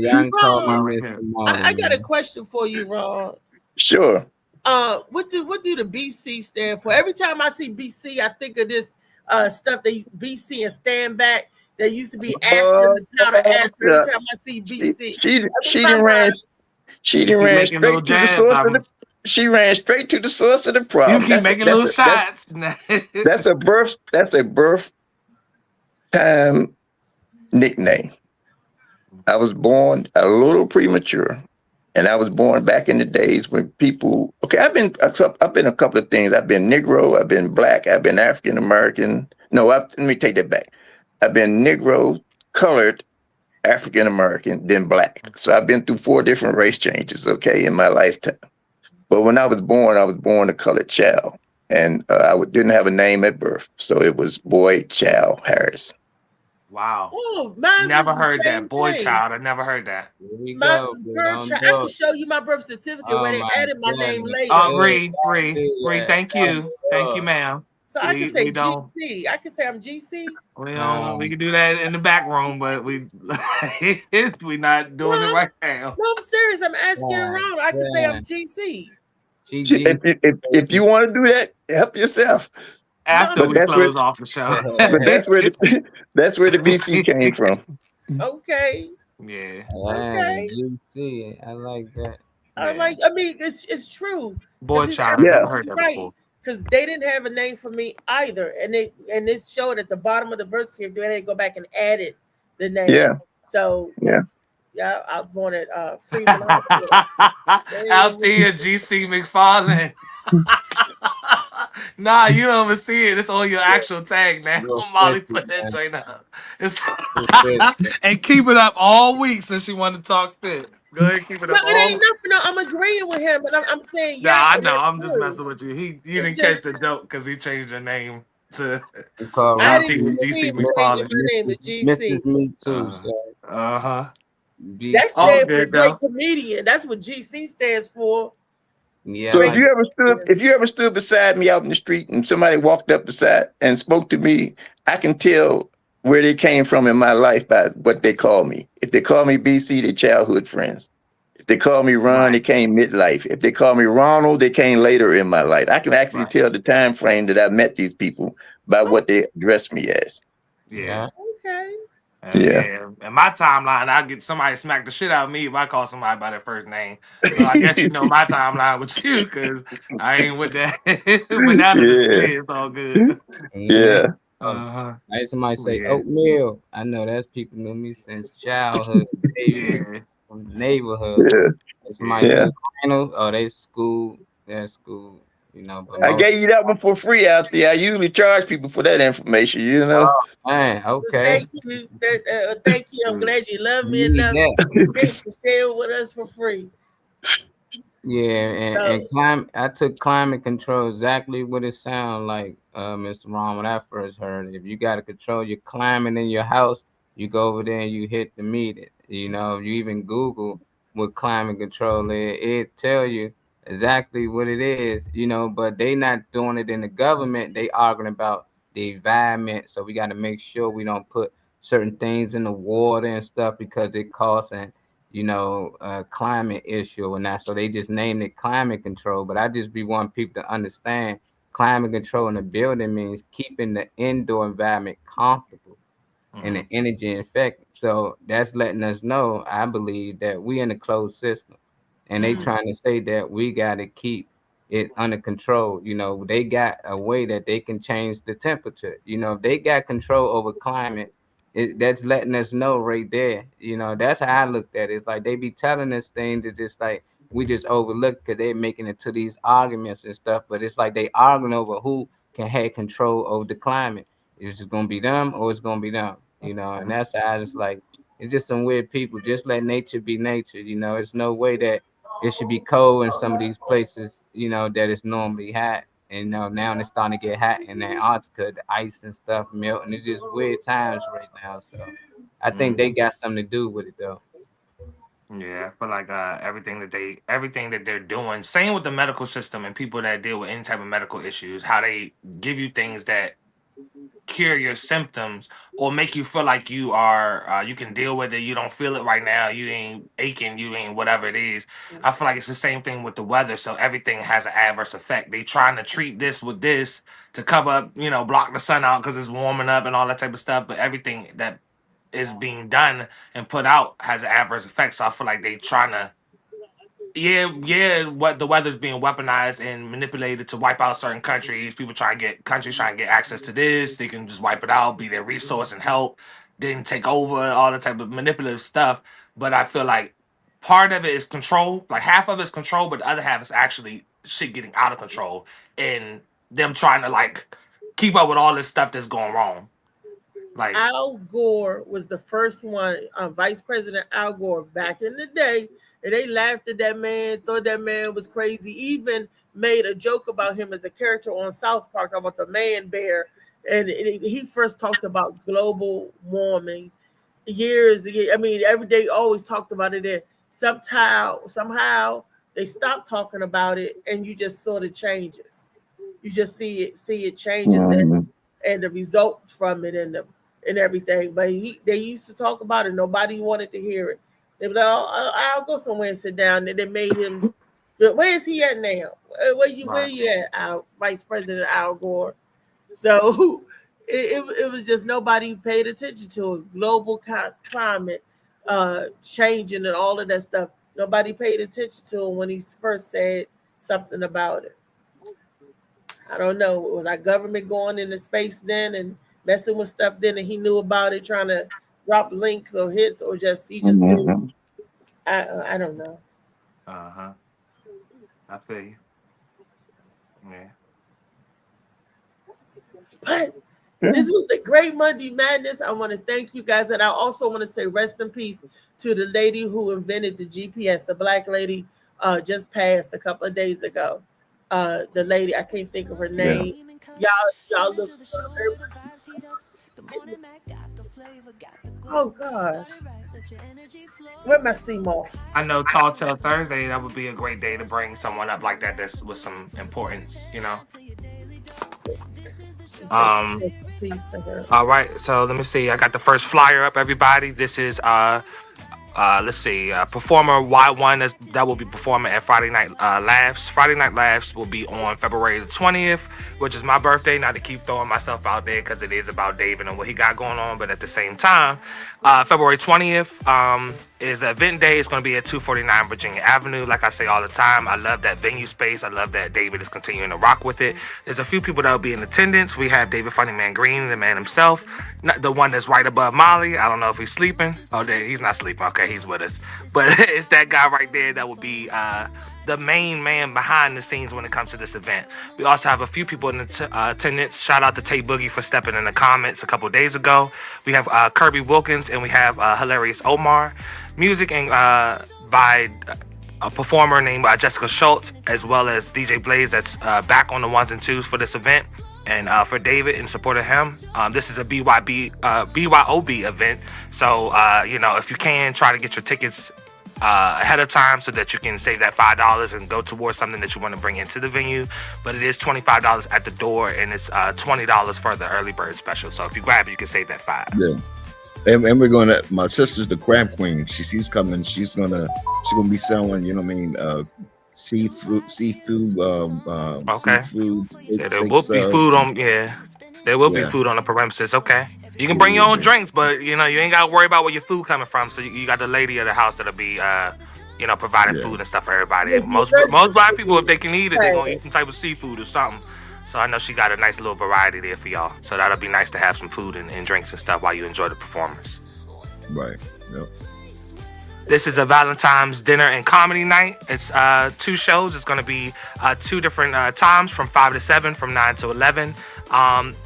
E: y'all can call my
B: Ron,
E: Mr. Marley.
B: I got a question for you, Ron.
H: Sure.
B: What do the BC stand for? Every time I see BC, I think of this stuff they BC and stand back. There used to be aspirin, the powder aspirin. Every time I see BC,
H: She done ran
D: making little
H: straight to the
D: jabs
H: source
D: of
H: of the.
D: them.
H: She ran straight to the source of the
D: You
H: problem.
D: keep making little shots.
H: That's a birth time nickname. I was born a little premature, and I was born back in the days when people. Okay, I've been a couple of things. I've been Negro, I've been Black, I've been African American. No, let me take that back. I've been Negro, colored, African American, then Black. So I've been through 4 different race changes. Okay, in my lifetime. But when I was born a colored child, and didn't have a name at birth, so it was Boy Child Harris.
D: Wow.
B: Oh, mine's
D: Never
B: is the
D: heard
B: same
D: that. Boy
B: thing.
D: child. I never heard that.
E: Here we
B: Mine's
E: go.
B: is
E: Dude,
B: birth
E: don't
B: child.
E: do
B: I can
E: it.
B: show you my birth certificate
E: Oh
B: where they
E: my
B: added my name
E: goodness.
B: later.
D: Oh,
E: Dude,
D: Bree,
E: yeah,
D: thank you. Thank you,
E: oh,
D: ma'am.
B: So I can say
D: We don't.
B: GC. I can say I'm GC.
D: We can do that in the back room, but we not doing it right now.
B: No, I'm serious. I'm asking
E: yeah,
B: around. I can say
E: yeah.
B: I'm GC.
E: She
H: If you want to do that, help yourself.
D: After
H: But
D: we
H: that's where
D: close off the show.
H: but that's where the BC came from.
B: Okay.
D: Yeah.
B: Okay.
E: GC. I like that.
B: I mean, it's true.
D: Boy
B: 'Cause he's
D: child. I've never heard
B: absolutely
D: that
B: right.
D: before.
B: Because they didn't have a name for me either, and it showed at the bottom of the birth certificate. They had to go back and added the name.
H: Yeah.
B: So
H: Yeah.
B: yeah, I was born at Freeman Hospital.
D: Althea GC McFarlane. Nah, you don't even see it. It's on your actual tag now. Molly put that joint up. And keep it up all week since she wanted to talk shit. Go ahead, keep it
B: No,
D: up
B: it
D: all
B: ain't nothing. No, I'm agreeing with him, but I'm saying
D: Nah,
B: yeah.
D: I
B: and
D: know.
B: that's
D: I'm just
B: true.
D: messing with you. You
B: It's
D: didn't catch
B: just-
D: the joke because he changed your name to
B: I
D: Althea
B: didn't see
D: GC
B: him changing
D: McFarlane.
B: my name to GC.
E: Misses me too. So
D: Uh-huh.
B: That
D: All
B: stands for
D: good,
B: great
D: though.
B: comedian. That's what GC stands for.
E: yeah,
H: So
E: like,
H: if you ever stood beside me out in the street and somebody walked up beside and spoke to me, I can tell where they came from in my life by what they call me. If they call me BC, they childhood friends. If they call me Ron, they came midlife. If they call me Ronald, they came later in my life. I can actually tell the time frame that I met these people by what they addressed me as.
D: Yeah.
B: Okay.
H: Yeah.
D: In my timeline, I get somebody smack the shit out of me if I call somebody by their first name. So I guess you know my timeline with you because I ain't with that. But now that it's clear, it's all good.
H: Yeah.
D: Uh-huh.
E: I had somebody say
D: Yeah.
E: oatmeal. I know that's people knew me since childhood.
D: Yeah.
E: From the neighborhood.
H: Yeah.
E: Somebody
H: Yeah.
E: said final. Oh, they're school. You know, but
H: I gave you that one for free out there. I usually charge people for that information, you know.
E: Oh, man, okay.
B: Thank you. Thank you. I'm glad you love me
E: Need
B: enough
E: that.
B: to share with us for free.
E: Yeah, and I took climate control exactly what it sounds like, Mr. Ron, when I first heard it. If you got to control your climate in your house, you go over there and you hit the meter. You know, you even Google what climate control is, it tell you exactly what it is, you know, but they not doing it in the government. They arguing about the environment. So we got to make sure we don't put certain things in the water and stuff because it causing, you know, a climate issue and that. So they just named it climate control. But I just be wanting people to understand climate control in the building means keeping the indoor environment comfortable and the energy effective. So that's letting us know, I believe, that we in a closed system. And they trying to say that we got to keep it under control. You know, they got a way that they can change the temperature. You know, if they got control over climate, that's letting us know right there. You know, that's how I looked at it. It's like they be telling us things. It's just like we just overlook because they're making it to these arguments and stuff. But it's like they arguing over who can have control over the climate. Is it gonna be them or it's gonna be them? You know, and that's how I just like it's just some weird people. Just let nature be nature. You know, it's no way that it should be cold in some of these places, you know, that it's normally hot. And you know, now it's starting to get hot in Antarctica, the ice and stuff melting. It's just weird times right now. So I think they got something to do with it though.
D: Yeah, I feel like everything that they're doing, same with the medical system and people that deal with any type of medical issues, how they give you things that cure your symptoms or make you feel like you are you can deal with it. You don't feel it right now. You ain't aching. You ain't whatever it is. I feel like it's the same thing with the weather. So everything has an adverse effect. They trying to treat this with this to cover up, you know, block the sun out because it's warming up and all that type of stuff. But everything that is being done and put out has an adverse effect. So I feel like they trying to what the weather's being weaponized and manipulated to wipe out certain countries. People countries trying to get access to this. They can just wipe it out, be their resource and help, then take over all the type of manipulative stuff. But I feel like part of it is control. Like half of it's control, but the other half is actually shit getting out of control and them trying to like keep up with all this stuff that's going wrong. Like
B: Al Gore was the first one, Vice President Al Gore back in the day, and they laughed at that man, thought that man was crazy, even made a joke about him as a character on South Park about the man bear. And he first talked about global warming years ago. I mean, every day always talked about it. And somehow they stopped talking about it, and you just sort of changes. You just see it changes and the result from it and everything. But they used to talk about it. Nobody wanted to hear it. They were like, oh, I'll go somewhere and sit down. And they made him. Where is he at now? Where you at, our Vice President Al Gore? So it was just nobody paid attention to it. Global climate changing and all of that stuff. Nobody paid attention to it when he first said something about it. I don't know. Was our government going into space then and messing with stuff then, and he knew about it, trying to drop links or hits, or he just knew? I don't know.
D: I feel you. Yeah.
B: But this was a great Monday Madness. I want to thank you guys, and I also want to say rest in peace to the lady who invented the GPS. The black lady just passed a couple of days ago. The lady, I can't think of her name. Y'all look. Oh gosh, where my CMOS?
D: I know Tall Tale Thursday. That would be a great day to bring someone up like that. That's with some importance, you know.
B: Peace to her.
D: All right, so let me see. I got the first flyer up, everybody. This is let's see, performer Y1 that will be performing at Friday Night Laughs. Friday Night Laughs will be on February the 20th, which is my birthday. Not to keep throwing myself out there because it is about David and what he got going on, but at the same time, February 20th is the event day. It's going to be at 249 Virginia Avenue. Like I say all the time, I love that venue space. I love that David is continuing to rock with it. There's a few people that will be in attendance. We have David Funny Man Green, the man himself, not the one that's right above Molly. I don't know if he's sleeping. Oh, he's not sleeping. Okay, he's with us. But it's that guy right there that will be the main man behind the scenes when it comes to this event. We also have a few people in attendance. Shout out to Tay Boogie for stepping in the comments a couple days ago. We have Kirby Wilkins, and we have Hilarious Omar. Music and by a performer named Jessica Schultz, as well as DJ Blaze that's back on the ones and twos for this event. and for David in support of him. This is a BYOB event. So, if you can, try to get your tickets ahead of time so that you can save that $5 and go towards something that you want to bring into the venue. But it is $25 at the door, and it's $20 for the early bird special. So if you grab it, you can save that $5.
J: Yeah. And we're gonna. My sister's the crab queen. She's coming. She's gonna be selling. Seafood.
D: Okay.
J: Seafood.
D: Yeah, there will be food on. Yeah, there will be food on the premises. Okay. You can bring your own drinks, but you ain't got to worry about where your food coming from. So you got the lady of the house that'll be, providing food and stuff for everybody. Most black people, if they can eat it, they're gonna eat some type of seafood or something. So I know she got a nice little variety there for y'all. So that'll be nice to have some food and drinks and stuff while you enjoy the performance.
J: Right. Yep.
D: This is a Valentine's dinner and comedy night. It's 2 shows. It's going to be 2 different times from 5 to 7, from 9 to 11.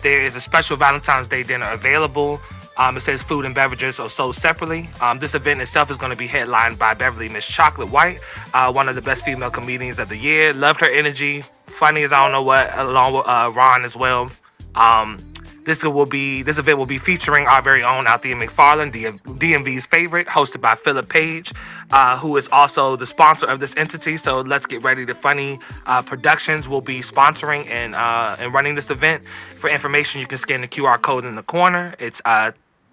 D: There is a special Valentine's Day dinner available. It says food and beverages are sold separately. This event itself is going to be headlined by Beverly Miss Chocolate White, one of the best female comedians of the year. Loved her energy. Funny as I don't know what, along with Ron as well. This event will be featuring our very own Althea McFarland, DMV's favorite, hosted by Philip Page, who is also the sponsor of this entity. So Let's Get Ready to Funny Productions will be sponsoring and running this event. For information, you can scan the QR code in the corner. It's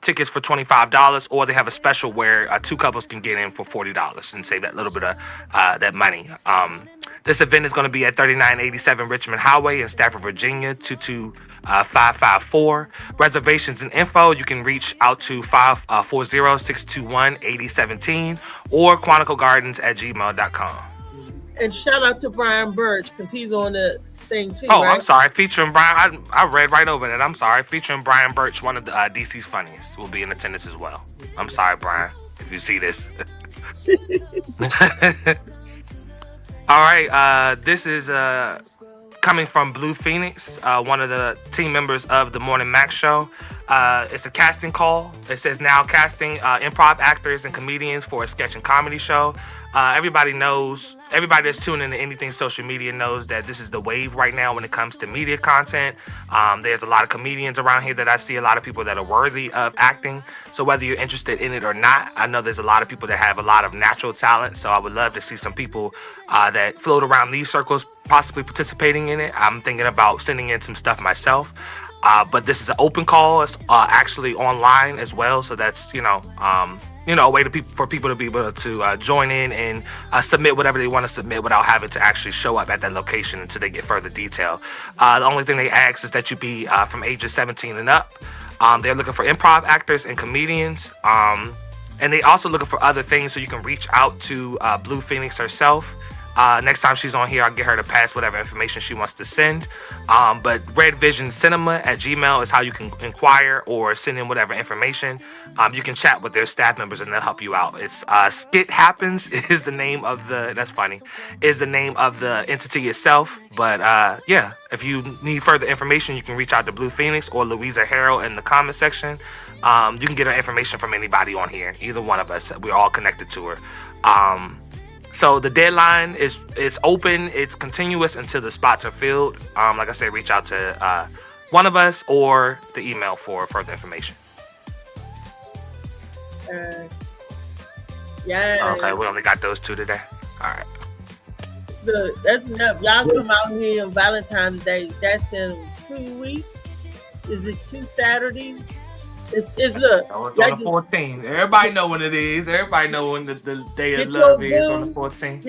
D: tickets for $25, or they have a special where 2 couples can get in for $40 and save that little bit of that money. This event is going to be at 3987 Richmond Highway in Stafford, Virginia, 22554. Reservations and info, you can reach out to 540-621-8017 or QuanticoGardens@gmail.com.
B: And shout out to Brian Birch, because he's on the thing too.
D: Oh,
B: right?
D: I'm sorry. Featuring Brian, I read right over that. I'm sorry. Featuring Brian Birch, one of the DC's funniest, will be in attendance as well. I'm sorry, Brian, if you see this. All right. This is coming from Blue Phoenix, one of the team members of the Morning Max show. It's a casting call. It says now casting improv actors and comedians for a sketch and comedy show. Everybody that's tuning into anything social media knows that this is the wave right now when it comes to media content. There's a lot of comedians around here that I see, a lot of people that are worthy of acting. So whether you're interested in it or not, I know there's a lot of people that have a lot of natural talent. So I would love to see some people that float around these circles possibly participating in it. I'm thinking about sending in some stuff myself. But this is an open call. It's actually online as well. So that's, a way for people to be able to join in and submit whatever they want to submit without having to actually show up at that location until they get further detail. The only thing they ask is that you be from ages 17 and up. They're looking for improv actors and comedians. And they also looking for other things, so you can reach out to Blue Phoenix herself. Next time she's on here, I'll get her to pass whatever information she wants to send. But redvisioncinema@gmail is how you can inquire or send in whatever information. You can chat with their staff members and they'll help you out. It's Skit Happens is the name of the entity itself. But if you need further information, you can reach out to Blue Phoenix or Louisa Harrell in the comment section. You can get her information from anybody on here, either one of us. We're all connected to her. So the deadline is open. It's continuous until the spots are filled. Like I said, reach out to one of us or the email for further information.
B: Yeah.
D: Okay, we only got those 2 today. All right.
B: Look, that's enough. Y'all come out here on Valentine's Day. That's in 2 weeks. Is it 2 Saturdays? It's look.
D: Oh, it's on the 14th. Everybody know when it is. Everybody know when the day of love is on the 14th.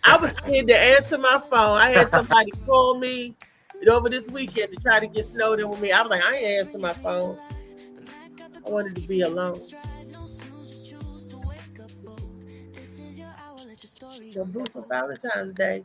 B: I was scared to answer my phone. I had somebody call me over this weekend to try to get snowed in with me. I was like, I ain't answer my phone. I wanted to be alone. So Blue for Valentine's Day.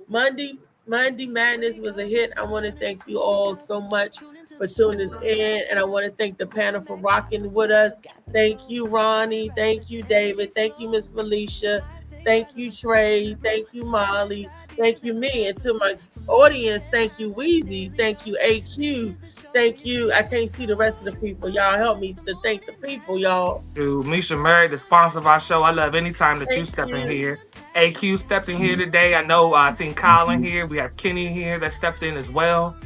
B: Monday Madness was a hit. I want to thank you all so much for tuning in, and I want to thank the panel for rocking with us. Thank you, Ronnie. Thank you, David. Thank you, Miss Felicia. Thank you, Trey. Thank you, Molly. Thank you, me. And to my audience, thank you, Wheezy. Thank you, AQ. Thank you. I can't see the rest of the people. Y'all help me to thank the people, y'all.
D: To Misha Murray, the sponsor of our show. I love any time that you step in here. AQ stepped in here today. I know I think Kyle in here. We have Kenny here that stepped in as well.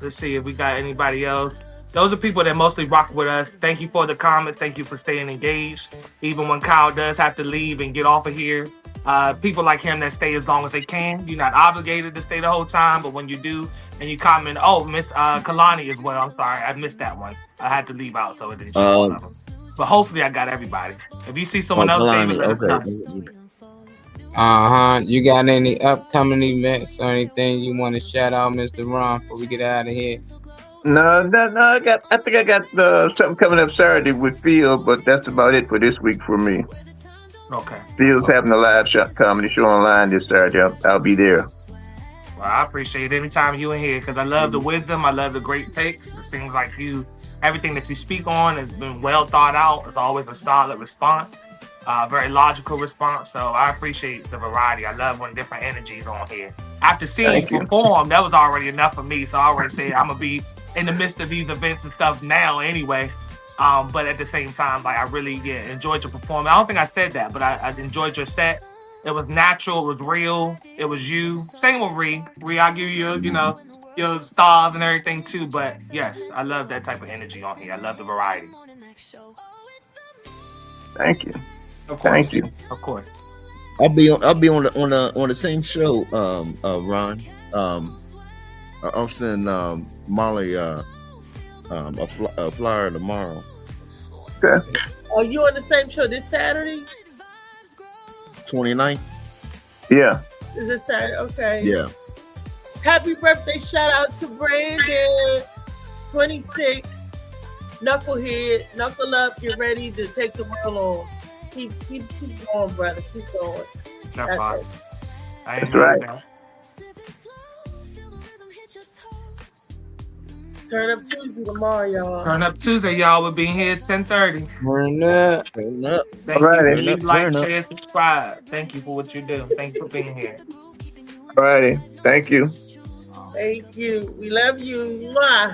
D: Let's see if we got anybody else. Those are people that mostly rock with us. Thank you for the comments. Thank you for staying engaged. Even when Kyle does have to leave and get off of here, people like him that stay as long as they can. You're not obligated to stay the whole time, but when you do and you comment, oh, Miss Kalani as well. I'm sorry, I missed that one. I had to leave out, so it didn't show all of them. But hopefully I got everybody. If you see someone else, David, let us know.
E: You got any upcoming events or anything you want to shout out, Mr. Ron, before we get out of here?
H: No. I think I got something coming up Saturday with Phil, but that's about it for this week for me.
D: Okay.
H: Phil's having a live comedy show online this Saturday. I'll be there.
D: Well, I appreciate it anytime you in here because I love the wisdom. I love the great takes. It seems like everything that you speak on has been well thought out. It's always a solid response, very logical response. So I appreciate the variety. I love when different energies on here. After seeing you perform, that was already enough for me. So I already said I'm gonna be in the midst of these events and stuff now anyway. But at the same time, like I really enjoyed your performance. I don't think I said that, but I enjoyed your set. It was natural. It was real. It was you. Same with Ree. Ree, I'll give you, your stars and everything too. But yes, I love that type of energy on here. I love the variety.
H: Thank you.
D: Of course.
H: Thank you.
D: Of course.
J: I'll be on the same show, Ron. I'm sending Molly a flyer tomorrow.
H: Okay.
B: Are you on the same show this Saturday?
J: 29th?
H: Yeah.
B: Is it Saturday? Okay.
J: Yeah.
B: Happy birthday shout out to Brandon, 26. Knucklehead, knuckle up, get ready to take the world on. Keep going, brother. Keep going.
D: That's right.
H: That's right.
B: Turn Up Tuesday tomorrow, y'all.
D: Turn Up Tuesday, y'all. We'll be here at 10:30.
E: Turn up.
D: Thank you. Leave, like, share, subscribe. Thank you for what you do. Thank you for being here.
H: All righty. Thank you.
B: Thank you. We love you. Mwah.